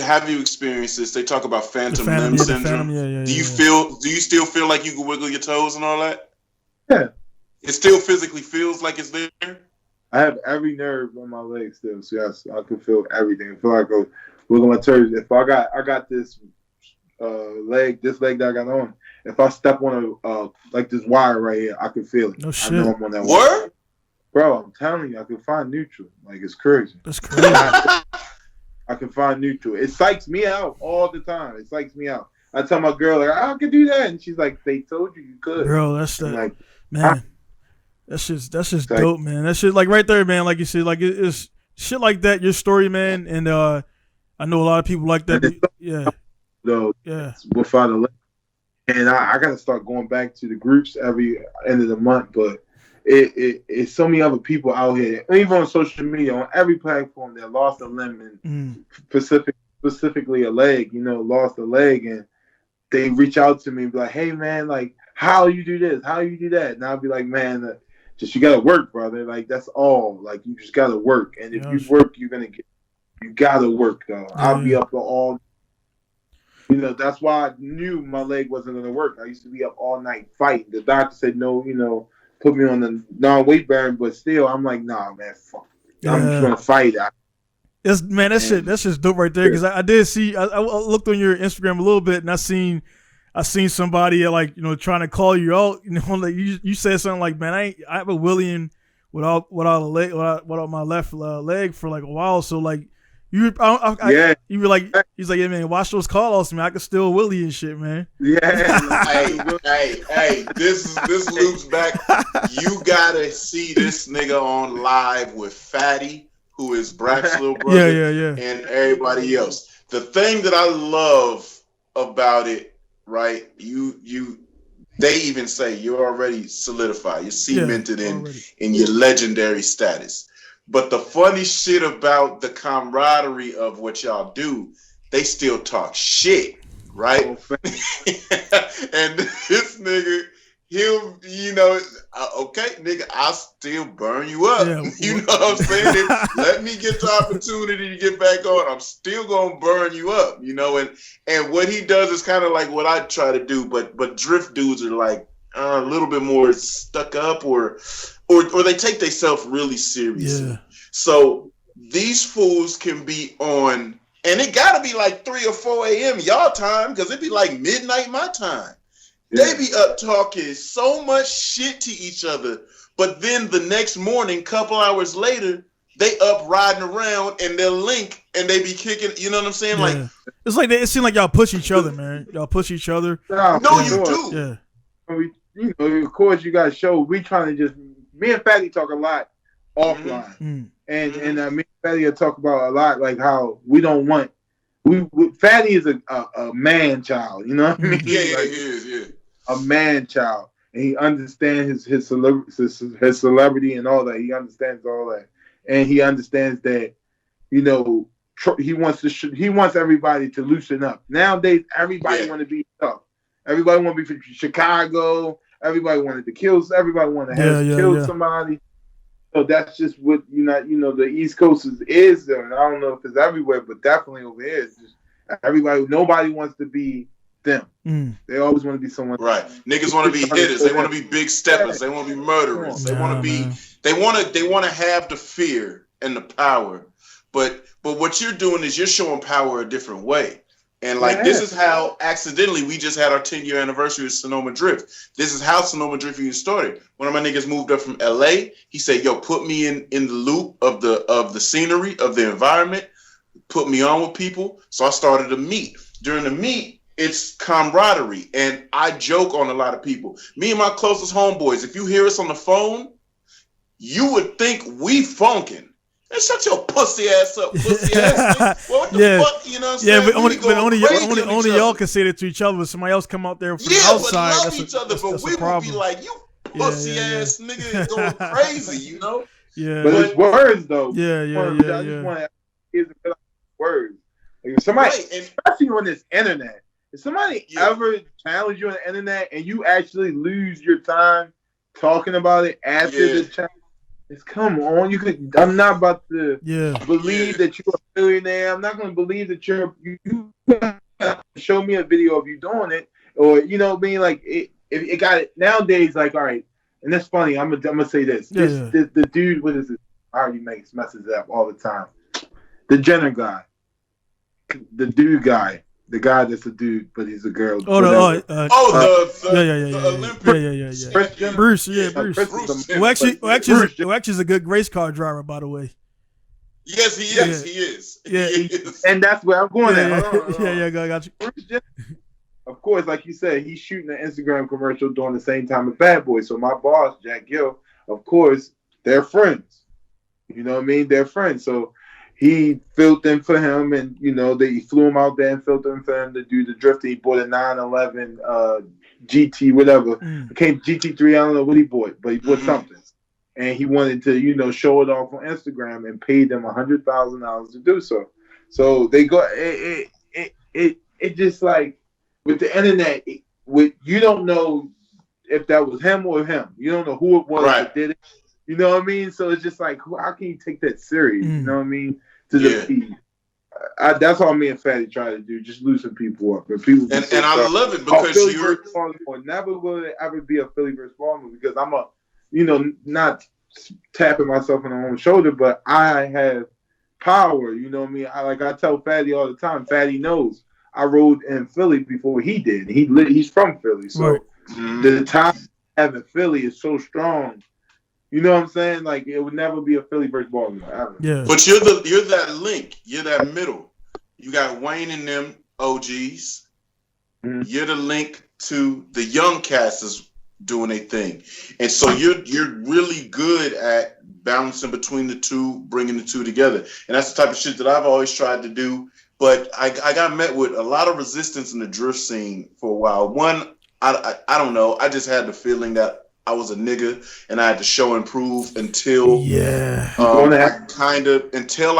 Have you experienced this? They talk about phantom limb syndrome. Do you still feel like you can wiggle your toes and all that? Yeah. It still physically feels like it's there? I have every nerve on my leg still. So yes, I can feel everything. I feel like I wiggle my toes. If I got this leg that I got on, if I step on like this wire right here, I can feel it. No shit. I know I'm on that wire. Word? Bro, I'm telling you, I can find neutral. Like, it's crazy. That's crazy. I can find neutral. It psychs me out all the time. It psychs me out. I tell my girl, like, I can do that. And she's like, they told you could. Bro, that's that. Like, man, that's just dope, man. That shit, like, right there, man, like you said, like, it's shit like that, your story, man. And I know a lot of people like that. Without a leg. And I got to start going back to the groups every end of the month. But it's so many other people out here, even on social media, on every platform that lost a limb and specifically a leg, lost a leg, and they reach out to me and be like, hey man, like, how you do this, how you do that, and I'll be like, man, just you gotta work, brother. Like, that's all. Like, you just gotta work, and if you work, you gotta work though. I'll be up all. That's why I knew my leg wasn't gonna work. I used to be up all night fighting. The doctor said no, put me on the non-weight bearing, but still, I'm like, nah, man, fuck. I'm just gonna fight. That's just dope right there. Because I did see, I looked on your Instagram a little bit, and I seen somebody like trying to call you out. Like you said something like, man, I have a Wheelie without a leg, without my left leg for like a while. So like you were like, he's like, yeah, man, watch those call outs, man. I can still Wheelie and shit, man. Yeah. hey, this loops back. You gotta see this nigga on live with Fatty, who is Brack's little brother, and everybody else. The thing that I love about it, right? They even say you're already solidified, you're cemented in your legendary status. But the funny shit about the camaraderie of what y'all do, they still talk shit, right? And this nigga, he'll, okay, nigga, I'll still burn you up. Yeah. You know what I'm saying? Let me get the opportunity to get back on. I'm still gonna burn you up, and what he does is kind of like what I try to do, but drift dudes are like a little bit more stuck up or they take themselves really seriously. Yeah. So these fools can be on, and it gotta be like 3 or 4 a.m. y'all time, because it be like midnight my time. Yeah. They be up talking so much shit to each other, but then the next morning, couple hours later, they up riding around and they'll link and they be kicking. You know what I'm saying? Yeah. Like, it's like it seems like y'all push each other, man. Y'all push each other. No, you do. Yeah. Of course, you got to show. We trying to me and Fatty talk a lot offline, and me and Fatty will talk about a lot, like how we don't want. Fatty is a man child. You know what I mean? Yeah, like, he is. Yeah. A man child, and he understands his celebrity and all that. He understands all that, and he understands that, he wants everybody to loosen up. Nowadays, everybody want to be tough. Everybody want to be from Chicago. Everybody wanted to kill. Everybody want to kill somebody. So that's just what the East Coast is there. And I don't know if it's everywhere, but definitely over here. It's just nobody wants to be them. They always want to be someone. Right. Niggas want to be hitters. They want to be big steppers. They want to be murderers. They want to be. They want to have the fear and the power. But what you're doing is you're showing power a different way. And this is how accidentally we just had our 10-year anniversary of Sonoma Drift. This is how Sonoma Drift even started. One of my niggas moved up from LA. He said, "Yo, put me in the loop of the scenery, of the environment, put me on with people." So I started a meet. During the meet, it's camaraderie. And I joke on a lot of people. Me and my closest homeboys, if you hear us on the phone, you would think we funkin'. And shut your pussy ass up, pussy ass. Well, what the fuck, you know what I'm saying? But only y'all can say that to each other. When somebody else come out there from the outside, but love each other. But we would be like, you pussy ass nigga is going crazy, you know? Yeah. But it's words though. Yeah. I just want to words. Like if somebody, especially on this internet, if somebody ever challenge you on the internet and you actually lose your time talking about it after the challenge. Come on, I'm not about to believe that you're a billionaire. I'm not going to believe that you show me a video of you doing it, or like it got it nowadays. Like, all right, and that's funny. I'm gonna say this. The dude, what is it? I already messes it up all the time. The Jenner guy, the dude guy. The guy that's a dude, but he's a girl. The Olympic. Yeah. Bruce. Who actually is a good race car driver, by the way. Yes, he is. He is. Yeah, he is. And that's where I'm going at. Got you. Bruce Jenner, of course, like you said, he's shooting an Instagram commercial during the same time as Bad Boy. So my boss, Jack Gill, of course, they're friends. You know what I mean? They're friends. So he filled in for him, and they flew him out there and filled in for him to do the drifting. He bought a 911 GT, whatever. Became GT3. I don't know what he bought, but he bought something, and he wanted to, show it off on Instagram, and paid them $100,000 to do so. So they go. It just like with the internet, you don't know if that was him or him. You don't know who it was that did it. You know what I mean? So it's just like, how can you take that serious? You know what I mean? That's all me and Fatty try to do, just loosen people up. And I love it because never will it ever be a Philly versus Baltimore, because I'm not tapping myself on the own shoulder, but I have power. You know what I mean? I tell Fatty all the time. Fatty knows I rode in Philly before he did. He's from Philly, so the time having Philly is so strong. You know what I'm saying? Like, it would never be a Philly versus Baltimore ever. Yeah. But you're that link. You're that middle. You got Wayne and them OGs. Mm-hmm. You're the link to the young casters doing a thing. And so you're really good at balancing between the two, bringing the two together. And that's the type of shit that I've always tried to do. But I got met with a lot of resistance in the drift scene for a while. One, I don't know. I just had the feeling that I was a nigga and I had to show and prove until I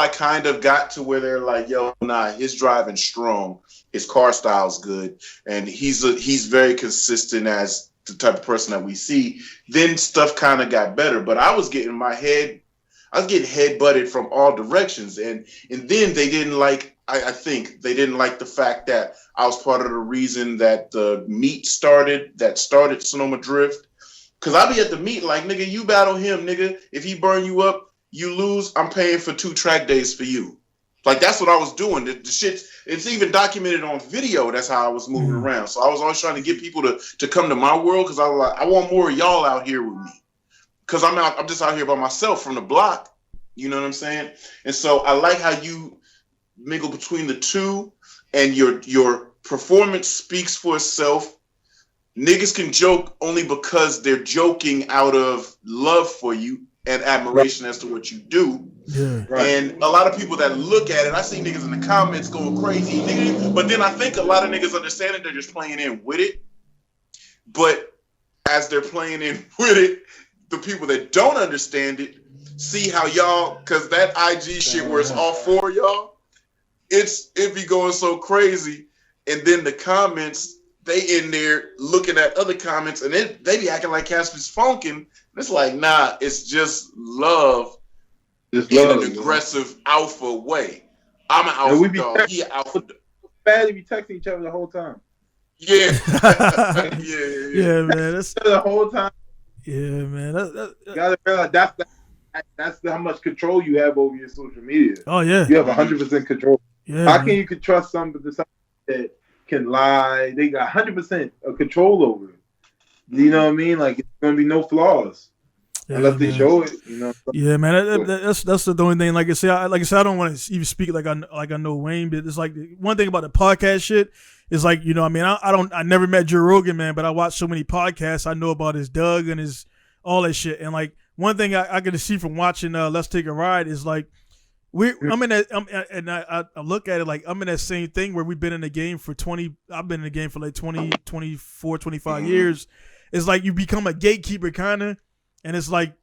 kind of got to where they're like, yo, nah, his driving strong, his car style's good, and he's very consistent as the type of person that we see. Then stuff kind of got better, but I was getting head-butted from all directions, and then they didn't like. I think they didn't like the fact that I was part of the reason that the meet started Sonoma Drift. Cause I be at the meet like, nigga, you battle him, nigga. If he burn you up, you lose. I'm paying for 2 track days for you. Like, that's what I was doing. The shit, it's even documented on video. That's how I was moving around. So I was always trying to get people to come to my world, because I was like, I want more of y'all out here with me. Cause I'm just out here by myself from the block. You know what I'm saying? And so I like how you mingle between the two, and your performance speaks for itself. Niggas can joke only because they're joking out of love for you and admiration as to what you do. Yeah. Right. And a lot of people that look at it, I see niggas in the comments going crazy, nigga. But then I think a lot of niggas understand it, they're just playing in with it. But as they're playing in with it, the people that don't understand it see how y'all, because that IG shit where it's all for y'all, it be going so crazy. And then the comments, they in there looking at other comments, and they be acting like Casper's funking. It's like, nah, it's just love in an aggressive alpha way. I'm an alpha dog. He an alpha dog. Bad to be texting each other the whhole time. Yeah. Yeah, man. That's the whole time. Yeah, man. You gotta realize that's how much control you have over your social media. Oh yeah. You have 100% control. Yeah. How can you trust somebody that can lie? They got 100% of control over it. You know what I mean? Like, it's gonna be no flaws. Unless they show it, you know. Yeah, man. That's the only thing. Like I said, I don't want to even speak like I know Wayne, but it's like one thing about the podcast shit is like, you know, I mean, I never met Joe Rogan, man, but I watch so many podcasts. I know about his Doug and his all that shit. And like one thing I can see from watching Let's Take a Ride is like I'm in that, and I look at it like I'm in that same thing where we've been in the game for 20. I've been in the game for like 20, 24, 25 years. It's like you become a gatekeeper kind of. And it's like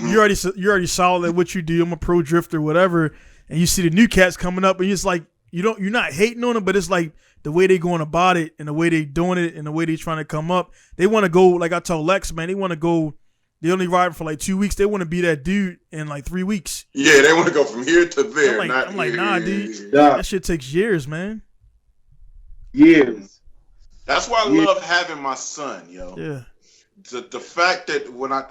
you're already solid at what you do. I'm a pro drifter, whatever. And you see the new cats coming up, and it's like you're not hating on them, but it's like the way they going about it and the way they doing it and the way they trying to come up. They want to go, like I told Lex, man. They want to go. They only ride for like 2 weeks. They want to be that dude in like 3 weeks. Yeah, they want to go from here to there. I'm like, nah, dude. That shit takes years, man. Years. That's why I love having my son, yo. Yeah. The fact that when I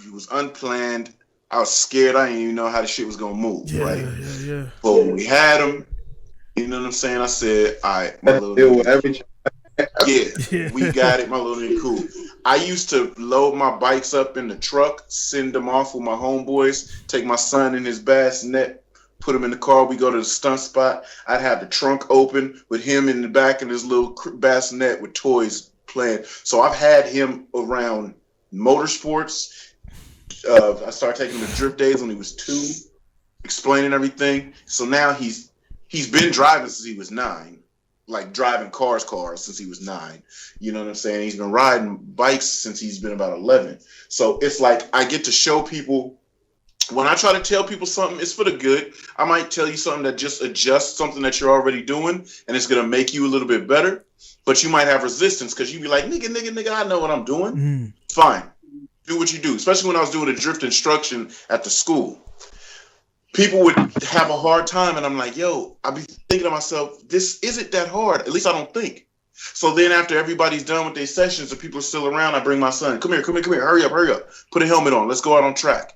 it was unplanned, I was scared. I didn't even know how the shit was gonna move, right? Yeah. But when we had him, you know what I'm saying? I said, all right, my little nigga, we got it, my little nigga, cool. I used to load my bikes up in the truck, send them off with my homeboys, take my son in his bassinet, put him in the car. We go to the stunt spot. I'd have the trunk open with him in the back in his little bassinet with toys playing. So I've had him around motorsports. I started taking him to drift days when he was 2, explaining everything. So now he's been driving since he was 9, like driving cars since he was 9. You know what I'm saying? He's been riding bikes since he's been about 11. So it's like I get to show people. When I try to tell people something, it's for the good. I might tell you something that just adjusts something that you're already doing, and it's gonna make you a little bit better. But you might have resistance because you be like, nigga, I know what I'm doing. Fine. Do what you do. Especially when I was doing the drift instruction at the school. People would have a hard time, and I'm like, yo, I be thinking to myself, this isn't that hard. At least I don't think. So then after everybody's done with their sessions and people are still around, I bring my son. Come here. Hurry up. Put a helmet on. Let's go out on track.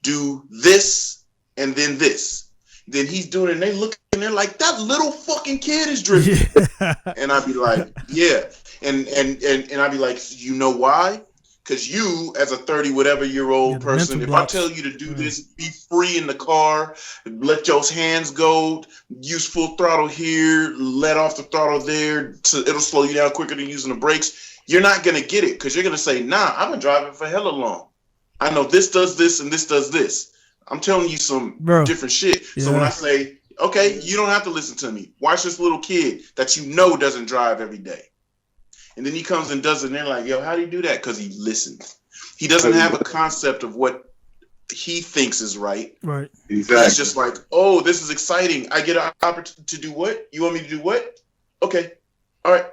Do this and then this. Then he's doing it, and they look and they're like, that little fucking kid is drifting. Yeah. And I'd be like, yeah. And I'd be like, you know why? Because you, as a 30-whatever-year-old person, if I tell you to do this, be free in the car, let your hands go, use full throttle here, let off the throttle there, it'll slow you down quicker than using the brakes, you're not going to get it because you're going to say, nah, I've been driving for hella long. I know this does this and this does this. I'm telling you some different shit. Yeah. So when I say, okay, you don't have to listen to me. Watch this little kid that you know doesn't drive every day. And then he comes and does it, and they're like, yo, how do you do that? Because he listens. He doesn't have a concept of what he thinks is right. Right. Exactly. He's just like, oh, this is exciting. I get an opportunity to do what? You want me to do what? Okay. All right.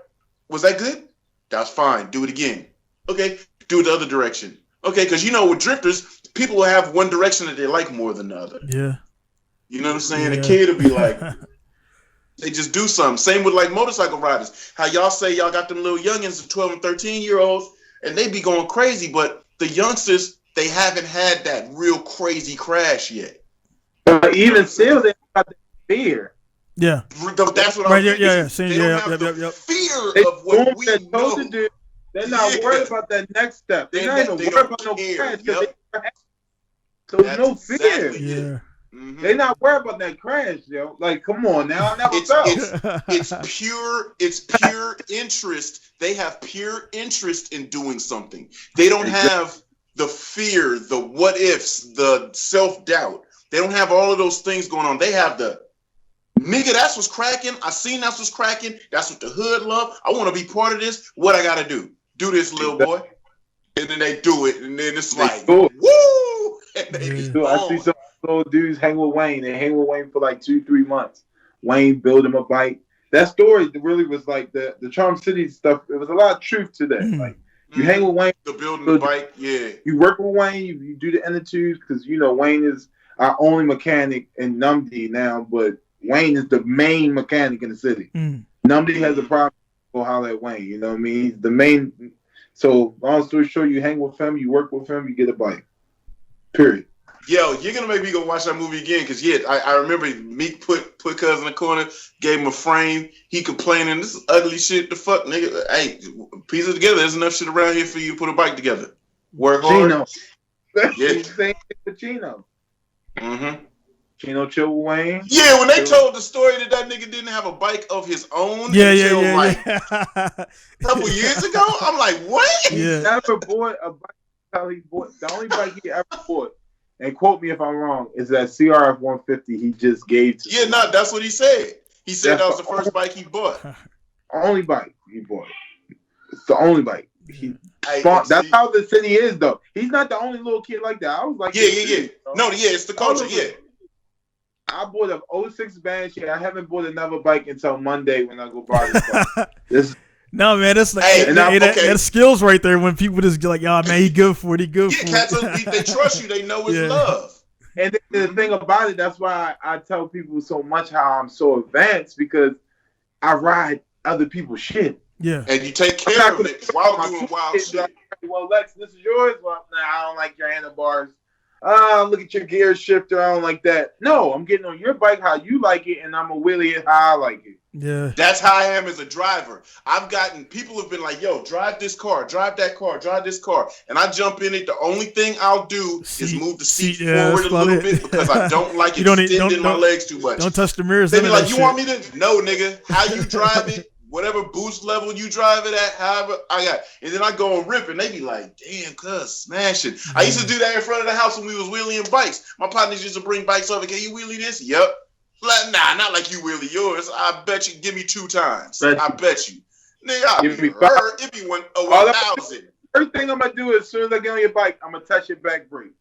Was that good? That's fine. Do it again. Okay. Do it the other direction. Okay, because with drifters, people will have one direction that they like more than the other. Yeah. You know what I'm saying? Yeah. A kid will be like, they just do something. Same with like motorcycle riders. How y'all say y'all got them little youngins, the 12 and 13-year-olds, and they be going crazy, but the youngsters, they haven't had that real crazy crash yet. But even still, they got the fear. Yeah. That's what I'm saying. Yeah. They don't have the fear of what we know. They're not worried about that next step. They're not even worried about no crash. So there's no fear. Yeah. Mm-hmm. They're not worried about that crash, yo. Like, come on now. I never felt. It's pure interest. They have pure interest in doing something. They don't have the fear, the what ifs, the self-doubt. They don't have all of those things going on. They have the nigga, that's what's cracking. I seen that's what's cracking. That's what the hood love. I want to be part of this. What I gotta do? Do this, little boy. And then they do it, and then it's like, woo! And they I see some little dudes hang with Wayne. They hang with Wayne for like 2-3 months. Wayne build him a bike. that story really was like the Charm City stuff. There was a lot of truth to that. Like you hang with Wayne, the building the bike, yeah. You work with Wayne, you do the inner tubes because Wayne is our only mechanic in Numdy now, but Wayne is the main mechanic in the city. Numdy has a problem. Go holler at Wayne. You know what I mean? He's the main. So long story short, you hang with him, you work with him, you get a bike. Period. Yo, you're gonna make me go watch that movie again because I remember Meek put Cuz in the corner, gave him a frame. He complaining, this is ugly shit. The fuck, nigga. Hey, piece it together. There's enough shit around here for you to put a bike together. Work hard. Chino. Yeah. Same thing with Chino. Chino chill with Wayne. Yeah, when they told the story that nigga didn't have a bike of his own a couple years ago, I'm like, what? He never bought a bike until he bought the only bike he ever bought. And quote me if I'm wrong, is that CRF 150 he just gave to me. That's what he said. He said that was the first bike he bought. Only bike he bought. It's the only bike. That's how the city is, though. He's not the only little kid like that. I was like, yeah. No, it's the culture, yeah. I bought a 06 Banshee. I haven't bought another bike until Monday when I go buy this bike. No, man, that's like that skills right there when people just like, oh, man, he good for it. He good for it. They trust you. They know it's love. And the thing about it, that's why I tell people so much how I'm so advanced because I ride other people's shit. Yeah. And you take care of it while doing wild shit. Like, well, Lex, this is yours. Well, I don't like your handlebars. Look at your gear shifter. I don't like that. No, I'm getting on your bike how you like it, and I'm a wheelie it how I like it. Yeah. That's how I am as a driver. People have been like, yo, drive this car, drive that car, drive this car. And I jump in it. The only thing I'll do is move the seat forward a little bit because I don't like it extending my legs too much. Don't touch the mirrors. They be like, you want me to? No, nigga. How you drive it, whatever boost level you drive it at, however I got. And then I go and rip, and they be like, damn, cuz, smashing. I used to do that in front of the house when we was wheeling bikes. My partners used to bring bikes over. Can you wheelie this? Yep. Nah, not like you wheelie yours. I bet you. Give me 2 times. I bet you. Nigga, I'll be hurt. It be 1,000. First thing I'm going to do as soon as I get on your bike, I'm going to touch your back brake.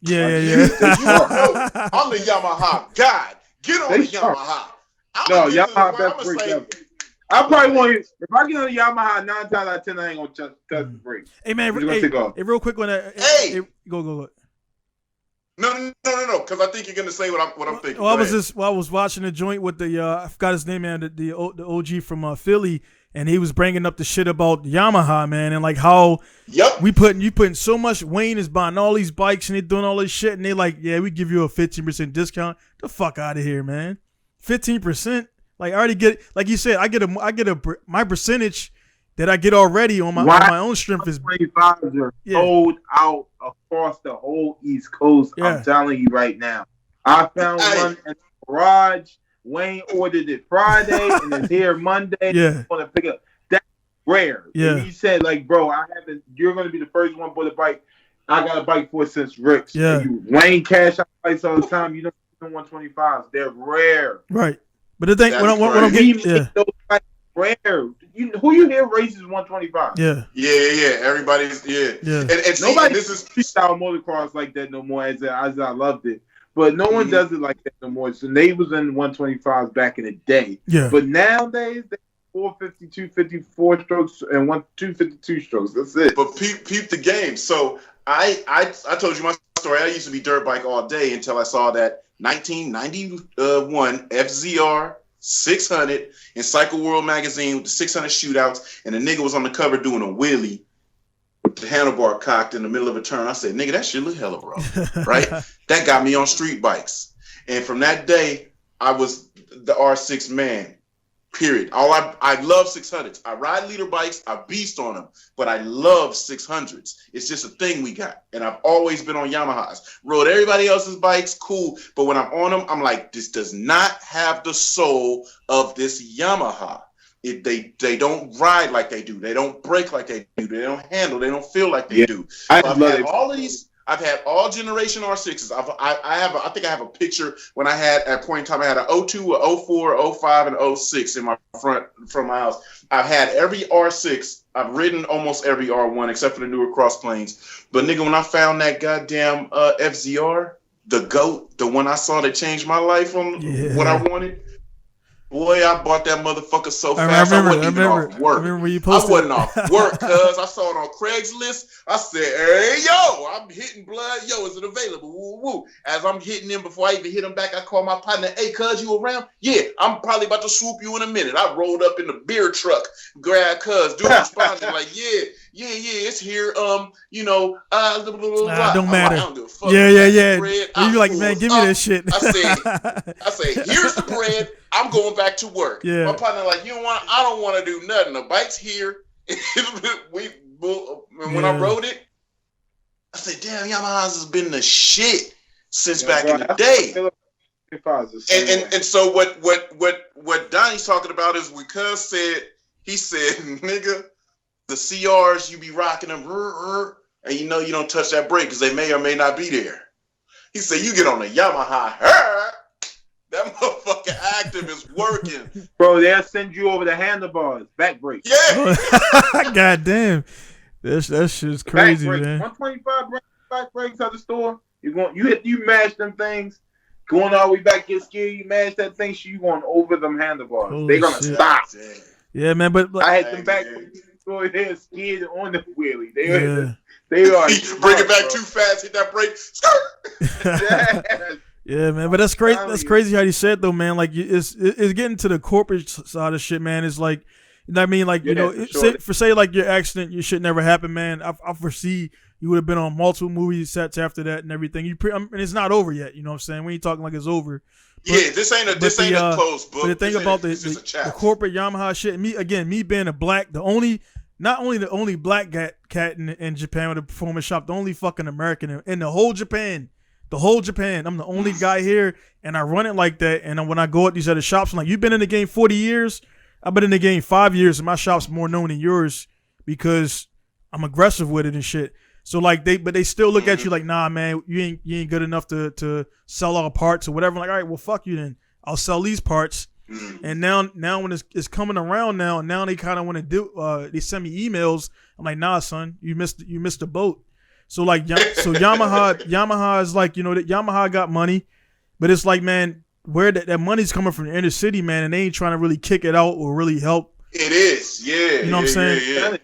Yeah. I'm the Yamaha God. Get on the Yamaha. Yamaha best brake ever. I probably want you. If I get on the Yamaha 9 times out of 10, I ain't gonna touch the brake. Hey man, real quick when go. No, because I think you're gonna say what I'm thinking. Well, I was watching a joint with the I forgot his name, man, the OG from Philly, and he was bringing up the shit about Yamaha, man, and like how you putting so much. Wayne is buying all these bikes and they doing all this shit, and they like, yeah, we give you a 15% discount. The fuck out of here, man. 15%. Like I already get, like you said, I get my percentage that I get already on my own strength is 25s are sold out across the whole East Coast. Yeah. I'm telling you right now. I found one in the garage. Wayne ordered it Friday and it's here Monday. Yeah, want to pick up. That's rare. Yeah, and he said like, bro, you're gonna be the first one for the bike. I got a bike for it since Rick's. Yeah, Wayne cash out bikes all the time. You don't 125s. They're rare. Right. But the thing, what I'm getting, those bikes rare. Who you hear races 125? Yeah. Everybody's And nobody this is freestyle motocross like that no more. As I loved it, but no one does it like that no more. So they was in 125s back in the day. Yeah. But nowadays they 450, 254 strokes and 252 strokes. That's it. But peep the game. So I told you my story. I used to be dirt bike all day until I saw that 1991 FZR 600 in Cycle World magazine with the 600 shootouts, and the nigga was on the cover doing a wheelie with the handlebar cocked in the middle of a turn. I said, nigga, that shit look hella rough, right? That got me on street bikes. And from that day, I was the R6 man, period. I love 600s. I ride leader bikes. I beast on them, but I love 600s. It's just a thing we got. And I've always been on Yamahas. Rode everybody else's bikes, cool. But when I'm on them, I'm like, this does not have the soul of this Yamaha. They don't ride like they do. They don't brake like they do. They don't handle. They don't feel like they do. So I've had all of these. I've had all generation R6s. I think I have a picture when I had at a point in time I had an 02, a 04, a 05, and an 06 in my front from my house. I've had every R6. I've ridden almost every R1 except for the newer cross planes. But nigga, when I found that goddamn FZR, the GOAT, the one I saw that changed my life on what I wanted, Boy, I bought that motherfucker so fast. I wasn't even off work. I remember when you posted. I wasn't off work, cuz I saw it on Craigslist. I said, hey, yo, I'm hitting blood. Yo, is it available? Woo, woo. As I'm hitting him, before I even hit him back, I call my partner. Hey, cuz, you around? Yeah, I'm probably about to swoop you in a minute. I rolled up in the beer truck, grabbed cuz. Dude responded like, yeah, it's here. Blah, blah, blah, blah. Don't matter. Like, I don't give a fuck. Yeah. You like, man, give me that shit. I said, here's the bread. I'm going back to work. Yeah. My partner like, I don't want to do nothing. The bike's here. When I rode it, I said, damn, Yamaha's has been the shit since back in the day. And so what Donnie's talking about is what Cuz said. He said, nigga, the CRs, you be rocking them, and you don't touch that brake because they may or may not be there. He said, you get on a Yamaha, that motherfucking active is working. Bro, they'll send you over the handlebars, back brake. Yeah. God damn. That shit's crazy, man. 125 back brakes at the store. You mash them things, going all the way back, get scared, you mash that thing, you going over them handlebars. Holy they're gonna shit. stop. Yeah, man, but I had them back brakes, they're scared on the wheelie. They are bring it back too fast, hit that brake. Yeah, man, but that's crazy. That's crazy how you said though, man. Like it's getting to the corporate side of shit, man. It's like, you know what I mean? Like, say like your accident, your shit never happened, man. I foresee you would have been on multiple movie sets after that and everything. And it's not over yet. You know what I'm saying? We ain't talking like it's over. This ain't a closed book. But the thing about the corporate Yamaha shit, and me being a black, not only the only black cat in Japan with a performance shop, the only fucking American in the whole Japan. I'm the only guy here, and I run it like that. And when I go at these other shops, I'm like, you've been in the game 40 years? I've been in the game 5 years, and my shop's more known than yours because I'm aggressive with it and shit. So like they still look at you like, nah, man, you ain't good enough to sell all parts or whatever. I'm like, all right, well, fuck you then. I'll sell these parts. And now when it's coming around now they kind of want to do. They send me emails. I'm like, nah, son, you missed the boat. So like, Yamaha is like, that Yamaha got money, but it's like, man, where that money's coming from the inner city, man, and they ain't trying to really kick it out or really help. It is, yeah. You know what I'm saying? Yeah.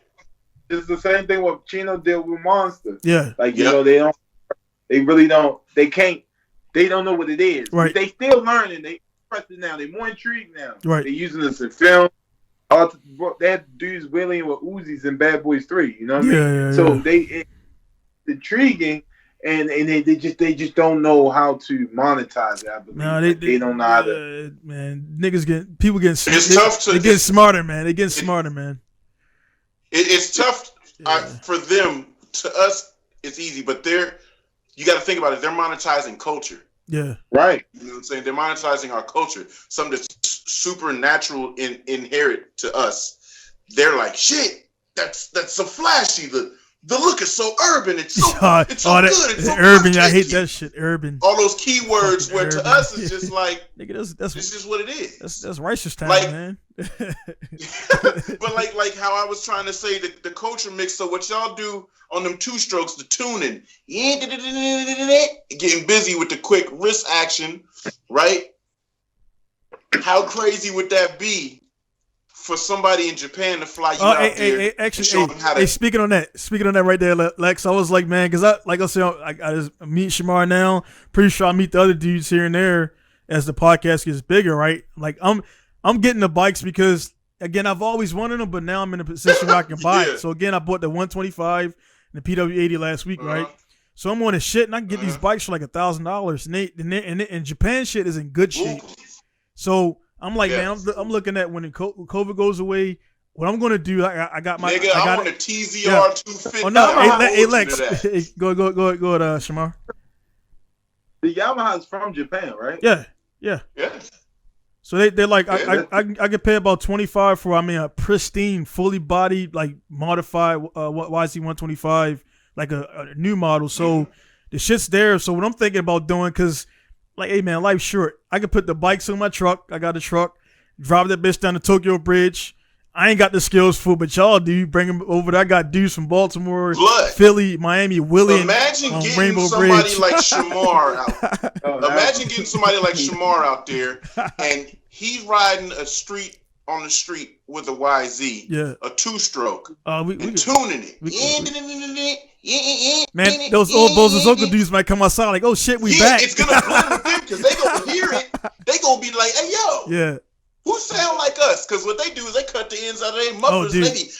It's the same thing what Chino did with Monster. Yeah. Like, they don't know what it is. Right. They still learning. They press it now. They're more intrigued now. Right. They're using this in film. They had dudes wheeling with Uzis in Bad Boys 3. You know what I mean? Yeah. So it's intriguing, and they just don't know how to monetize it. I believe. No, they don't know how to. Man, people getting. It's tough to. They're getting smarter, man. They're getting smarter, man. It's tough for them. To us, it's easy, but you got to think about it. They're monetizing culture. Yeah. Right. You know what I'm saying? They're monetizing our culture. Something that's supernatural inherent to us. They're like, shit, that's so flashy. The look is so urban. It's so good. It's so urban. I hate that shit. Urban. All those keywords where urban. To us it's just like, nigga, that's just what it is. That's righteous time, man. But like how I was trying to say, the culture mix. So what y'all do on them two strokes, the tuning, getting busy with the quick wrist action, right? How crazy would that be for somebody in Japan to fly you out there? Actually, speaking on that right there, Lex, I was like, man, because I just meet Shamar now. Pretty sure I meet the other dudes here and there as the podcast gets bigger, right? Like I'm getting the bikes because again, I've always wanted them, but now I'm in a position where I can buy it. So again, I bought the 125 and the PW80 last week, right? So I'm on this shit and I can get these bikes for like $1,000, and Japan shit is in good shape. So I'm like, man, I'm looking at when COVID goes away, what I'm gonna do. I got my. Nigga, I want a TZR 250. Oh no, hey Lex, go ahead, Shamar. The Yamaha is from Japan, right? Yeah. So they're like, I could pay about $25 for a pristine, fully bodied, like modified YZ 125, like a new model. So the shit's there. So what I'm thinking about doing, because like, hey man, life's short. I could put the bikes in my truck. I got a truck. Drive that bitch down the Tokyo Bridge. I ain't got the skills for, but y'all do. Bring them over there. I got dudes from Baltimore, Philly, Miami, Wheelie. Imagine getting Rainbow somebody Bridge. like Shamar out. imagine getting somebody like Shamar out there, and he's riding on the street with a YZ, a 2-stroke, and tuning it. Man, those old Bozos Uncle dudes might come outside like, oh shit, we back. It's gonna blend with them because they gonna hear it. They gonna be like, hey yo, who sound like us? Because what they do is they cut the ends out of their mufflers. They be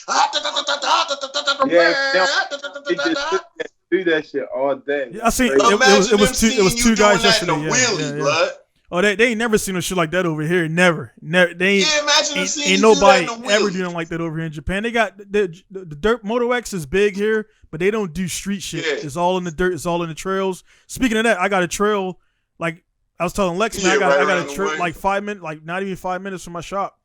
do that shit all day. I seen it was two guys yesterday. Wheelie, blood. Oh, they ain't never seen no shit like that over here. Never. They ain't ain't nobody ever doing like that over here in Japan. They got the dirt. Moto X is big here, but they don't do street shit. Yeah. It's all in the dirt. It's all in the trails. Speaking of that, I got a trail. Like I was telling Lex, man, I got a trail like 5 minutes, like not even 5 minutes from my shop.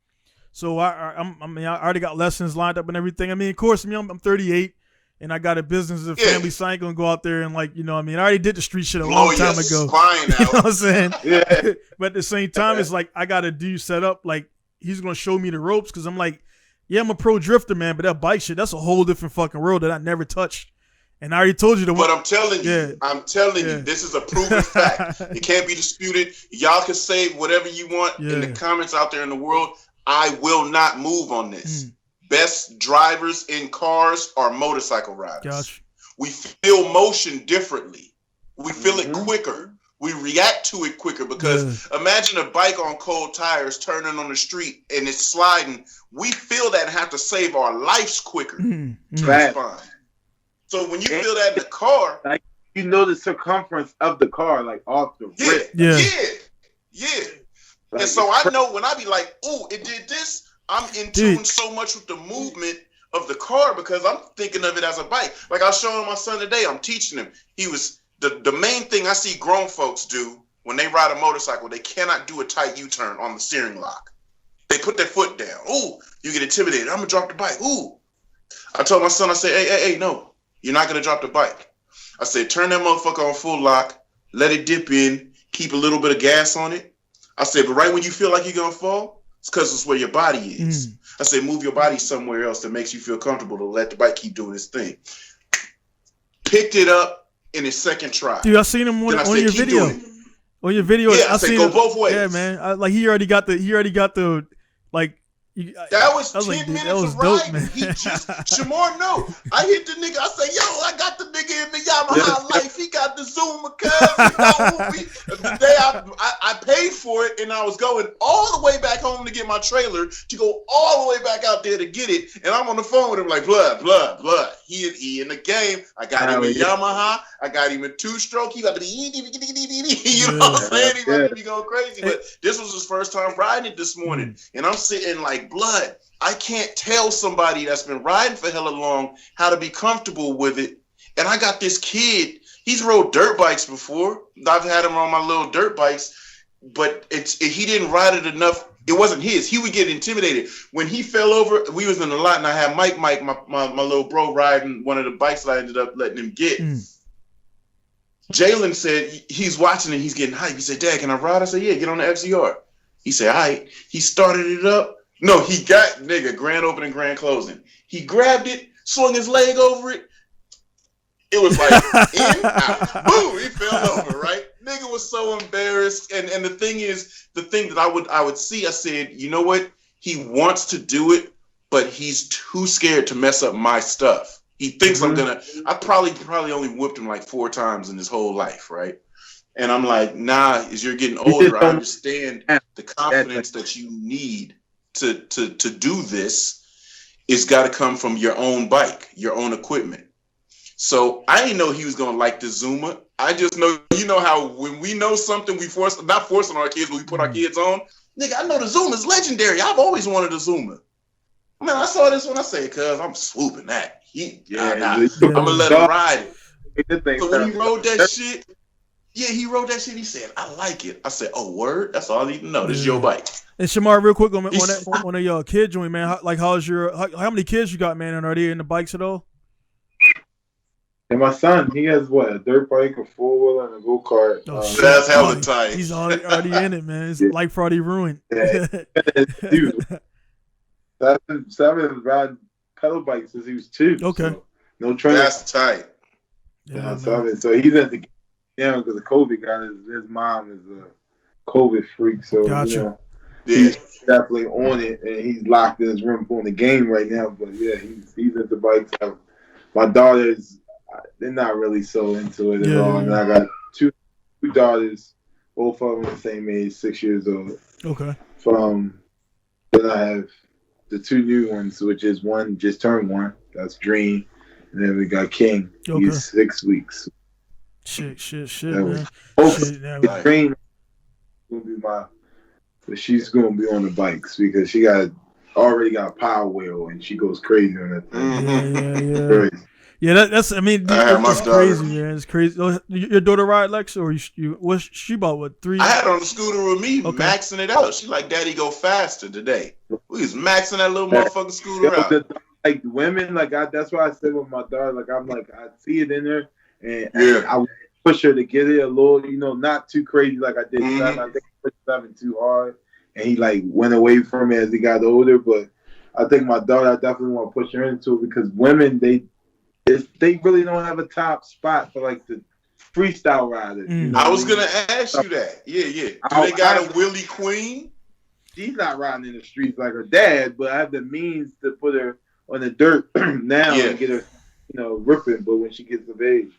So I already got lessons lined up and everything. I mean, of course, I'm 38. And I got a business and family, so I ain't gonna go out there and like, you know what I mean? I already did the street shit a long time ago. You know what I'm saying? Yeah. But at the same time, it's like I got a dude set up, like he's gonna show me the ropes because I'm like, yeah, I'm a pro drifter, man, but that bike shit, that's a whole different fucking world that I never touched. And I already told you But I'm telling you, this is a proven fact. It can't be disputed. Y'all can say whatever you want in the comments out there in the world. I will not move on this. Best drivers in cars are motorcycle riders. Gosh. We feel motion differently. We feel it quicker. We react to it quicker because imagine a bike on cold tires turning on the street and it's sliding. We feel that and have to save our lives quicker to respond. So when you feel that in the car, like you know the circumference of the car, like off the rip. Yeah. Like, and so I know when I be like, "Ooh, it did this." I'm in tune so much with the movement of the car because I'm thinking of it as a bike. Like I was showing my son today, I'm teaching him. He was the main thing I see grown folks do when they ride a motorcycle, they cannot do a tight U-turn on the steering lock. They put their foot down. Ooh, you get intimidated. I'm gonna drop the bike. Ooh. I told my son, I said, hey, no, you're not gonna drop the bike. I said, turn that motherfucker on full lock, let it dip in, keep a little bit of gas on it. I said, but right when you feel like you're gonna fall, it's because it's where your body is. I say move your body somewhere else that makes you feel comfortable to let the bike keep doing its thing. Picked it up in his second try. Dude, I seen him on your video. On your video, I seen go both ways. Yeah, man. Like he already got the like. That was 10 minutes of riding. Man. He just Shamar, no. I hit the nigga. I say, yo, I got the nigga in the Yamaha Life. He got the Zuma the day I paid for it, and I was going all the way back home to get my trailer to go all the way back out there to get it. And I'm on the phone with him like, blood. He in the game. I got him a Yamaha. I got him a 2-stroke. He got the you know what I'm saying? He about to be going crazy. But this was his first time riding it this morning, and I'm sitting like. Blood, I can't tell somebody that's been riding for hella long how to be comfortable with it. And I got this kid, he's rode dirt bikes before. I've had him on my little dirt bikes, but he didn't ride it enough. It wasn't his. He would get intimidated. When he fell over, we was in the lot and I had Mike, my little bro, riding one of the bikes that I ended up letting him get. Jalen said he's watching and he's getting hyped. He said, Dad, can I ride? I said, yeah, get on the FZR. He said, all right. He started it up. No, he got, grand opening, grand closing. He grabbed it, swung his leg over it. It was like, in, out. Boom, he fell over, right? Nigga was so embarrassed. And the thing is, the thing that I would see, I said, you know what? He wants to do it, but he's too scared to mess up my stuff. He thinks I probably only whipped him like 4 times in his whole life, right? And I'm like, nah, as you're getting older, I understand the confidence that you need to do this is got to come from your own bike, your own equipment. So I didn't know he was gonna like the Zuma. I just know, you know how when we know something, we not forcing our kids, but we put our kids on. Nigga, I know the Zuma is legendary. I've always wanted a Zuma. Man, I saw this one. I say, cuz I'm swooping that. I'm gonna let him ride it. So when he rode that shit, he rode that shit. He said, I like it. I said, oh, word? That's all I need to know. This is your bike. And Shamar, real quick on your kid joint, man. How many kids you got, man? And are they in the bikes at all? And my son, he has a dirt bike, a 4-wheeler, and a go-kart. That's hella tight. He's already in it, man. It's like Friday ruined. Yeah. Dude, I've riding pedal bikes since he was 2. Okay. So no training. That's tight. So he's at the now because of COVID. His mom is a COVID freak, so Gotcha. he's definitely on it, and he's locked in his room on the game right now. But yeah, he's into bikes. My daughters, they're not really so into it at all. And I got two daughters, both of them the same age, 6 years old. Okay. Then I have the two new ones, which is one just turned 1. That's Dream, and then we got King. Okay. He's 6 weeks. Shit, man. Dream gonna be but she's gonna be on the bikes because she already got a power wheel and she goes crazy on that thing. Yeah. Yeah, that's. I mean, it's crazy, man. It's crazy. Your daughter ride Lex, or what's she about? What 3? I had her on the scooter with me, maxing it out. She like, Daddy, go faster today. We was maxing that little motherfucking scooter out. Like women, that's why I said with my daughter, I see it in her, and I push her to get it a little, not too crazy like I did. I think I pushed Seven too hard, and he went away from it as he got older. But I think my daughter, I definitely want to push her into it because women, they really don't have a top spot for the freestyle riders. I was gonna ask you that. Yeah. Do they got a Wheelie Queen? She's not riding in the streets like her dad, but I have the means to put her on the dirt now and get her, ripping. But when she gets of age.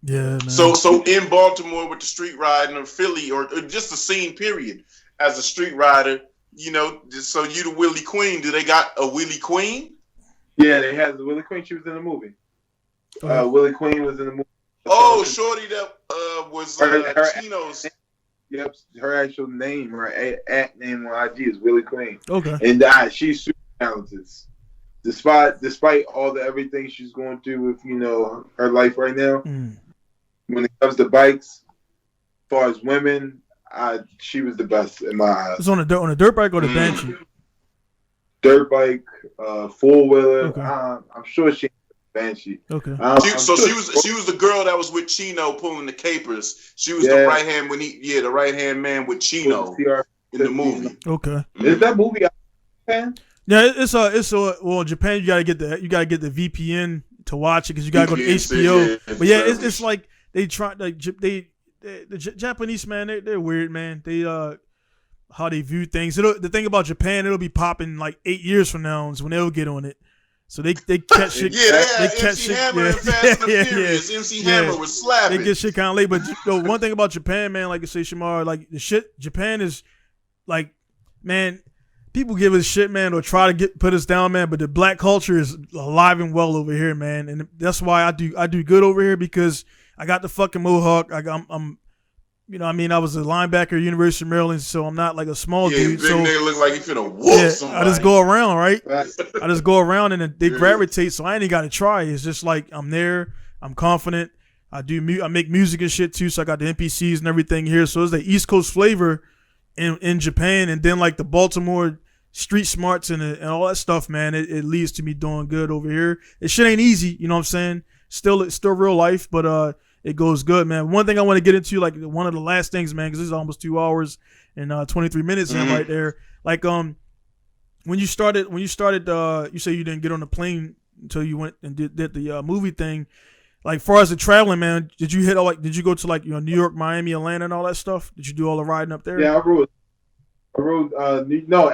Yeah, man. So in Baltimore with the street riding, or Philly, or just the scene period as a street rider, so you the Wheelie Queen. Do they got a Wheelie Queen? Yeah, they had the Wheelie Queen. She was in the movie. Wheelie Queen was in the movie. Oh, shorty that was Chino's. Yep, her actual name, her at name on IG is Wheelie Queen. Okay. And she's super talented. Despite all the everything she's going through with, her life right now, when it comes to bikes, as far as women, she was the best in my eyes. It's on a dirt bike or the Banshee? Dirt bike, 4-wheeler. Okay. I'm sure she Banshee. Okay. She was the girl that was with Chino pulling the capers. She was the right hand the right hand man with Chino in the movie. Okay. Is that movie out in Japan? Yeah, well, Japan you gotta get the VPN to watch it because you gotta go to HBO. But yeah, it's like they try the Japanese, man, they're weird, man. They how they view things. The thing about Japan, it'll be popping 8 years from now is when they'll get on it. So they catch shit. They catch shit. Hammer and Fast and Furious. MC Hammer was slapping. They get shit kind of late. But one thing about Japan, man, like you say, Shamar, the shit Japan is man, people give us shit, man, or try to put us down, man. But the black culture is alive and well over here, man, and that's why I do good over here because I got the fucking mohawk. I'm I was a linebacker at University of Maryland, so I'm not a small dude. Big nigga look like he finna whoop somebody. I just go around, right? I just go around and they gravitate, so I ain't got to try. It's just I'm there. I'm confident. I make music and shit too, so I got the NPCs and everything here. So it's the East Coast flavor in Japan, and then the Baltimore street smarts and all that stuff, man. It leads to me doing good over here. It shit ain't easy, you know what I'm saying? It's still real life, but it goes good, man. One thing I want to get into, one of the last things, man, because this is almost 2 hours and 23 minutes in right there. When you started, you say you didn't get on the plane until you went and did the movie thing. Far as the traveling, man, did you did you go to New York, Miami, Atlanta, and all that stuff? Did you do all the riding up there? Yeah, I rode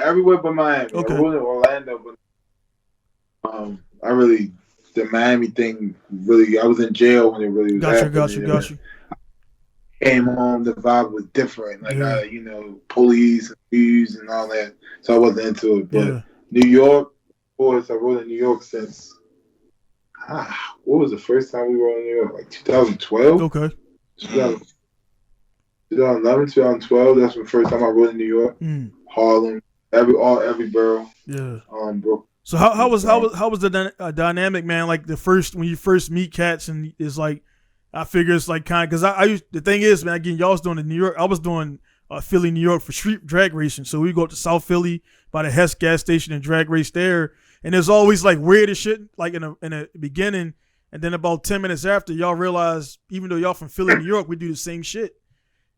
everywhere but Miami. Okay. I rode in Orlando, but the Miami thing really, I was in jail when it really was happening. Got you. Came home, the vibe was different. Police and news and all that. So I wasn't into it. But New York, of course, I rode in New York since, what was the first time we rode in New York? 2012? Okay. 2011, 2012, that's the first time I rode in New York. Harlem, every borough. Yeah. Brooklyn. So how was the dynamic, man? When you first meet cats, and it's I figure it's kind of because the thing is, man, again, y'all was doing in New York. I was doing Philly, New York for street drag racing. So we go to South Philly by the Hess gas station and drag race there. And there's always weird as shit in the beginning, and then about 10 minutes after, y'all realize even though y'all from Philly, New York, we do the same shit.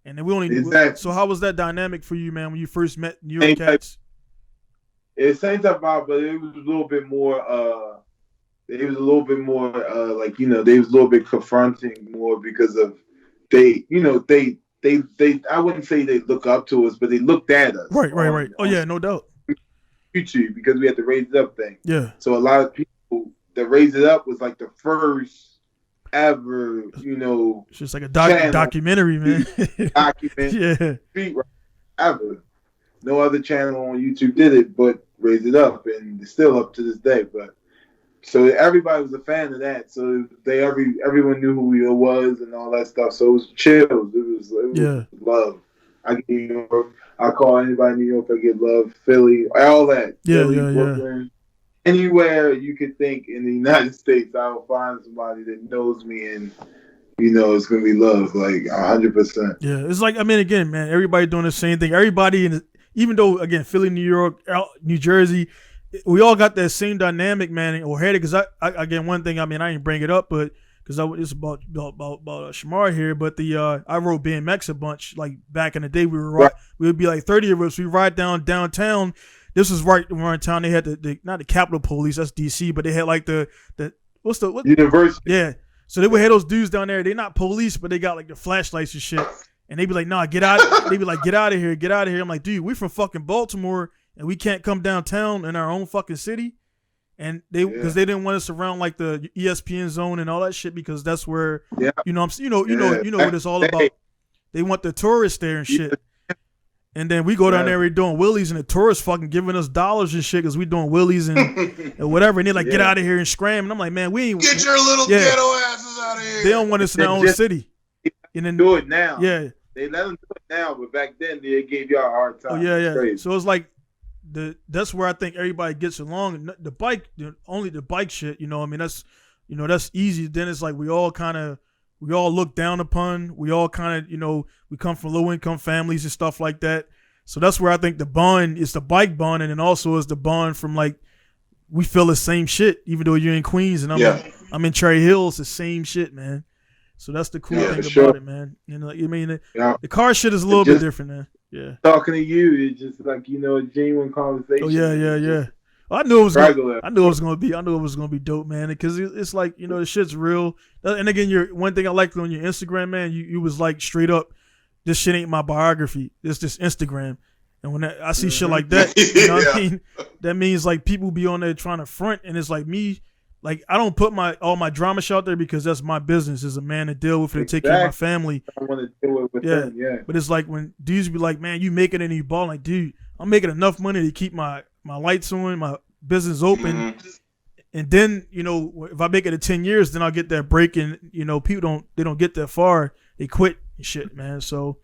And then we only So how was that dynamic for you, man, when you first met New York cats? It's same type of, but it was a little bit more. They was a little bit confronting more because of they I wouldn't say they look up to us, but they looked at us. Right. Oh yeah, no doubt. YouTube, because we had the Raise It Up thing. Yeah. So a lot of people, the Raise It Up was like the first ever, it's just like a documentary, man. Street ever. No other channel on YouTube did it, but Raise It Up, and it's still up to this day. But so everybody was a fan of that. So everyone knew who we was and all that stuff. So it was chills. It was love. I get New York. I call anybody in New York. I get love. Philly, all that. Philly, Brooklyn, anywhere you could think in the United States, I will find somebody that knows me, and it's gonna be love, like 100%. Yeah, it's like, I mean, again, man, everybody doing the same thing. Everybody even though again, Philly, New York, New Jersey, we all got that same dynamic, man. Or had it, because I again, one thing, I mean, I didn't bring it up, but because it's about Shamar here, but I rode BMX a bunch. Like back in the day, we would be like 30 of us. We ride downtown. This was right around town. They had the not the Capitol Police, that's DC, but they had like the University. Yeah, so they would have those dudes down there. They're not police, but they got like the flashlights and shit. And they'd be like, "Nah, get out." They'd be like, "Get out of here, get out of here." I'm like, "Dude, we from fucking Baltimore, and we can't come downtown in our own fucking city." And because they didn't want us around like the ESPN zone and all that shit, because that's where what it's all about. They want the tourists there and shit. And then we go down there, we're doing wheelies, and the tourists fucking giving us dollars and shit because we doing wheelies and whatever. And they're like, "Get out of here and scram." And I'm like, "Man, we ain't get your little ghetto asses out of here." They don't want us in their own city. And then do it now. Yeah, they let them do it now, but back then they gave y'all a hard time. Oh yeah. So it's like that's where I think everybody gets along. The bike, only the bike shit. I mean, that's easy. Then it's like we all look down upon. We all kind of, we come from low income families and stuff like that. So that's where I think the bond is the bike bond, and then also is the bond from like we feel the same shit, even though you're in Queens and I'm in Cherry Hill. It's the same shit, man. So that's the cool thing about it, man. The car shit is a little bit different, man. Yeah. Talking to you, it's just like a genuine conversation. Oh yeah. I knew it was gonna be dope, man. Because it's like the shit's real. And again, one thing I liked on your Instagram, man, you was like straight up, this shit ain't my biography. It's just Instagram. And when I see shit like that, what I mean? That means like people be on there trying to front, and it's like me. Like I don't put all my drama shit out there because that's my business as a man to deal with it and take care of my family. I want to deal with them, But it's like when dudes be like, "Man, you making any ball?" Like, dude, I'm making enough money to keep my lights on, my business open, and then if I make it to 10 years, then I'll get that break. And people don't get that far, they quit and shit, man. So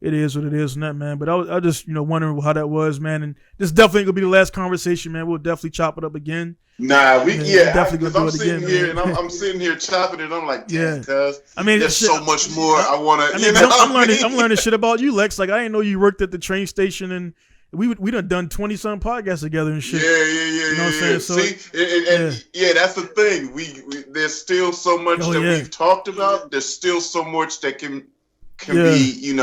it is what it is, and that, man. But I just wondering how that was, man. And this definitely gonna be the last conversation, man. We'll definitely chop it up again. Nah, definitely I'm sitting here and I'm sitting here chopping it. I'm like, cuz I mean, there's so much more I want to. I'm learning shit about you, Lex. Like I didn't know you worked at the train station, and we done 20-some podcasts together and shit. Yeah. You know what I'm saying? So, see, that's the thing. We there's still so much that we've talked about. There's still so much that can be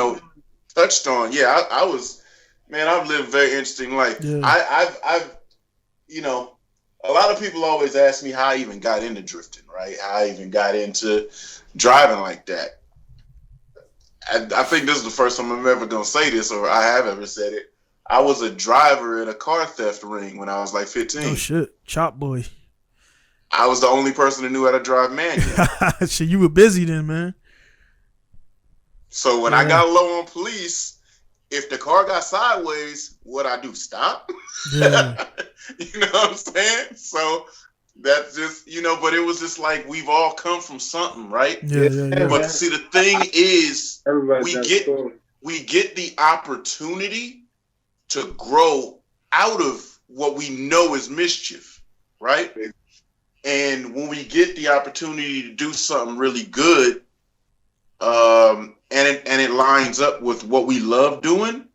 touched on. Yeah, I was, man. I've lived a very interesting life. Yeah. I've a lot of people always ask me how I even got into drifting, right? How I even got into driving like that. I think this is the first time I'm ever going to say this, or I have ever said it. I was a driver at a car theft ring when I was like 15. Oh, shit. Chop boy. I was the only person who knew how to drive manual. So you were busy then, man. So when I got low on police, if the car got sideways, what I do? Stop? Yeah. You know what I'm saying? So that's just, but it was just like we've all come from something, right? Yeah. But see, the thing is, we get the opportunity to grow out of what we know is mischief, right? And when we get the opportunity to do something really good, and it lines up with what we love doing,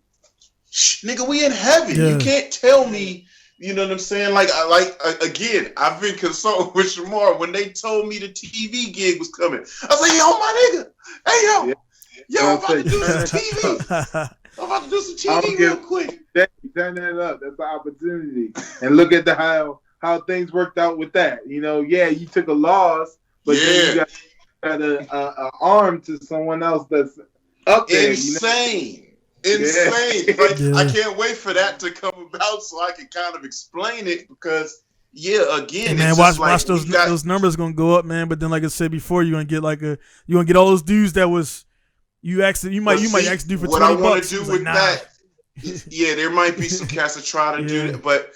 nigga, we in heaven. You can't tell me, you know what I'm saying? Like again, I've been consulting with Shamar when they told me the TV gig was coming. I was like, yo, my nigga, hey yo, I'm about to do some TV. I'm about to do some TV real quick. Turn that up. That's the opportunity. And look at how things worked out with that. You took a loss, but then you got Had a arm to someone else that's up there. Insane. Like, I can't wait for that to come about so I can kind of explain it because, again, man, it's watch those numbers gonna go up, man. But then, like I said before, you're gonna get all those dudes that was you might ask dude for $20. What I want to do with nah. that, there might be some cats that try to do that, but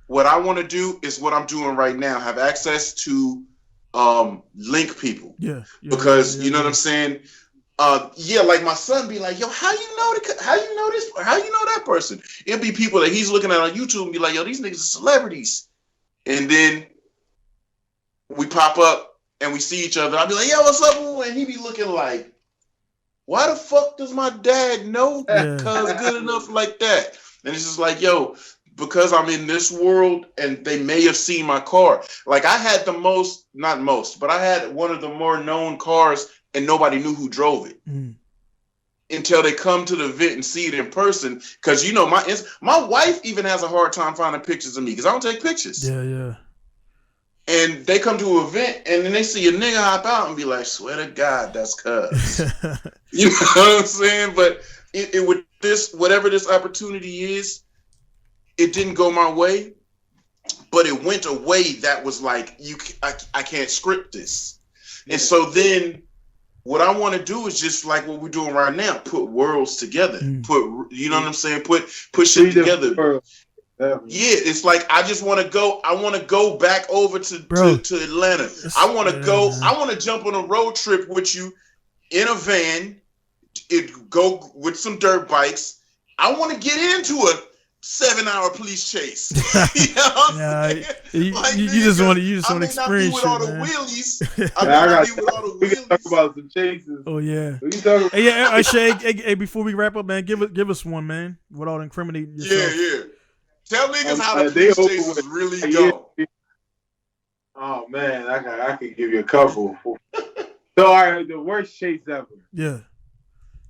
what I want to do is what I'm doing right now: have access to link people, because you know what I'm saying. Like my son be like, yo, how you know this? How you know that person? It'll be people that he's looking at on YouTube and be like, yo, these niggas are celebrities. And then we pop up and we see each other. I'll be like, yo, what's up? And he be looking like, why the fuck does my dad know cuz good enough like that? And it's just like, yo, because I'm in this world and they may have seen my car. Like I had I had one of the more known cars and nobody knew who drove it until they come to the event and see it in person. Because my wife even has a hard time finding pictures of me because I don't take pictures. Yeah. And they come to an event and then they see a nigga hop out and be like, swear to God, that's cuz. You know what I'm saying? But it with this, whatever this opportunity is, it didn't go my way, but it went a way that was like, I can't script this. Yeah. And so then what I want to do is just like what we're doing right now, put worlds together. What I'm saying? Put shit together. Yeah, it's like I want to go back over to Atlanta. I want to jump on a road trip with you in a van, go with some dirt bikes. I want to get into a 7-hour police chase. You know what I'm saying? You just want to experience with all the wheelies. I may not be with all the wheelies. We can talk about some chases. Oh yeah. Hey, Shay, before we wrap up, man, give us one, man, without incriminating yourself. Yeah. Tell niggas how the police chases really go. Oh man, I can give you a couple. So, all right, the worst chase ever. Yeah.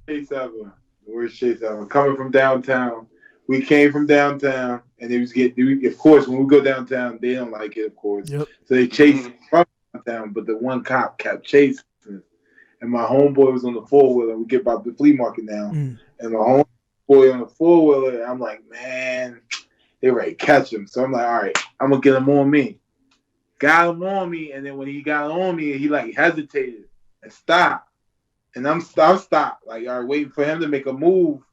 The worst chase ever. Coming from downtown. We came from downtown, and it was of course, when we go downtown, they don't like it, of course. Yep. So they chased from downtown, but the one cop kept chasing us. And my homeboy was on the 4-wheeler. We get about the flea market now. And my homeboy on the 4-wheeler, I'm like, man, they ready to catch him. So I'm like, all right, I'm going to get him on me. Got him on me, and then when he got on me, he like hesitated and stopped. And I'm stopped, like, all right, waiting for him to make a move.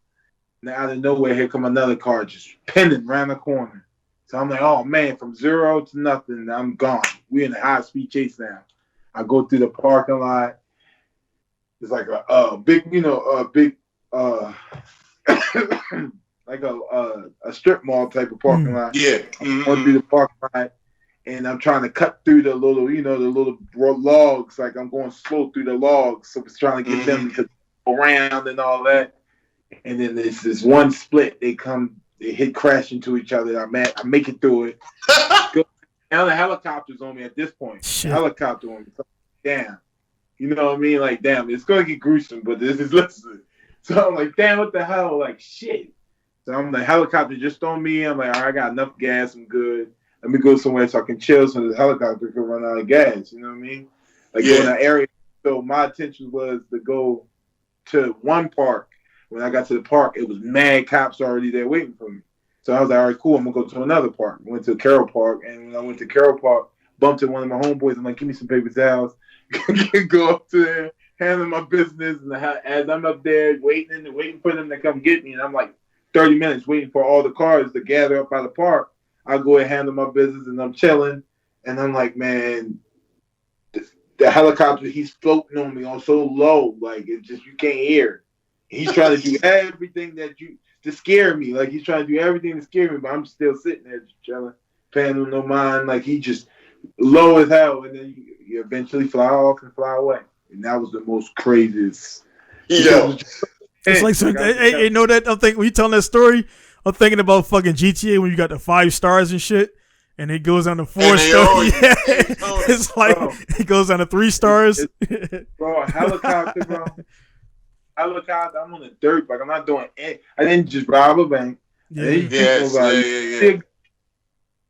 And out of nowhere, here come another car just pinning around the corner. So I'm like, oh man, from 0 to nothing, I'm gone. We're in a high-speed chase now. I go through the parking lot. It's like a big, like a strip mall type of parking lot. Yeah. I went through the parking lot, and I'm trying to cut through the little, the little logs. Like I'm going slow through the logs, so it's trying to get them to go around and all that. And then there's this one split. They hit crash into each other. I make it through it. Now the helicopter's on me at this point. The helicopter on me. Damn. You know what I mean? Like, damn, it's going to get gruesome, but this is listen. So I'm like, damn, what the hell? Like, shit. So I'm like, helicopter just on me. I'm like, all right, I got enough gas. I'm good. Let me go somewhere so I can chill so the helicopter can run out of gas. You know what I mean? Like, go in that area. So my intention was to go to one park. When I got to the park, it was mad cops already there waiting for me. So I was like, all right, cool. I'm going to go to another park. I went to Carroll Park. And when I went to Carroll Park, bumped into one of my homeboys. I'm like, give me some paper towels. Go up to there, handle my business. And as I'm up there waiting for them to come get me, and I'm like 30 minutes waiting for all the cars to gather up by the park, I go and handle my business, and I'm chilling. And I'm like, man, the helicopter, he's floating on me on so low. Like, it's just, you can't hear. He's trying to do everything to scare me. Like, he's trying to do everything to scare me, but I'm still sitting there just chilling, paying him no mind. Like, he just low as hell. And then you eventually fly off and fly away. And that was the most craziest. Yeah. It's like, hey, know that? I'm thinking, when you telling that story, I'm thinking about fucking GTA when you got the 5 stars and shit. And it goes on to 4 stars. Yeah. It's like, it goes on to 3 stars. Bro, a helicopter, bro. Helicopter, I'm on the dirt bike. I'm not doing it. I didn't just rob a bank. Yeah.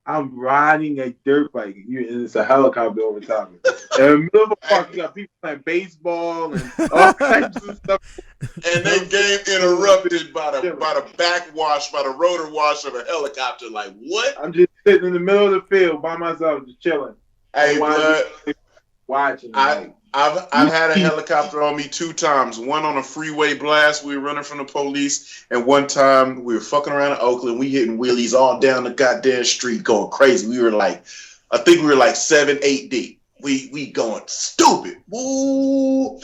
I'm riding a dirt bike, and it's a helicopter over top of it. In the middle of the park, you got people playing baseball and all kinds of stuff. And they game interrupted by the backwash, by the rotor wash of a helicopter. Like, what? I'm just sitting in the middle of the field by myself, just chilling. Hey, blood. Watching. I've had a helicopter on me 2 times. One on a freeway blast, we were running from the police, and one time we were fucking around in Oakland. We hitting wheelies all down the goddamn street, going crazy. We were like, I think we were like 7, 8 deep. We going stupid. Woo!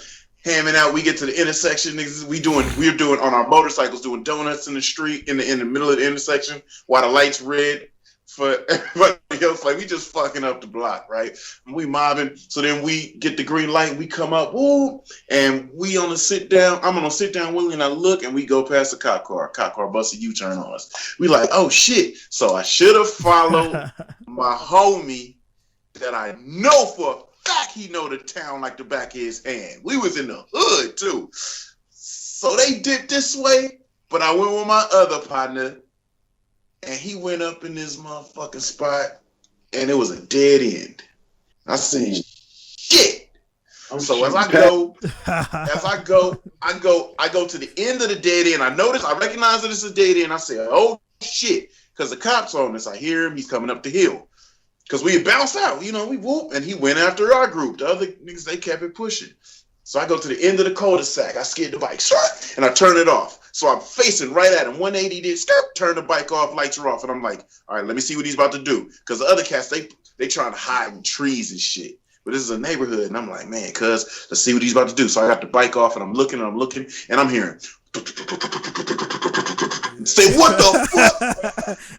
Hamming out. We get to the intersection. We're doing on our motorcycles, doing donuts in the street in the middle of the intersection while the light's red. For everybody else, like we just fucking up the block, right? And we mobbing. So then we get the green light. We come up, woo, and we on a sit down. I'm on a sit down wheelie, and I look, and we go past the cop car. Cop car busts a U-turn on us. We like, oh shit! So I should have followed my homie that I know for a fact he know the town like the back of his hand. We was in the hood too. So they did this way, but I went with my other partner. And he went up in this motherfucking spot, and it was a dead end. I said, shit. So as I go to the end of the dead end. I recognize that it's a dead end. I said, oh shit, because the cop's on us. I hear him. He's coming up the hill. Because we had bounced out, we whoop, and he went after our group. The other niggas, they kept it pushing. So I go to the end of the cul-de-sac. I skid the bike, and I turn it off. So I'm facing right at him. 180 did, turn the bike off, lights are off. And I'm like, all right, let me see what he's about to do. Because the other cats, they trying to hide in trees and shit. But this is a neighborhood. And I'm like, man, cuz, let's see what he's about to do. So I got the bike off, and I'm looking, and I'm hearing. Say, what the fuck?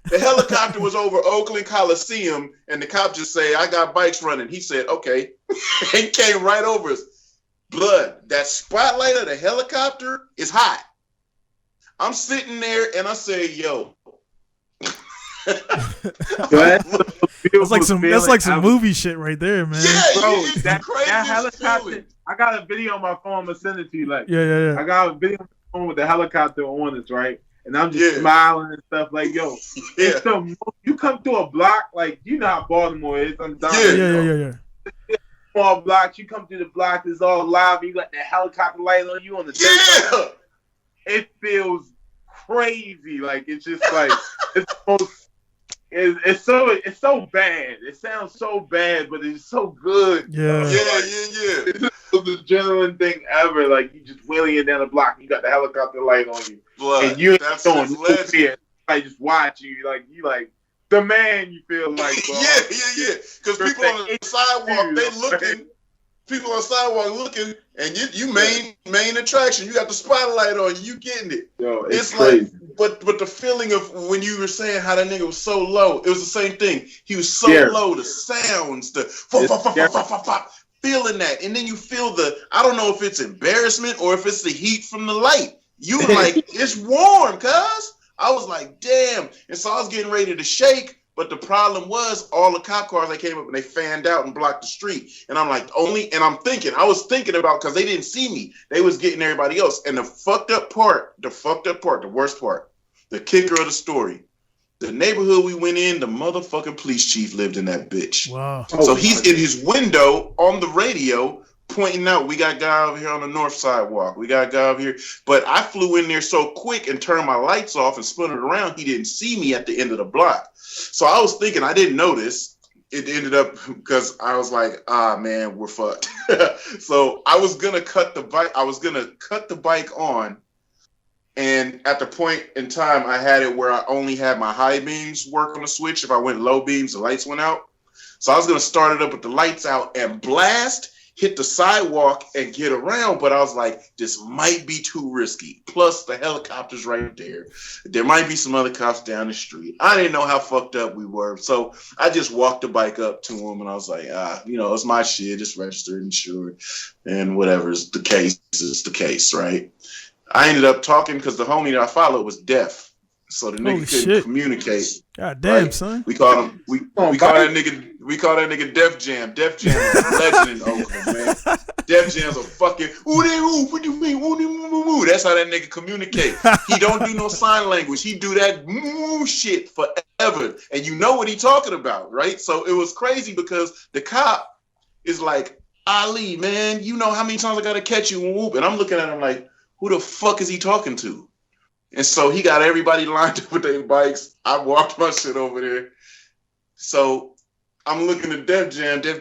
The helicopter was over Oakland Coliseum, and the cop just say, I got bikes running. He said, okay. And came right over us. Blood, that spotlight of the helicopter is hot. I'm sitting there and I say, yo. That's like some movie shit right there, man. Yeah, bro, that helicopter. feeling. I got a video on my phone. I'm gonna send it to you. Like, yeah. I got a video on my phone with the helicopter on us, right? And I'm just smiling and stuff. Like, yo, you come through a block, like you know how Baltimore is. Yeah. Small blocks, you come through the block, it's all live. You got the helicopter light on you on the dirt. It feels crazy. Like it's just like it's so bad. It sounds so bad, but it's so good. Yeah. It's the adrenaline thing ever. Like you just wheeling down the block, you got the helicopter light on you, and you ain't throwing no fear. I just watch you, like the man. You feel like, bro. Yeah. Because people on the sidewalk, they looking. People on the sidewalk looking, and you main attraction. You got the spotlight on you. You getting it. Yo, it's crazy. Like, but the feeling of when you were saying how that nigga was so low, it was the same thing. He was so low. The sounds, the feeling that, and then you feel I don't know if it's embarrassment or if it's the heat from the light. You were like, it's warm, cuz. I was like, damn. And so I was getting ready to shake. But the problem was all the cop cars, they came up and they fanned out and blocked the street. And I'm like, I was thinking about, because they didn't see me. They was getting everybody else. And the worst part, the kicker of the story, the neighborhood we went in, the motherfucking police chief lived in that bitch. Wow. So he's in his window on the radio pointing out, we got a guy over here on the north sidewalk. We got a guy over here. But I flew in there so quick and turned my lights off and spun it around. He didn't see me at the end of the block. So I was thinking, I didn't notice. It ended up because I was like, man, we're fucked. So I was going to cut the bike. I was going to cut the bike on. And at the point in time, I had it where I only had my high beams work on the switch. If I went low beams, the lights went out. So I was going to start it up with the lights out and blast, hit the sidewalk and get around, but I was like, this might be too risky. Plus, the helicopter's right there. There might be some other cops down the street. I didn't know how fucked up we were, so I just walked the bike up to him, and I was like, it's my shit. It's registered, insured, and whatever's the case is the case, right? I ended up talking because the homie that I followed was deaf. So the nigga couldn't communicate. God damn, right? son. We call that nigga Def Jam. Def Jam is a legend in Oakland, man. Def Jam's a fucking what do you mean? That's how that nigga communicate. He don't do no sign language. He do that shit forever. whatever. And you know what he talking about, right? So it was crazy because the cop is like, Ali, man, you know how many times I got to catch you and whoop. And I'm looking at him like, who the fuck is he talking to? And so he got everybody lined up with their bikes. I walked my shit over there. So I'm looking at Def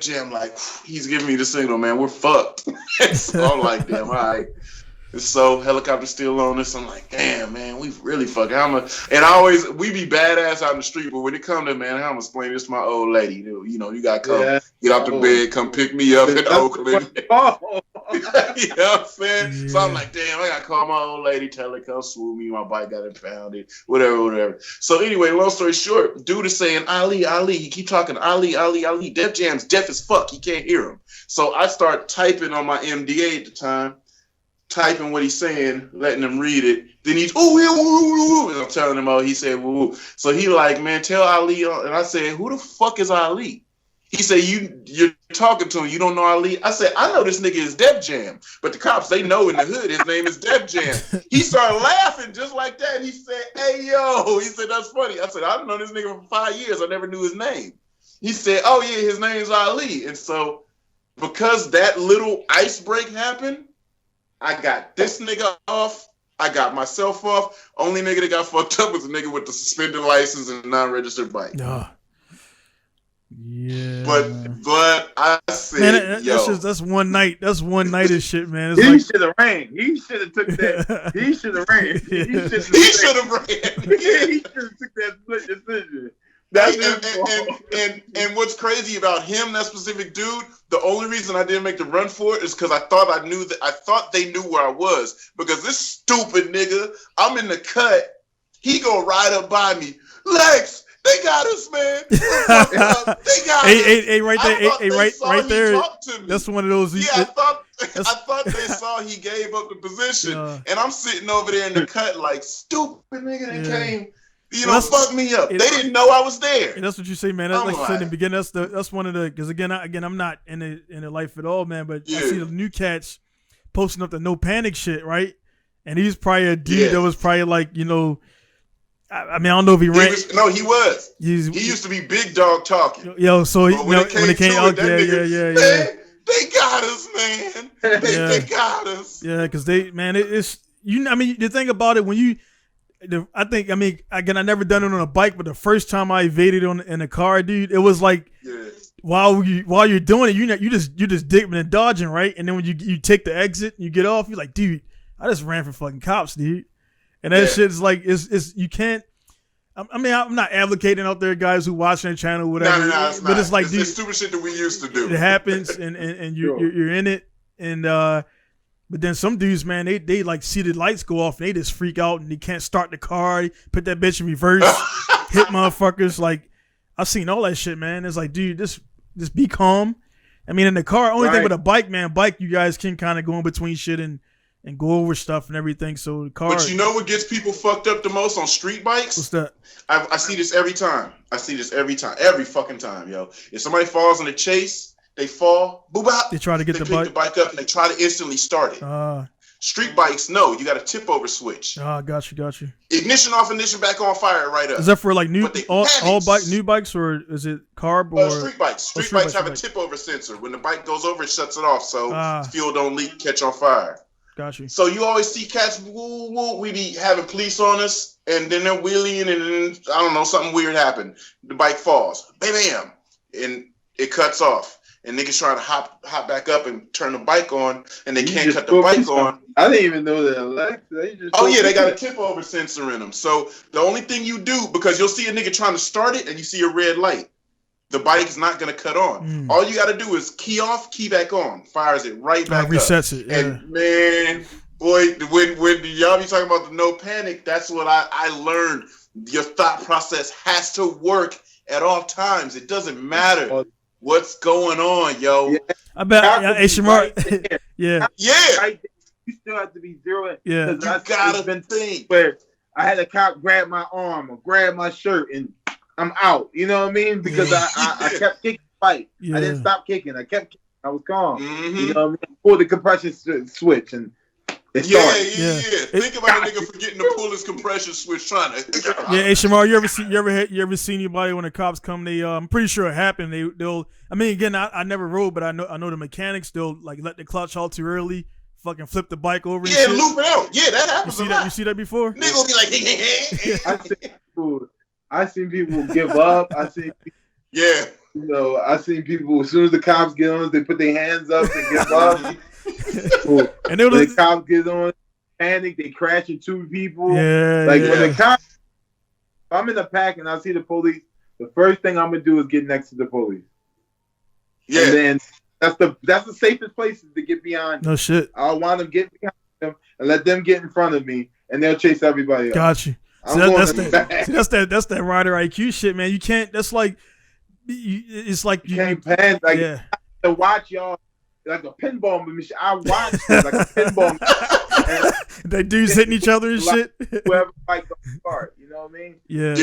Jam like, he's giving me the signal, man. We're fucked. So I'm like, damn, all right. And so helicopter still on us. I'm like, damn, man, we really fucking. And we be badass out in the street, but when it come to, man, I'm explaining this to my old lady. You know, you gotta come, get out the bed, come pick me up in Oakland. You know what I'm saying? Yeah. So I'm like, damn, I gotta call my old lady, tell her come swoop me. My bike got impounded, whatever. So anyway, long story short, dude is saying Ali. He keep talking Ali. Def Jam's deaf as fuck. He can't hear him. So I start typing on my MDA at the time. Typing what he's saying, letting him read it. Then he's, and I'm telling him, he said, woo. So he like, man, tell Ali. And I said, who the fuck is Ali? He said, you're talking to him. You don't know Ali? I said, I know this nigga is Def Jam. But the cops, they know in the hood his name is Def Jam. He started laughing just like that. He said, hey, yo. He said, that's funny. I said, I've known this nigga for 5 years. I never knew his name. He said, oh, yeah, his name's Ali. And so because that little ice break happened, I got this nigga off. I got myself off. Only nigga that got fucked up was the nigga with the suspended license and non-registered bike. Yeah. But I said, man, that's one night. That's one night of shit, man. He should have ran. He should have took that. He should have ran. He should have ran. He should have took that split decision. And what's crazy about him, that specific dude, the only reason I didn't make the run for it is because I thought they knew where I was. Because this stupid nigga, I'm in the cut, he go right up by me. Lex, they got us, man. They got us. Hey, right there. Right there. That's one of those. Yeah, I thought they saw he gave up the position. And I'm sitting over there in the cut like, stupid nigga that came. Fuck me up. They didn't know I was there. And that's what you say, man. That's like I said in the beginning. That's one of the, because again, I'm not in the life at all, man. But I see the new cats posting up the no panic shit, right? And he's probably a dude that was probably like, I mean, I don't know if he ran. He was. He used to be big dog talking. Yo, so when it came out, yeah. They got us, man. They got us. Yeah, because it's I mean, the thing about it when I never done it on a bike, but the first time I evaded in a car, dude, it was like while you're doing it, you're just dipping and dodging, right? And then when you take the exit, you get off, you're like, dude, I just ran from fucking cops, dude. And that shit's like, it's you can't. I mean, I'm not advocating out there, guys who watching the channel, whatever. No, it's but not. It's like, it's dude, stupid shit that we used to do. It happens, and you're in it, and. But then some dudes, man, they like see the lights go off and they just freak out and they can't start the car. They put that bitch in reverse, hit motherfuckers. Like, I've seen all that shit, man. It's like, dude, just be calm. I mean, in the car, only thing with a bike, you guys can kind of go in between shit and go over stuff and everything. So the car. But you know what gets people fucked up the most on street bikes? What's that? I see this every time. Every fucking time, yo. If somebody falls in a chase, they fall, boop-bop. They try to get the bike. The bike up and they try to instantly start it. Street bikes, no. You got a tip over switch. Got you. Ignition off, ignition back on, fire right up. Is that for like new bikes or is it carb or street bikes? Street bikes have a tip over sensor. When the bike goes over, it shuts it off so fuel don't leak, catch on fire. Got you. So you always see cats, woo, woo, we be having police on us, and then they're wheeling, and then, I don't know, something weird happened. The bike falls. Bam! And it cuts off. And niggas trying to hop back up and turn the bike on, and they can't cut the bike on. I didn't even know that. They got a tip over sensor in them. So the only thing you do, because you'll see a nigga trying to start it, and you see a red light, the bike is not going to cut on. All you got to do is key off, key back on, fires it right back up. Resets it. Yeah. And man, boy, when y'all be talking about the no panic, that's what I learned. Your thought process has to work at all times. It doesn't matter what's going on, yo. Yeah. I bet. Hey, Shamar. Right yeah. Right, you still have to be zeroing. Yeah. You gotta think. Where I had a cop grab my arm or grab my shirt and I'm out. You know what I mean? Because I kept kicking the fight. Yeah. I didn't stop kicking. I kept kicking. I was calm. Mm-hmm. You know what I mean? Pulled the compression switch and It Yeah. started. Think about a nigga forgetting to pull his compression switch trying to. Yeah, hey Shamar, you ever seen anybody when the cops come? They I'm pretty sure it happened. They'll. I mean, again, I never rode, but I know the mechanics. They'll like let the clutch out too early, fucking flip the bike over. Yeah, and loop it out. Yeah, that happens. You see that before? Nigga will be like, hey. I seen people give up. Yeah. I seen people as soon as the cops get on, they put their hands up, they give up. And then when the cops get on, panic, they crash into people. Yeah, when the cops, if I'm in the pack and I see the police, the first thing I'm gonna do is get next to the police. Yeah, and then that's the safest places to get behind. No shit. I want them getting behind them and let them get in front of me, and they'll chase everybody else. Got you. That's that rider IQ shit, man. You can't. That's like, it's like you can't pan. Like to watch y'all like a pinball machine. I watch it like a pinball. They dudes hitting each other and shit. Whoever fight the start, you know what I mean? Yeah.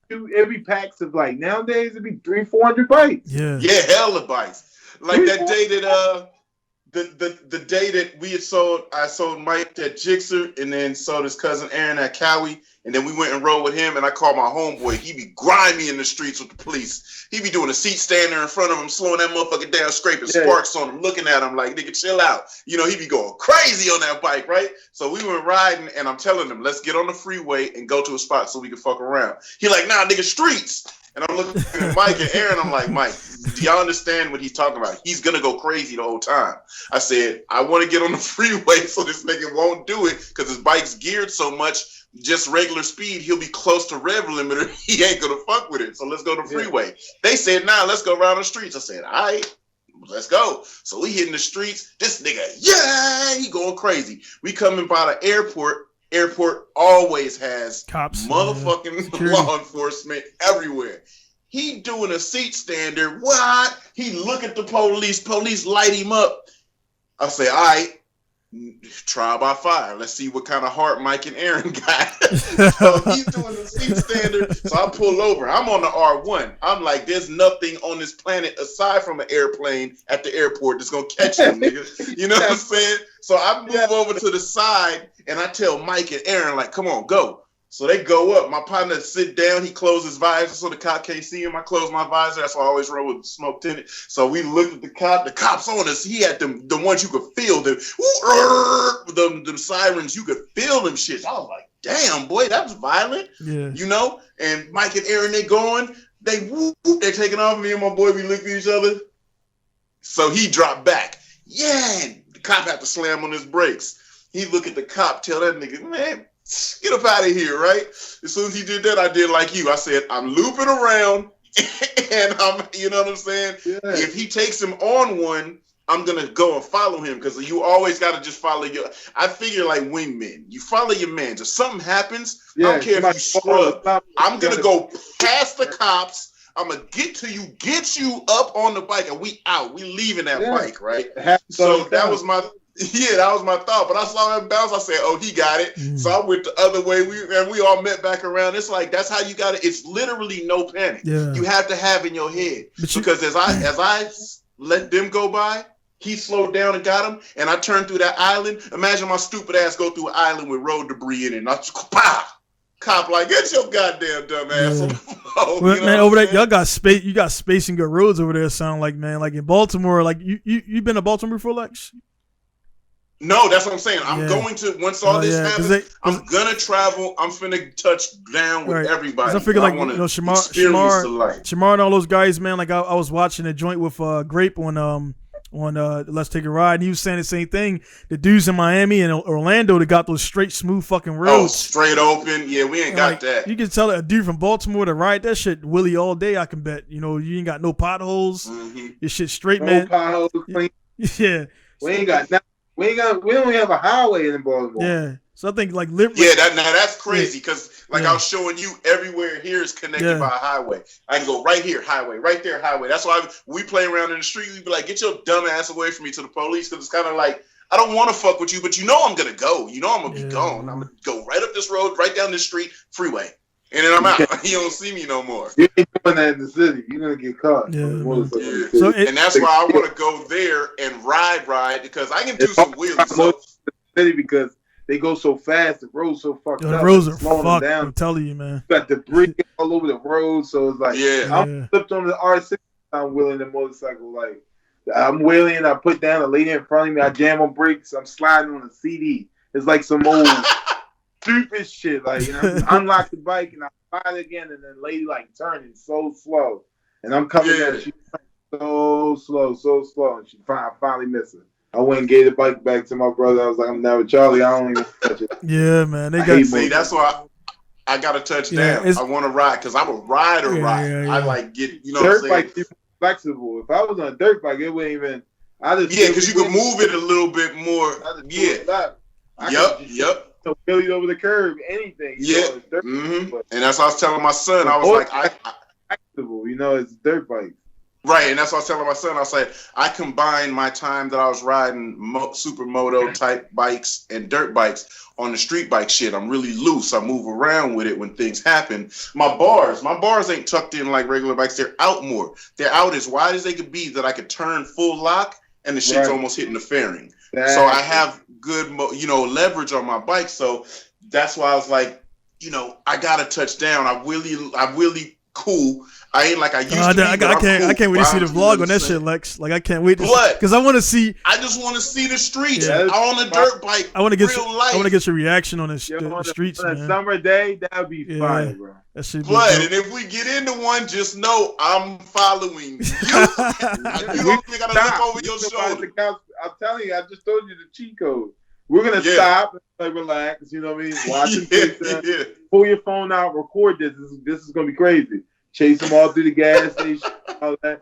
It'd be packs of like nowadays. It'd be 300-400 bikes. Yeah. Yeah, hella bikes. Like that day that the day that I sold Mike that Jixer, and then sold his cousin Aaron at Cowie, and then we went and rode with him, and I called my homeboy. He be grimy in the streets with the police. He be doing a seat stander in front of him, slowing that motherfucker down, scraping sparks on him, looking at him like, nigga, chill out. You know, he be going crazy on that bike, right? So we went riding, and I'm telling him, let's get on the freeway and go to a spot so we can fuck around. He like, nah, nigga, streets. And I'm looking at Mike and Aaron. I'm like, Mike, do y'all understand what he's talking about? He's going to go crazy the whole time. I said, I want to get on the freeway so this nigga won't do it because his bike's geared so much, just regular speed, he'll be close to rev limiter. He ain't going to fuck with it. So let's go to the freeway. They said, nah, let's go around the streets. I said, all right, let's go. So we hitting the streets. This nigga, he going crazy. We coming by the airport. Airport always has cops, motherfucking law enforcement everywhere. He doing a seat stander. What? He look at the police. Police light him up. I say, all right, trial by fire. Let's see what kind of heart Mike and Aaron got. So he's doing the seat stander. So I pull over. I'm on the R1. I'm like, there's nothing on this planet aside from an airplane at the airport that's gonna catch him, nigga. You know what I'm saying? So I move over to the side and I tell Mike and Aaron, like, come on, go. So they go up. My partner sit down. He closes his visor so the cop can't see him. I close my visor. That's why I always roll with smoke tinted. So we looked at the cop. The cop's on us. He had them, the ones you could feel. Them sirens, you could feel them shits. I was like, damn, boy, that was violent. Yeah. You know? And Mike and Aaron, they going. They they're taking off. Me and my boy, we looked at each other. So he dropped back. Yeah. And the cop had to slam on his brakes. He look at the cop, tell that nigga, man, get up out of here, right? As soon as he did that, I did like you. I said, I'm looping around, and you know what I'm saying? Yeah. If he takes him on one, I'm going to go and follow him, because you always got to just follow I figure like wingmen. You follow your man. If something happens, I don't care if you scrub. I'm going to go past the cops. I'm going to get you up on the bike, and we out. We leaving that bike, right? So that was my... Yeah, that was my thought. But I saw him bounce. I said, oh, he got it. So I went the other way. We all met back around. It's like, that's how you got it. It's literally no panic. Yeah. You have to have in your head. Because as I let them go by, he slowed down and got him. And I turned through that island. Imagine my stupid ass go through an island with road debris in it. And I just, pow! Cop like, get your goddamn dumb ass. Yeah. Well, man, over there, y'all got space. You got space and good roads over there. Sound like, man, like in Baltimore. Like you been to Baltimore before, Lex? No, that's what I'm saying. I'm going to, once all this happens, I'm going to travel. I'm finna touch down with everybody. I figure, like, Shamar and all those guys, man, like I was watching a joint with Grape on Let's Take a Ride, and he was saying the same thing. The dudes in Miami and Orlando, they got those straight, smooth fucking roads. Oh, straight open. Yeah, we ain't got that. You can tell a dude from Baltimore to ride that shit Wheelie all day, I can bet. You know, you ain't got no potholes. Mm-hmm. Your shit straight, man. No potholes, clean. Yeah. We ain't got nothing. We don't have a highway in Baltimore. Yeah, so I think like that's crazy because I was showing you everywhere here is connected by a highway. I can go right here, highway, right there, highway. That's why we play around in the street. We be like, get your dumb ass away from me to the police, because it's kind of like, I don't want to fuck with you, but you know I'm gonna go. You know I'm gonna be gone. I'm gonna go right up this road, right down this street, freeway. And then I'm out. You don't see me no more. You ain't doing that in the city. You're going to get caught. Yeah. So and that's why I want to go there and ride because I can do some wheelies. city because they go so fast. The road's so fucked up. The roads are slowing fucked. them down. I'm telling you, man. Got debris all over the road, so it's like I'm flipped on the R6. I'm wheeling the motorcycle like I'm wheeling. I put down a lady in front of me. I jam on brakes. I'm sliding on a CD. It's like some old stupid shit. Like unlock the bike and I slide again, and then lady like turning so slow, and I'm coming down. She's so slow, and I finally miss her. I went and gave the bike back to my brother. I was like, I'm never Charlie. I don't even touch it. Yeah, man. They got see. That's why I got to touch down. I want to ride because I'm a rider. Yeah. I like get dirt bike flexible. If I was on a dirt bike, it wouldn't even. Because you can move it a little bit more. Yep. So really over the curb, anything. And that's what I was telling my son. I was like, flexible. It's dirt bike. Right, and that's what I was telling my son. I said, I combined my time that I was riding supermoto type bikes and dirt bikes on the street bike shit. I'm really loose. I move around with it when things happen. My bars ain't tucked in like regular bikes. They're out more. They're out as wide as they could be that I could turn full lock and the shit's almost hitting the fairing. So I have good, leverage on my bike. So that's why I was like, I got to touch down. I really cool. I ain't like I used to be. I can't wait to see the vlog on that shit, Lex. Like I can't wait to because I want to see. I just want to see the streets. On a dirt bike. I want to get your reaction on the streets, on man. A summer day, that'd be fire, bro. That should be Blood, and if we get into one, just know I'm following you. You don't think I gotta look over your shoulder. I'm telling you, I just told you the cheat code. We're gonna stop and relax. You know what I mean? Watch it. Pull your phone out, record this. This is gonna be crazy. Chase them all through the gas station, all that.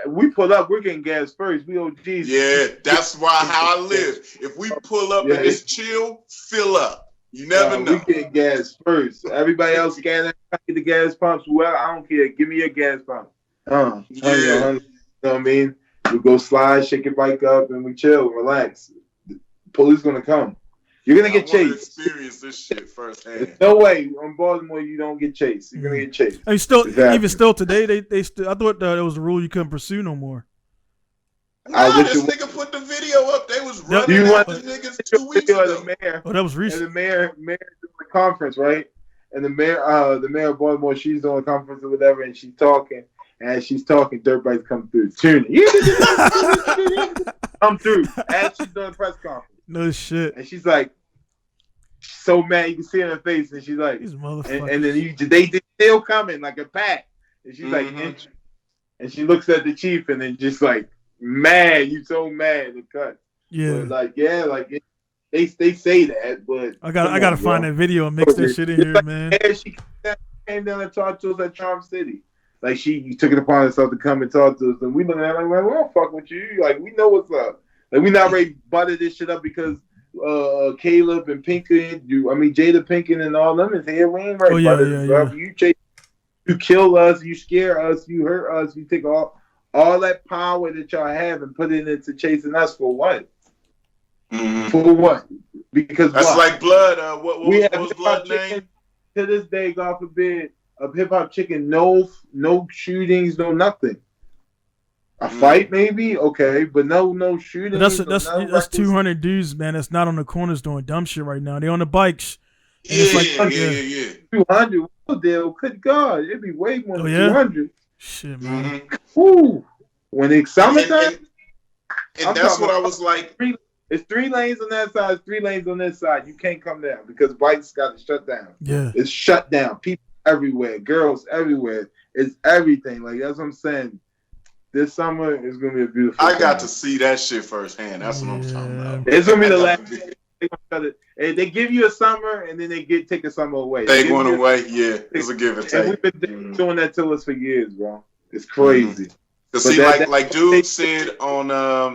We pull up, we're getting gas first. We OGs. Yeah, that's how I live. If we pull up and it's chill, fill up. You never know. We get gas first. Everybody else get the gas pumps. Well, I don't care. Give me your gas pump. You know what I mean? We go slide, shake your bike up, and we chill, relax. The police gonna come. You're gonna get chased. Experience this shit firsthand. There's no way on Baltimore you don't get chased. You're gonna get chased. I mean, even still today, they still. I thought that it was a rule you couldn't pursue no more. This nigga put the video up. They was running after niggas 2 weeks ago. The mayor. Oh, that was recent. And the mayor doing the conference, right? And the mayor of Baltimore, she's doing a conference or whatever, and she's talking. As she's talking, dirt bikes come through. Come through as she's doing a press conference. No shit. And she's like, so mad. You can see in her face. And she's like, these motherfuckers. And then they still coming like a pack. And she's like, and she looks at the chief and then just like, mad. You so mad to cut. Yeah. But they say that, but I gotta find that video and mix that shit in here, man. Yeah, she came down and talked to us at Charm City. Like she took it upon herself to come and talk to us, and we look at her like, we don't fuck with you. Like we know what's up. Like we not ready to butter this shit up because Caleb and Pinku, Jada Pinkett and all them is here. We ain't ready to butter this up. You kill us, you scare us, you hurt us, you take all that power that y'all have and put it into chasing us for what? For what? Because that's like Blood. What was Blood name? To this day, God forbid, of Hip Hop Chicken, no shootings, no nothing. A fight maybe, okay, but no shooting. That's 200 dudes, man. That's not on the corners doing dumb shit right now. They on the bikes. Yeah. 200. Good God, it'd be way more than 200. Shit, man. Woo. When it's summertime, and that's what I was like. It's 3 lanes on that side, 3 lanes on this side. You can't come down because bikes got to shut down. Yeah, it's shut down. People everywhere, girls everywhere. It's everything. Like that's what I'm saying. This summer is gonna be a beautiful. I got to see that shit firsthand. That's what I'm talking about. It's gonna be the last. They give you a summer and then they take a summer away. Take one away, yeah. It's a give and take. And we've been doing that to us for years, bro. It's crazy. Cause see, like dude said on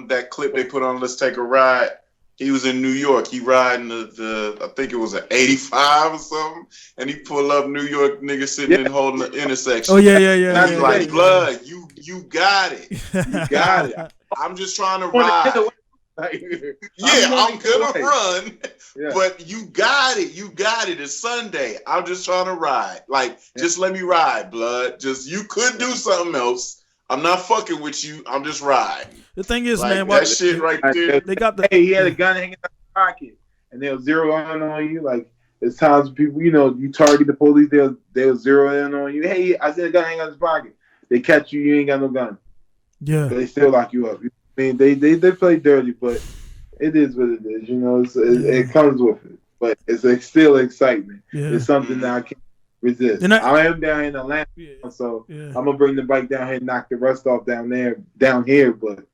that clip they put on Let's Take a Ride. He was in New York. He riding the I think it was an 85 or something, and he pull up New York nigga sitting and holding the intersection. Oh yeah. And he's like, Blood, you got it. You got it. I'm just trying to ride. I'm gonna run, but you got it. You got it. It's Sunday. I'm just trying to ride. Like, just let me ride, Blood. Just you could do something else. I'm not fucking with you. I'm just riding. The thing is, like, man, that shit right there. They got the. Hey, he had a gun hanging out pocket, and they'll zero in on you. Like there's times people, you target the police, they'll zero in on you. Hey, I said a gun hang out his pocket. They catch you, you ain't got no gun. Yeah, but they still lock you up. I mean, they play dirty, but it is what it is. It comes with it, but it's still excitement. Yeah. It's something that I can't resist. I am down in Atlanta, so I'm gonna bring the bike down here and knock the rust off down here. But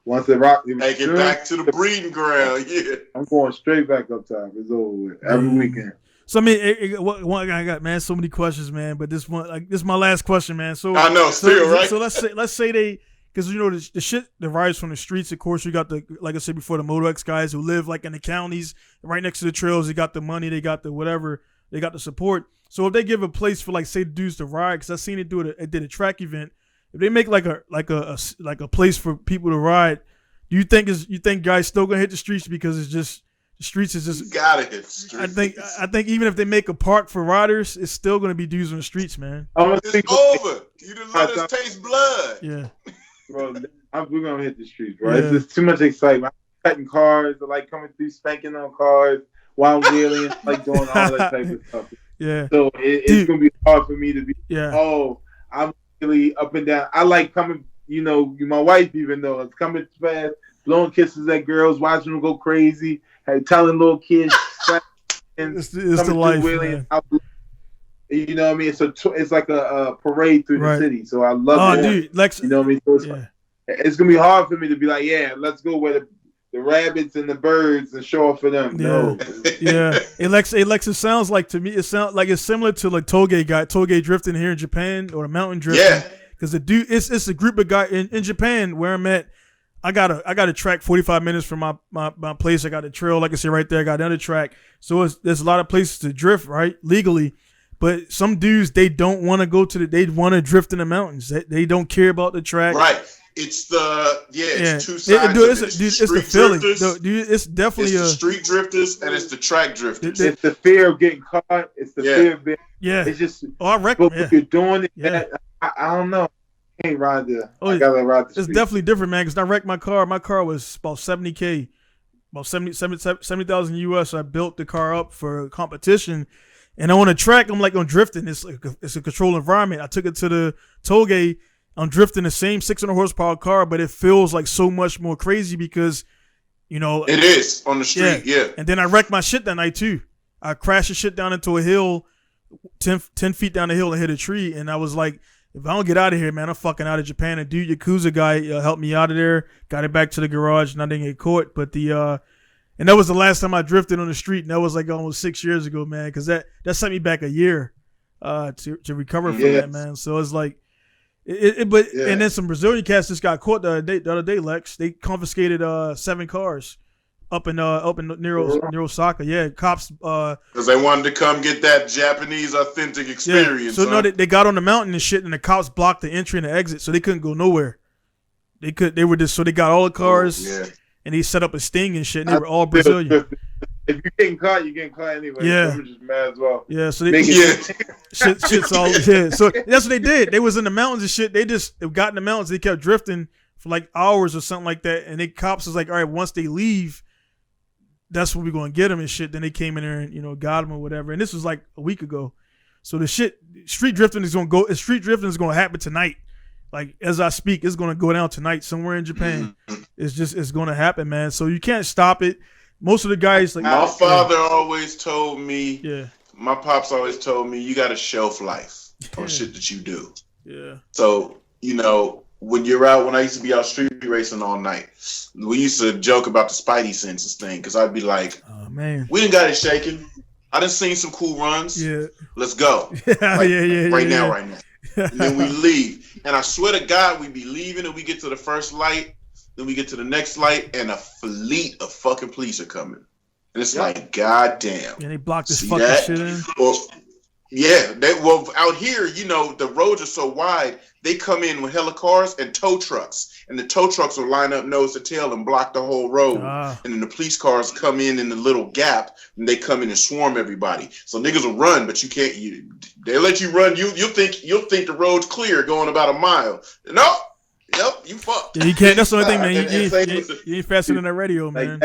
once the rock, take it back to the breeding ground. Yeah, I'm going straight back up top. It's over with every weekend. So I mean, one I got, man, so many questions, man. But this is my last question, man. So I know, right? So let's say they. Because the shit that rides from the streets, of course, you got like I said before, the Moto X guys who live like in the counties, right next to the trails. They got the money, they got the whatever, they got the support. So if they give a place for like say dudes to ride, because I seen it did a track event. If they make like a place for people to ride, do you think guys still gonna hit the streets because it's just the streets is just you gotta hit the streets. I think even if they make a park for riders, it's still gonna be dudes on the streets, man. It's over. You done let us taste blood. Yeah. Bro, we're gonna hit the streets, bro. Yeah. It's just too much excitement. I'm cutting cars, I like coming through, spanking on cars while I'm wheeling, like doing all that type of stuff. Yeah. So it's gonna be hard for me to be. Yeah. Oh, I'm really up and down. I like coming. My wife even though it's coming fast, blowing kisses at girls, watching them go crazy, telling little kids. it's the life, man. You know what I mean? It's like a parade through the city. So I love it. Dude, Lex, you know what I mean? So it's gonna be hard for me to be like, yeah, let's go where the rabbits and the birds and show off for them. Yeah. No. Yeah. Lex, it sounds like to me, it sounds like it's similar to like toge drifting here in Japan or mountain drifting. Yeah. Because it's a group of guys in Japan where I'm at. I got a track 45 minutes from my place. I got a trail, like I said, right there. I got another track. So there's a lot of places to drift, right, legally. But some dudes, they don't want to go they want to drift in the mountains. They don't care about the track. Right. It's it's two sides. It's the feeling. Dude, it's definitely the street drifters and it's the track drifters. It's the fear of getting caught. It's the fear of being. Yeah. It's just. I reckon. If you're doing it, I don't know. I can't ride there. I gotta ride the street. It's definitely different, man. Because I wrecked my car. My car was about $70K, about 70,000 US. I built the car up for a competition. And on a track, I'm like on drifting. It's a controlled environment. I took it to the toge. I'm drifting the same 600 horsepower car, but it feels like so much more crazy because, it is on the street. Yeah. And then I wrecked my shit that night too. I crashed the shit down into a hill, 10 feet down the hill and hit a tree. And I was like, if I don't get out of here, man, I'm fucking out of Japan. A dude, Yakuza guy, helped me out of there. Got it back to the garage, and I didn't get caught. But and that was the last time I drifted on the street, and that was like almost 6 years ago, man. Because that sent me back a year to recover from that, man. So it's like, and then some Brazilian cats just got caught the other day, Lex. They confiscated 7 cars up in near Osaka. Yeah, cops. Because they wanted to come get that Japanese authentic experience. So no, they got on the mountain and shit, and the cops blocked the entry and the exit, so they couldn't go nowhere. They got all the cars. And they set up a sting and shit, and they were all Brazilian. If you're getting caught, you're getting caught anyway. Yeah. So just mad as well. Yeah, so shit's all So that's what they did. They was in the mountains and shit. They got in the mountains. They kept drifting for like hours or something like that. And the cops was like, all right, once they leave, that's when we're gonna get them and shit. Then they came in there and got them or whatever. And this was like a week ago. So the street drifting is gonna happen tonight. Like as I speak, it's gonna go down tonight somewhere in Japan. It's gonna happen, man. So you can't stop it. Most of the guys like my father always told me. Yeah. My pops always told me you got a shelf life on shit that you do. Yeah. So when I used to be out street racing all night, we used to joke about the Spidey senses thing because I'd be like, "Oh man, we done got it shaken. I done seen some cool runs. Yeah, let's go. Right now." And then we leave. And I swear to God, we be leaving and we get to the first light, then we get to the next light, and a fleet of fucking police are coming. And it's like, God damn. Yeah, they blocked this fucking shit in. Well, out here, the roads are so wide, they come in with hella cars and tow trucks. And the tow trucks will line up nose to tail and block the whole road. And then the police cars come in the little gap, and they come in and swarm everybody. So niggas will run, but you can't. They let you run. You'll think the road's clear going about a mile. No. Yep, you fucked. Yeah, you can't. That's the only thing, man. You ain't faster than that radio, man.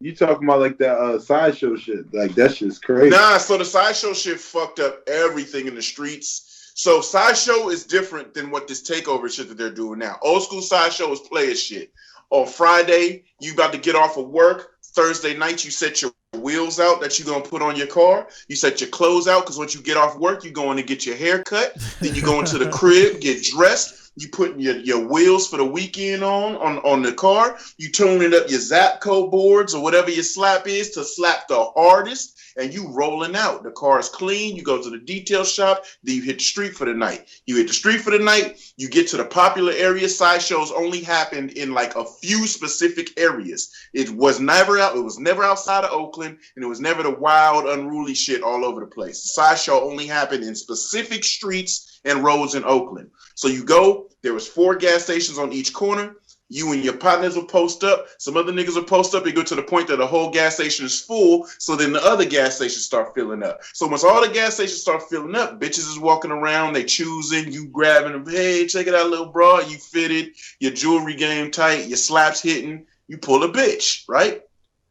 You talking about like that sideshow shit? Like that shit's crazy. Nah, so the sideshow shit fucked up everything in the streets. So sideshow is different than what this takeover shit that they're doing now. Old school sideshow is player shit. On Friday, you about to get off of work. Thursday night, you set your wheels out that you're going to put on your car. You set your clothes out because once you get off work, you're going to get your hair cut. Then you go into the crib, get dressed. You putting your wheels for the weekend on the car. You tuning up your Zapco boards or whatever your slap is to slap the hardest, and you rolling out. The car is clean. You go to the detail shop. Then you hit the street for the night. You hit the street for the night. You get to the popular areas. Sideshows only happened in like a few specific areas. It was never outside of Oakland, and it was never the wild, unruly shit all over the place. The sideshow only happened in specific streets and roads in Oakland. So you go, there was 4 gas stations on each corner. You and your partners will post up. Some other niggas will post up. It go to the point that the whole gas station is full. So then the other gas stations start filling up. So once all the gas stations start filling up, bitches is walking around. They choosing. You grabbing them. Hey, check it out, little bro. You fitted. Your jewelry game tight. Your slaps hitting. You pull a bitch, right?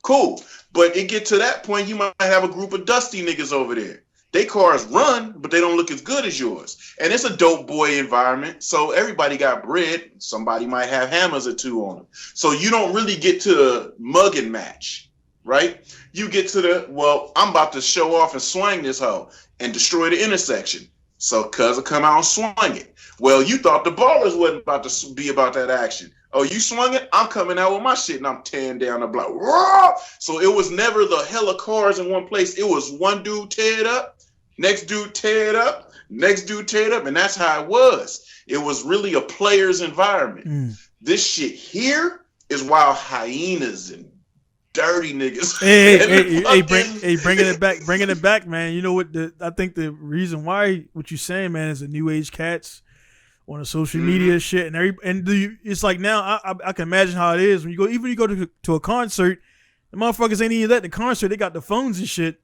Cool. But it get to that point, you might have a group of dusty niggas over there. They cars run, but they don't look as good as yours. And it's a dope boy environment, so everybody got bread. Somebody might have hammers or 2 on them. So you don't really get to the mugging match, right? You get to the, well, I'm about to show off and swing this hoe and destroy the intersection. So cuz will come out and swing it. Well, you thought the ballers wasn't about to be about that action. Oh, you swung it? I'm coming out with my shit and I'm tearing down the block. So it was never the hella cars in one place. It was one dude tear it up, next dude tear it up, next dude tear it up, and that's how it was. It was really a player's environment. This shit here is wild hyenas and dirty niggas. Bringing it back, man. You know what? I think the reason why what you're saying, man, is the new age cats on the social media shit it's like now I can imagine how it is when you go to a concert, the motherfuckers ain't even at the concert. They got the phones and shit.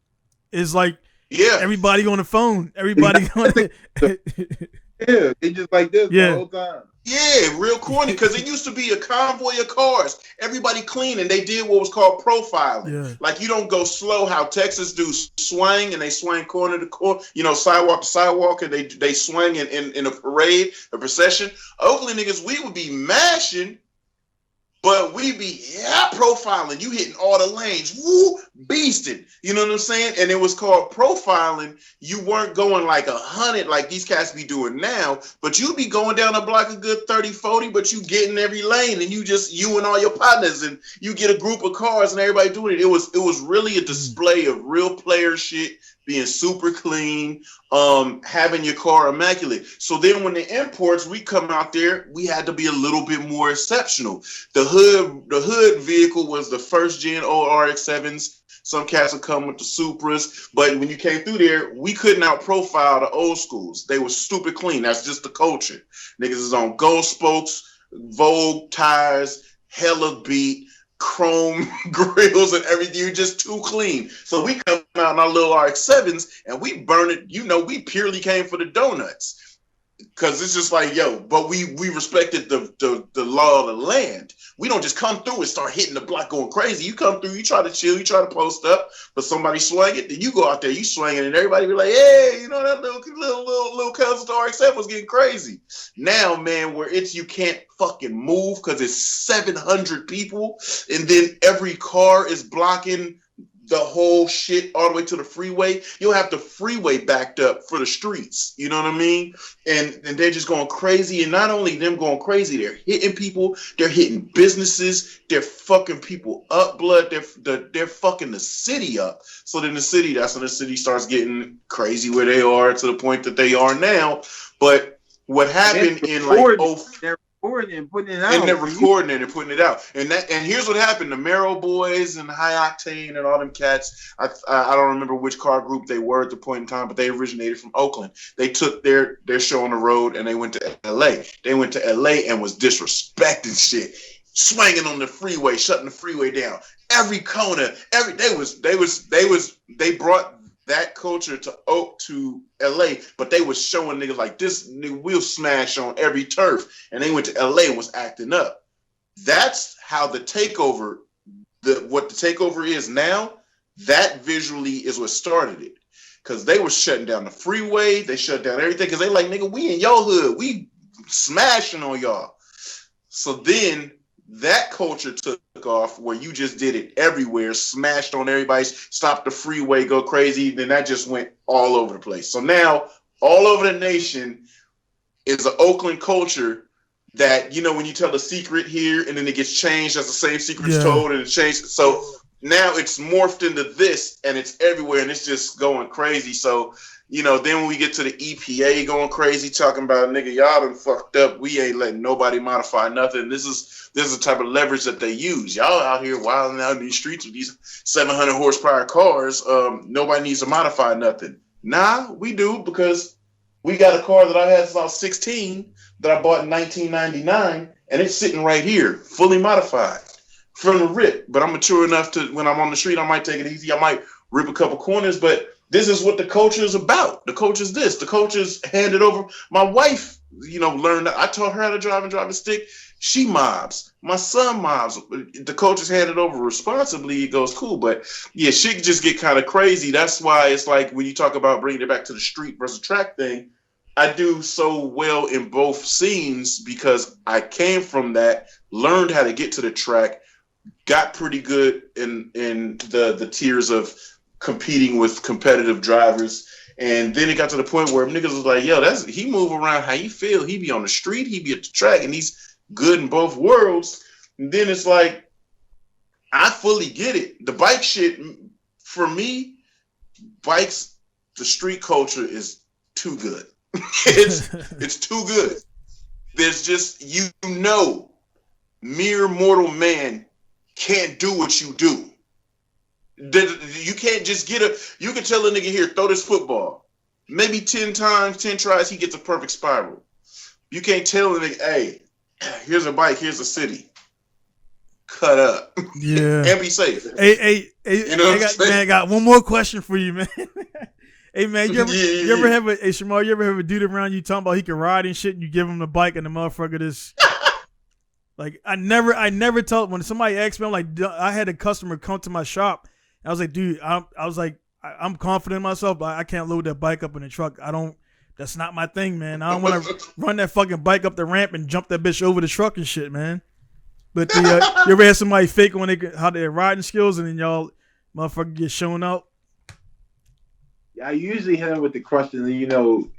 It's like everybody on the phone, everybody on it. Yeah, they just like this the whole time. Yeah, real corny, because it used to be a convoy of cars, everybody clean, and they did what was called profiling. Yeah. Like, you don't go slow how Texas do swing, and they swing corner to corner, sidewalk to sidewalk, and they swing in a parade, a procession. Oakland niggas, we would be mashing, but we be profiling. You hitting all the lanes, woo, beasting. You know what I'm saying? And it was called profiling. You weren't going like 100 like these cats be doing now, but you be going down a block a good 30, 40, but you get in every lane, and you and all your partners, and you get a group of cars and everybody doing it. It was really a display of real player shit, being super clean, having your car immaculate. So then when the imports, we come out there, we had to be a little bit more exceptional. The hood vehicle was the first gen old RX-7s. Some cats would come with the Supras, but when you came through there, we couldn't out profile the old schools. They were stupid clean. That's just the culture. Niggas is on gold spokes, Vogue tires, hella beat, chrome grills and everything. You're just too clean. So we come out in our little RX-7s and we burn it. We purely came for the donuts. Because it's just like, but we respected the law of the land. We don't just come through and start hitting the block going crazy. You come through, you try to chill, you try to post up, but somebody swing it, then you go out there, you swing it, and everybody be like, hey, that little cousin to RX-7 was getting crazy. Now, man, where you can't fucking move because it's 700 people, and then every car is blocking the whole shit all the way to the freeway. You'll have the freeway backed up for the streets. You know what I mean? And they're just going crazy. And not only them going crazy, they're hitting people. They're hitting businesses. They're fucking people up, blood. They're fucking the city up. So then that's when the city starts getting crazy where they are to the point that they are now. But what happened in like recording and putting it out. And they're recording it and putting it out. And here's what happened. The Marrow Boys and High Octane and all them cats, I don't remember which car group they were at the point in time, but they originated from Oakland. They took their show on the road and they went to LA. They went to LA and was disrespecting shit. Swinging on the freeway, shutting the freeway down. Every corner, they brought that culture to LA, but they was showing niggas like this nigga will smash on every turf, and they went to LA and was acting up. That's how the takeover what the takeover is now, that visually is what started it. Because they were shutting down the freeway, they shut down everything. Because they like, nigga, we in your hood, we smashing on y'all. So then that culture took off where you just did it everywhere, smashed on everybody, stopped the freeway, go crazy. Then that just went all over the place. So now all over the nation is an Oakland culture that, you know, when you tell a secret here and then it gets changed as the same secret's told and it changed. So now it's morphed into this and it's everywhere and it's just going crazy. So, you know, then when we get to the EPA going crazy, talking about, nigga, y'all done fucked up. We ain't letting nobody modify nothing. This is the type of leverage that they use. Y'all out here wilding out in these streets with these 700 horsepower cars. Nobody needs to modify nothing. Nah, we do, because we got a car that I've had since I was 16 that I bought in 1999, and it's sitting right here, fully modified from the rip. But I'm mature enough to, when I'm on the street, I might take it easy. I might rip a couple corners, but this is what the culture is about. The culture is this. The culture is handed over. My wife, you know, learned that. I taught her how to drive and drive a stick. She mobs. My son mobs. The culture's handed over responsibly. It goes cool. But yeah, shit just get kind of crazy. That's why it's like when you talk about bringing it back to the street versus track thing, I do so well in both scenes because I came from that, learned how to get to the track, got pretty good in the tiers of competing with competitive drivers. And then it got to the point where niggas was like, yo, he move around how he feel. He be on the street, he be at the track, and he's good in both worlds. And then it's like, I fully get it. The bike shit, for me, bikes, the street culture is too good. it's too good. There's just, you know, mere mortal man can't do what you do. You can't just you can tell a nigga here, throw this football. Maybe 10 times, 10 tries, he gets a perfect spiral. You can't tell a nigga, hey, here's a bike, here's a city. Cut up. Yeah. And be safe. Hey, you know I got one more question for you, man. Hey, man, you ever have Shamar, you ever have a dude around you talking about he can ride and shit, and you give him the bike and the motherfucker just... Like, I never tell, when somebody asked me, I'm like, I had a customer come to my shop. I was like, dude, I'm confident in myself, but I can't load that bike up in the truck. That's not my thing, man. I don't want to run that fucking bike up the ramp and jump that bitch over the truck and shit, man. But you ever had somebody fake how their riding skills and then y'all motherfucker get shown out? I usually hit him with the question, and, you know,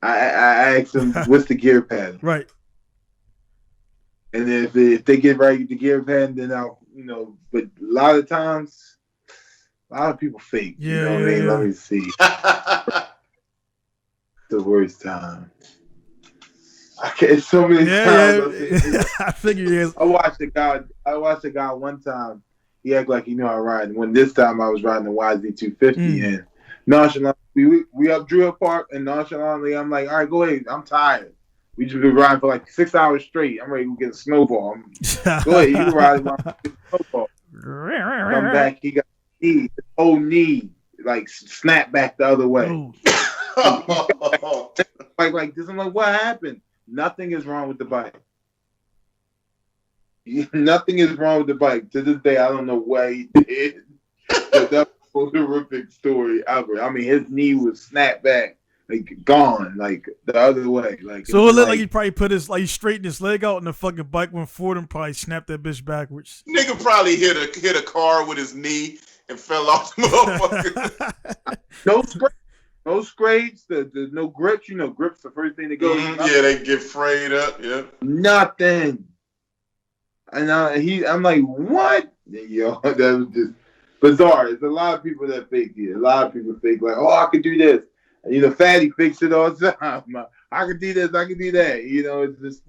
I ask them, what's the gear pattern? Right. And then if they get right with the gear pattern, then I'll, you know, but a lot of times, a lot of people fake. Yeah, you know what I mean? Let me see. The worst time. It's so many times. Yeah. I figured it is. I watched a guy one time. He acted like he knew how to ride. And when this time I was riding the YZ250 and nonchalantly, we up Drill Park, and nonchalantly I'm like, all right, go ahead. I'm tired. We just been riding for like 6 hours straight. I'm ready to get a snowball. Go ahead, you can ride around a snowball. Come back, he got his whole knee like snapped back the other way. like this. I'm like, what happened? Nothing is wrong with the bike. Nothing is wrong with the bike. To this day, I don't know what he did. But that's a horrific story ever. I mean, his knee was snapped back, like gone, like the other way. Like so it looked like he probably put he straightened his leg out and the fucking bike went forward and probably snapped that bitch backwards. Nigga probably hit a car with his knee and fell off the motherfucker. No scrapes, the no grips. You know, grips the first thing that goes. Yeah, they get frayed up. Yeah. Nothing. And I'm like, what? Yo, that was just bizarre. There's a lot of people that fake it. A lot of people fake like, oh, I could do this. And, you know, Fatty fakes it all the time. I could do this. I could do that. You know, it's just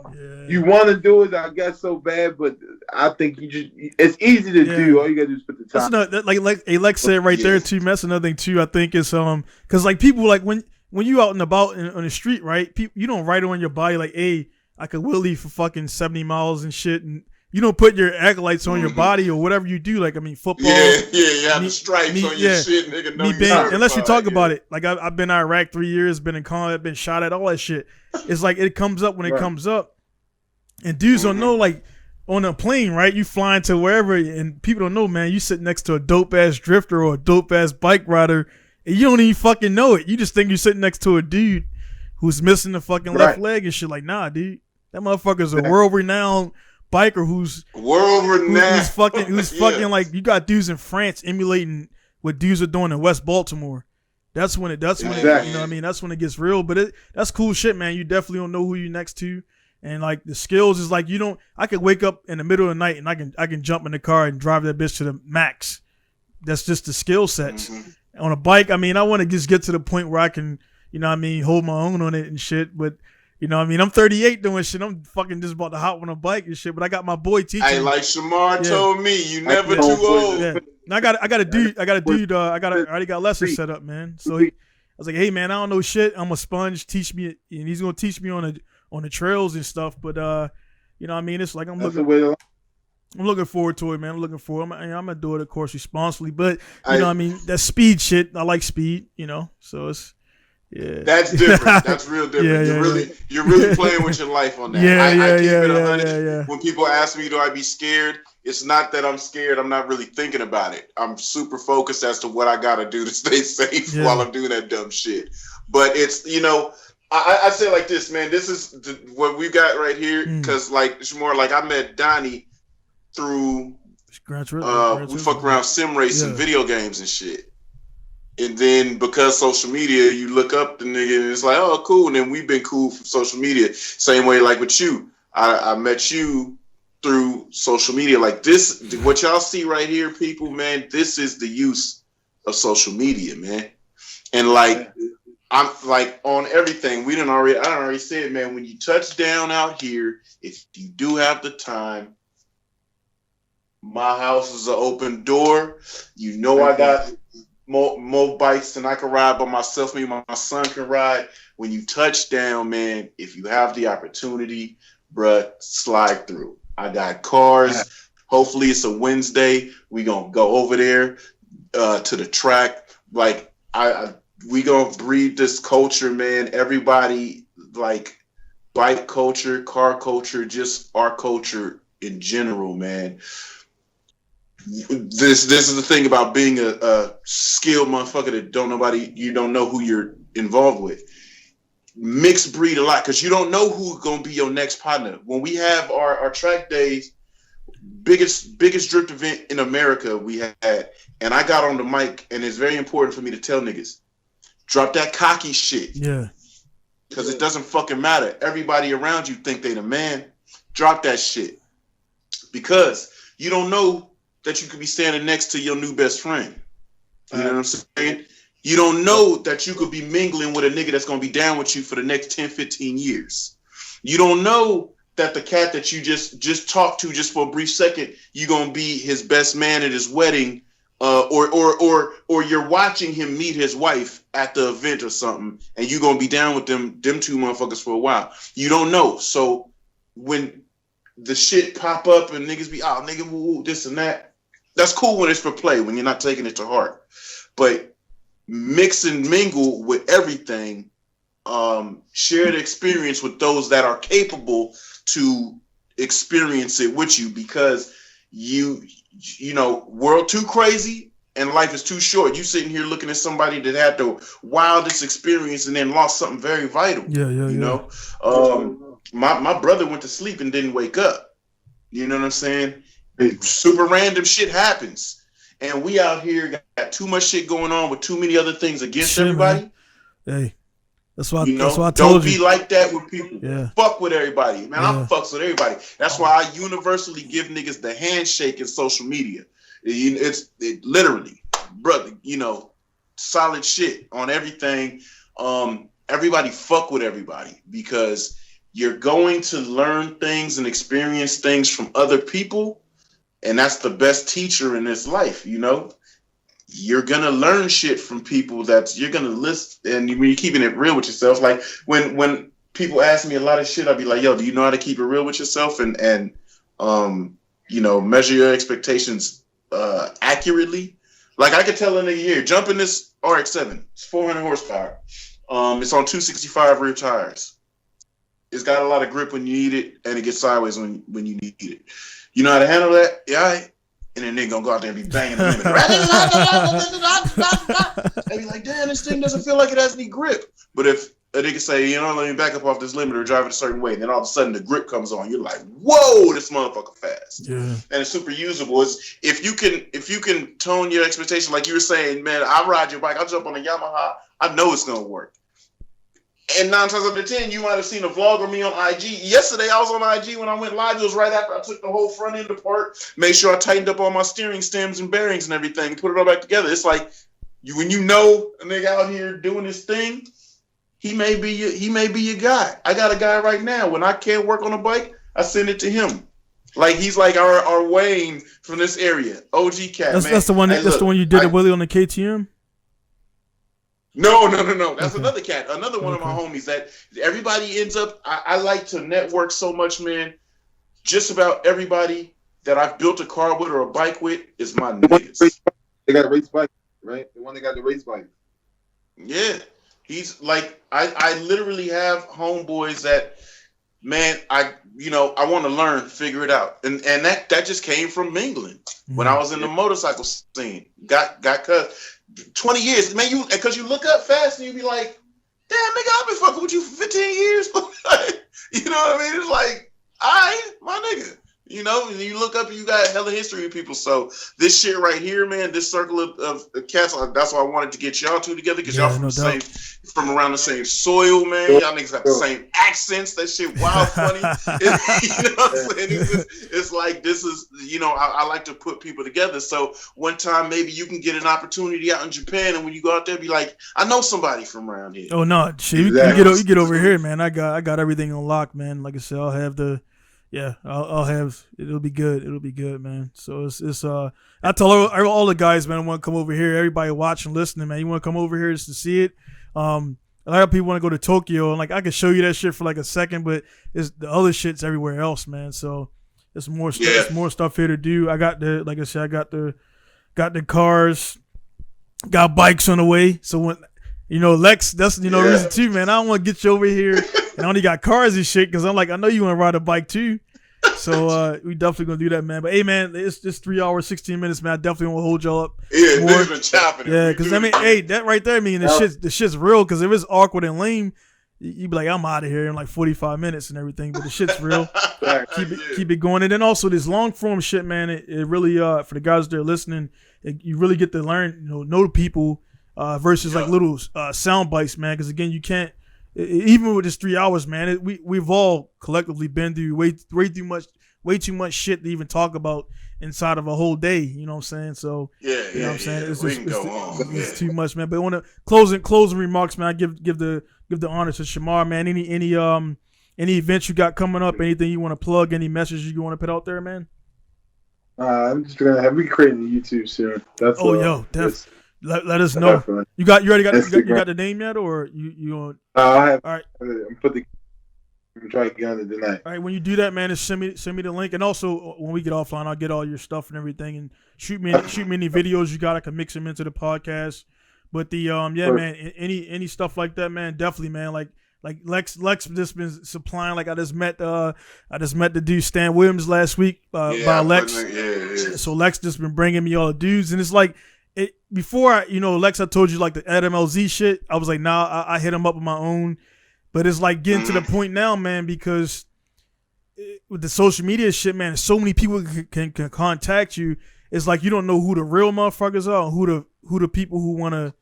you want to do it, I guess, so bad, but I think it's easy to do. All you gotta do is put the time. That's another, like Lex said right there too. That's another thing too. I think is because like people like when you out and about on the street, right? People, you don't write on your body like, hey, I could wheelie for fucking 70 miles and shit, and you don't put your acolytes on your body or whatever you do. Like, I mean, football. You have the stripes on your shit, nigga. No, unless you talk about it. Like, I've been in Iraq 3 years, been in combat, been shot at, all that shit. It's like it comes up when it comes up. And dudes don't know, like, on a plane, right? You flying to wherever, and people don't know, man. You sit next to a dope ass drifter or a dope ass bike rider, and you don't even fucking know it. You just think you're sitting next to a dude who's missing the fucking left leg and shit. Like, nah, dude, that motherfucker's a world renowned biker who's fucking like, you got dudes in France emulating what dudes are doing in West Baltimore. That's when it, you know what I mean? That's when it gets real. But that's cool shit, man. You definitely don't know who you're next to. And like the skills is like, I could wake up in the middle of the night and I can jump in the car and drive that bitch to the max. That's just the skill sets. Mm-hmm. On a bike, I mean, I want to just get to the point where I can, you know what I mean, hold my own on it and shit. But you know what I mean? I'm 38 doing shit. I'm fucking just about to hop on a bike and shit. But I got my boy teaching. Hey, like Shamar told me, you never too old. Yeah. And I already got lessons set up, man. So I was like, hey man, I don't know shit. I'm a sponge. Teach me, and he's gonna teach me on the trails and stuff. But you know what I mean? It's like I'm looking forward to it, man. I'm gonna do it, of course, responsibly. But you know what I mean? That speed shit. I like speed, you know. So it's that's different. That's real different. You're really playing with your life on that. I keep it 100. When people ask me, do I be scared? It's not that I'm scared. I'm not really thinking about it. I'm super focused as to what I got to do to stay safe while I'm doing that dumb shit. But it's, you know, I say like this, man. This is what we got right here. Because, like, it's more like I met Donnie through, we fuck around sim racing video games and shit. And then because social media, you look up the nigga and it's like, oh, cool. And then we've been cool from social media. Same way like with you. I met you through social media. Like this, what y'all see right here, people, man, this is the use of social media, man. And like, I'm like on everything. I already said, man, when you touch down out here, if you do have the time, my house is an open door. You know, I got more bikes than I can ride by myself. Me and my son can ride. When you touch down, man, if you have the opportunity, bruh, slide through. I got cars. Hopefully it's a Wednesday. We gonna go over there to the track. Like we gonna breed this culture, man. Everybody, like bike culture, car culture, just our culture in general, man. This is the thing about being a skilled motherfucker that you don't know who you're involved with. Mixed breed a lot because you don't know who's gonna be your next partner. When we have our track days, biggest drift event in America we had, and I got on the mic, and it's very important for me to tell niggas, drop that cocky shit. Yeah. Because it doesn't fucking matter. Everybody around you think they the man. Drop that shit. Because you don't know that you could be standing next to your new best friend. You know what I'm saying? You don't know that you could be mingling with a nigga that's going to be down with you for the next 10, 15 years. You don't know that the cat that you just talked to just for a brief second, you're going to be his best man at his wedding, or you're watching him meet his wife at the event or something, and you're going to be down with them two motherfuckers for a while. You don't know. So when the shit pop up and niggas be, oh, nigga, woo, this and that, that's cool when it's for play, when you're not taking it to heart. But mix and mingle with everything, share the experience with those that are capable to experience it with you, because you know, world too crazy and life is too short. You sitting here looking at somebody that had the wildest experience and then lost something very vital. You know, my brother went to sleep and didn't wake up. You know what I'm saying? Super random shit happens. And we out here got too much shit going on with too many other things against everybody. Man. Hey, that's why I told don't you. Don't be like that with people. Yeah. Fuck with everybody. Man, I fucks with everybody. That's why I universally give niggas the handshake in social media. It's literally, brother, you know, solid shit on everything. Everybody fuck with everybody because you're going to learn things and experience things from other people. And that's the best teacher in this life, you know? You're going to learn shit from people that you're going to listen. And when you're keeping it real with yourself, like when people ask me a lot of shit, I'll be like, yo, do you know how to keep it real with yourself and you know, measure your expectations accurately? Like I could tell a nigga here, jump in this RX-7. It's 400 horsepower. It's on 265 rear tires. It's got a lot of grip when you need it, and it gets sideways when you need it. You know how to handle that? Yeah, all right. And then they gonna go out there and be banging the limiter. They be like, damn, this thing doesn't feel like it has any grip. But if a nigga say, you know, let me back up off this limiter, drive it a certain way, and then all of a sudden the grip comes on, you're like, whoa, this motherfucker fast. Yeah. And it's super usable. It's, if you can tone your expectation, like you were saying, man, I ride your bike, I jump on a Yamaha, I know it's gonna work. And 9 times out of 10, you might have seen a vlog of me on IG. Yesterday, I was on IG when I went live. It was right after I took the whole front end apart, made sure I tightened up all my steering stems and bearings and everything, put it all back together. It's like when you know a nigga out here doing his thing, he may be your guy. I got a guy right now. When I can't work on a bike, I send it to him. Like he's like our Wayne from this area, OG cat. That's the one. Hey, that's the one you did at Wheelie on the KTM. No. That's another cat. Another one of my homies that everybody ends up. I like to network so much, man. Just about everybody that I've built a car with or a bike with is my niggas. They got a race bike, right? The one that got the race bike. Yeah. He's like, I literally have homeboys that, man, I want to learn, figure it out. And that just came from mingling. When I was in the motorcycle scene. Got cut. 20 years, man, because you look up fast and you be like, damn, nigga, I've been fucking with you for 15 years. You know what I mean? It's like, all right, my nigga. You know, and you look up and you got hella history with people. So this shit right here, man, this circle of cats, that's why I wanted to get y'all two together, because y'all from around the same soil, man. Y'all niggas got the same accents. That shit wild funny. You know what I'm saying? It's like, this is, you know, I like to put people together. So one time maybe you can get an opportunity out in Japan, and when you go out there, be like, I know somebody from around here. Oh no, shit, you get over here, man. I got everything on lock, man. Like I said, I'll have the. Yeah, I'll have. It'll be good. It'll be good, man. So it's I tell all the guys, man, I want to come over here. Everybody watching, listening, man, you want to come over here just to see it. A lot of people want to go to Tokyo, and like I can show you that shit for like a second, but it's the other shit's everywhere else, man. So it's more stuff. There's more stuff here to do. I got the, like I said, I got the cars, got bikes on the way. So when Lex, that's reason too, man. I don't want to get you over here. And I only got cars and shit because I'm like, I know you want to ride a bike too. So we definitely gonna do that, man. But hey, man, it's just 3 hours, 16 minutes, man. I definitely want to hold y'all up. Yeah, they've been chopping it. Yeah, because I mean, hey, that right there, I mean, the shit's real. Because if it's awkward and lame, you be like, I'm out of here in like 45 minutes and everything. But the shit's real. Keep it going. And then also this long form shit, man. It really for the guys that are listening, you really get to learn, know the people versus like little sound bites, man. Because again, you can't. Even with this 3 hours, man, we've all collectively been through way too much shit to even talk about inside of a whole day. You know what I'm saying? So you know what I'm saying? It's too much, man. But I want to closing remarks, man. I give the honor to Shamar, man. Any events you got coming up? Anything you want to plug? Any messages you want to put out there, man? I'm just gonna have me creating a YouTube soon. That's Let us know. You already got the name yet, or you? I have. All right. I'm trying to get on it tonight. All right. When you do that, man, just send me the link, and also when we get offline, I'll get all your stuff and everything, and shoot me any videos you got. I can mix them into the podcast. But man, any stuff like that, man, definitely, man. Like Lex just been supplying. Like I just met the dude Stan Williams last week by Lex. So Lex just been bringing me all the dudes, and it's like. Before Lex, I told you like the MLZ shit. I was like, nah, I hit him up on my own. But it's like getting to the point now, man, because with the social media shit, man, so many people can contact you. It's like you don't know who the real motherfuckers are, and who the people who want to,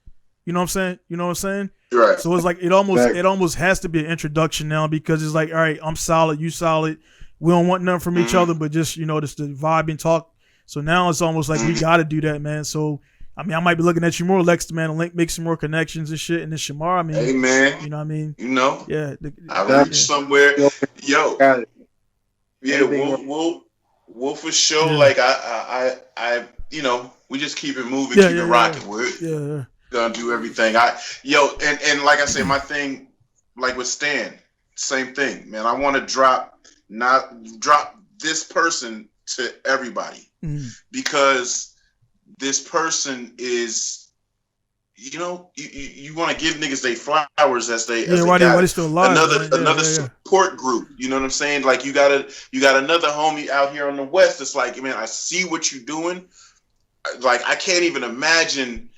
you know what I'm saying? Right. So it's like it almost has to be an introduction now, because it's like, all right, I'm solid, you solid. We don't want nothing from each other, but just just the vibe and talk. So now it's almost like we got to do that, man. So. I mean, I might be looking at you more, Lex, man, and make some more connections and shit. And then Shamar, I mean, hey, man, you know what I mean? Yeah. I reach somewhere. Yo. Yeah, we'll for sure. Yeah. Like I we just keep it moving, keep it rocking. We're gonna do everything. And like I said, my thing, like with Stan, same thing, man. I want to drop this person to everybody because. This person you know, you want to give niggas they flowers as they why got they still alive, another support group. You know what I'm saying? Like you got another homie out here on the West. It's like, man, I see what you're doing. Like I can't even imagine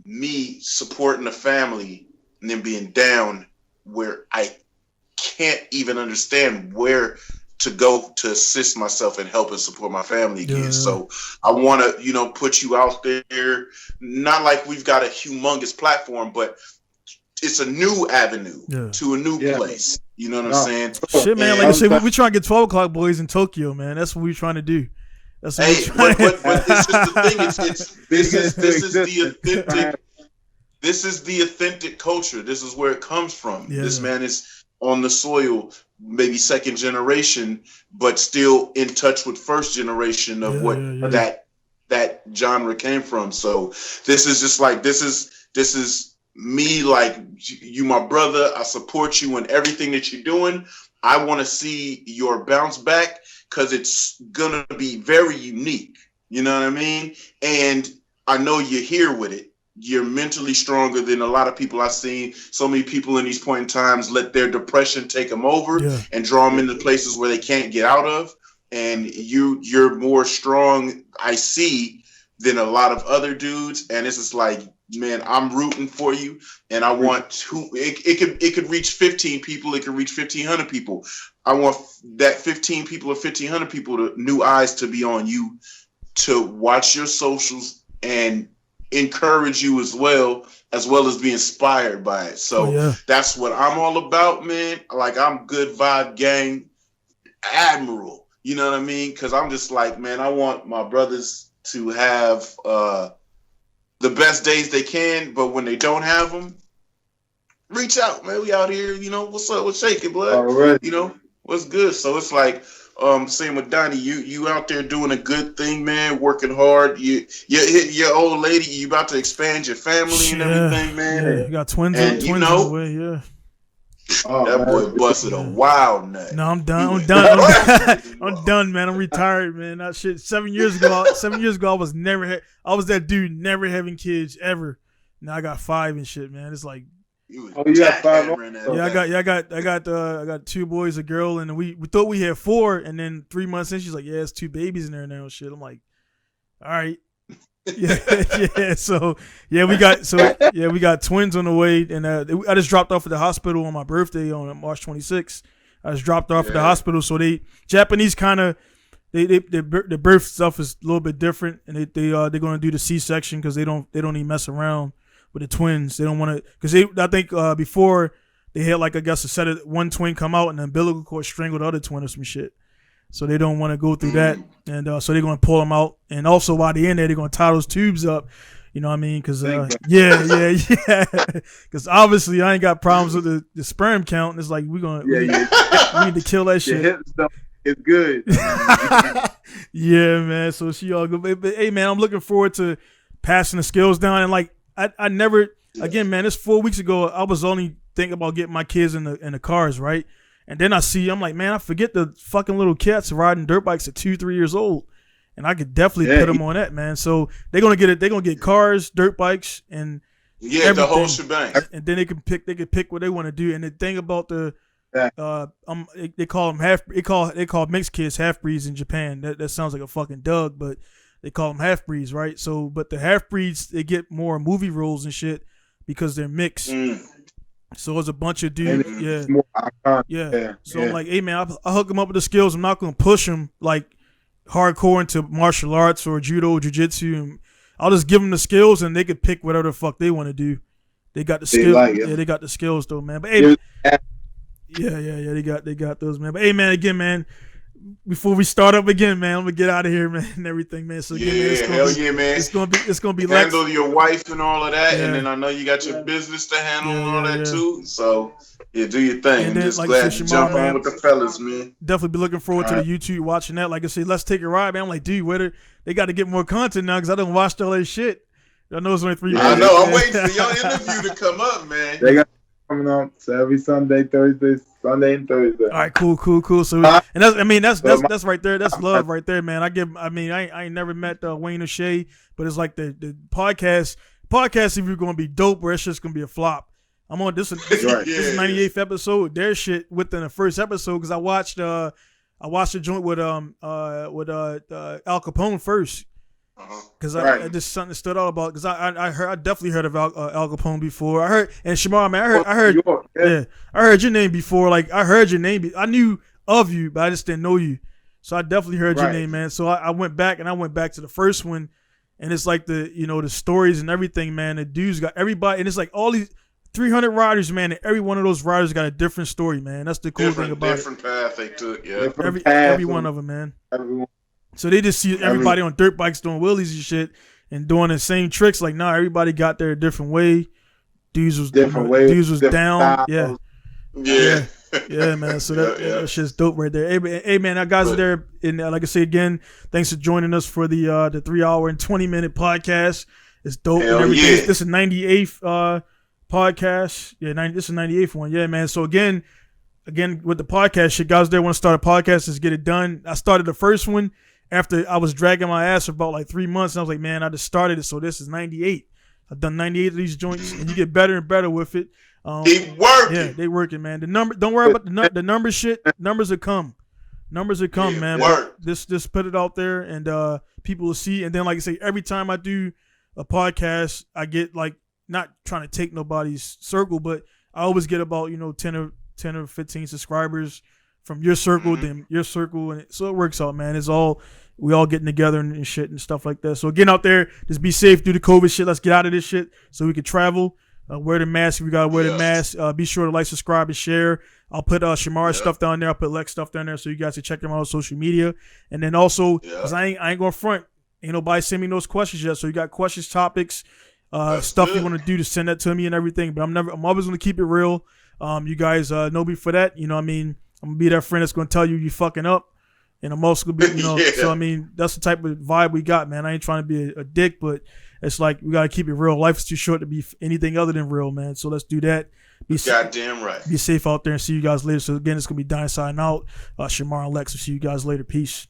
me supporting a family and then being down where I can't even understand where to go to assist myself and help and support my family again. Yeah. So I want to, you know, put you out there. Not like we've got a humongous platform, but it's a new avenue to a new place. You know what I'm saying? Shit, man. Like I said, we trying to get 12 o'clock boys in Tokyo, man. That's what we're trying to do. That's what but it's just the thing. This is the authentic culture. This is where it comes from. Yeah. This man is on the soil, maybe second generation, but still in touch with first generation of that genre came from. So this is just like this is me, like, you my brother. I support you in everything that you're doing. I want to see your bounce back because it's gonna be very unique. You know what I mean? And I know you're here with it. You're mentally stronger than a lot of people I've seen. So many people in these point in times let their depression take them over and draw them into places where they can't get out of. And you're more strong, I see, than a lot of other dudes. And it's just like, man, I'm rooting for you. And I want it could reach 15 people. It could reach 1,500 people. I want that 15 people or 1,500 people, new eyes to be on you, to watch your socials and encourage you as well as be inspired by it. So that's what I'm all about, man. Like, I'm good vibe gang admiral. You know what I mean? Because I'm just like, man, I want my brothers to have the best days they can, but when they don't have them, reach out, man. We out here, you know, what's up? What's shaking, blood? All right. You know, what's good? So it's like, same with Donnie, you out there doing a good thing, man, working hard. Your old lady, you about to expand your family and everything, man. Yeah, you got twins on the way, yeah. Oh, that boy busted a wild nut. No, I'm done. I'm done, man. I'm retired, man. That shit. 7 years ago, I was that dude never having kids ever. Now I got 5 and shit, man. It's like, you got 5? Yeah, I got 2 boys, a girl, and we thought we had 4, and then 3 months in, she's like, yeah, it's 2 babies in there now and shit. I'm like, all right. So we got twins on the way, and I just dropped off at the hospital on my birthday on March 26th. I just dropped off at the hospital, so Japanese kind of the birth stuff is a little bit different, and they're going to do the C-section because they don't even mess around with the twins. They don't want to, because I think before they had, like, I guess, a set of one twin come out and the umbilical cord strangled the other twin or some shit. So they don't want to go through that, and so they're going to pull them out. And also while they're in there, they're going to tie those tubes up. You know what I mean? Because because obviously I ain't got problems with the sperm count. And it's like we need to kill that shit. Your hip stuff is good. Yeah, man. So she all good. But hey, man, I'm looking forward to passing the skills down. And like I never, again, man, this 4 weeks ago, I was only thinking about getting my kids in the cars, right? And then I'm like, man, I forget the fucking little cats riding dirt bikes at 2-3 years old, and I could definitely put them on that, man. So they're gonna get it. They're gonna get cars, dirt bikes, and everything. The whole shebang. And then they could pick what they want to do. And the thing about they call them they call mixed kids half breeds in Japan. That sounds like a fucking Doug, but they call them half breeds, right? So, but the half breeds, they get more movie roles and shit because they're mixed. So it's a bunch of dudes, So I'm like, hey, man, I hook them up with the skills. I'm not gonna push them like hardcore into martial arts or judo, jiu-jitsu. I'll just give them the skills, and they could pick whatever the fuck they want to do. They got the skills. They got the skills though, man. But hey, they got those, man. But hey, man, again, man, before we start up again, man, I'm gonna get out of here, man, and everything, man. So again, man, it's gonna be handle your wife and all of that, and then I know you got your business to handle and all that too. So do your thing. And then, just glad to jump on with the fellas, man. Definitely be looking forward to the YouTube watching that. Like I said, let's take a ride, man. I'm like, dude, they got to get more content now because I done watched all that shit. I know it's only 3 minutes. I know. I'm waiting for your interview to come up, man. They got coming on every Sunday, Sunday and Thursday. All right, cool. So, and that's right there. That's love right there, man. I ain't never met Wayne O'Shea, but it's like the podcast podcast either going to be dope or it's just going to be a flop. I'm on this. This is 98th episode. Their shit within the first episode because I watched the joint with Al Capone first. Because I just something stood out about because I definitely heard of Al Capone before. I heard and Shamar, man, I heard I heard your name before. Like I heard your name, I knew of you, but I just didn't know you. So I definitely heard your name, man. So I went back to the first one, and it's like the stories and everything, man. The dudes got everybody, and it's like all these 300 riders, man, and every one of those riders got a different story, man. That's the cool thing about different path they took, yeah. Every one of them, man. So they just see everybody on dirt bikes doing wheelies and shit and doing the same tricks. Like, nah, everybody got there a different way. Dudes was different way. Dudes was down. Yeah, man. So that shit's dope right there. Hey, man, our guys are there. And like I say again, thanks for joining us for the 3 hour and 20-minute podcast. It's dope and everything. Yeah. This is 98th podcast. Yeah, this is 98th one. Yeah, man. So again with the podcast shit, guys there want to start a podcast, let's get it done. I started the first one after I was dragging my ass for about like 3 months, and I was like, man, I just started it, so this is 98. I've done 98 of these joints, and you get better and better with it. They working. Yeah, they working, man. The number, don't worry about the number shit. Numbers will come. Numbers will come, man. Just put it out there, and people will see. And then, like I say, every time I do a podcast, I get like not trying to take nobody's circle, but I always get about 10 or 15 subscribers from your circle, then your circle, and so it works out, man. We all getting together and shit and stuff like that. So getting out there, just be safe, do the COVID shit. Let's get out of this shit so we can travel. Wear the mask if we gotta wear the mask. Be sure to like, subscribe, and share. I'll put Shamar's stuff down there. I'll put Lex stuff down there so you guys can check them out on social media. And then also, because I ain't going front, ain't nobody send me those questions yet. So you got questions, topics, stuff you want to do to send that to me and everything. But I'm always gonna keep it real. You guys know me for that. You know what I mean? I'm gonna be that friend that's gonna tell you fucking up. And I'm also gonna be, so I mean, that's the type of vibe we got, man. I ain't trying to be a dick, but it's like we gotta keep it real. Life is too short to be anything other than real, man. So let's do that. Be goddamn right. Be safe out there and see you guys later. So again, it's gonna be Dine Signing out. Shamar and Lex will see you guys later. Peace.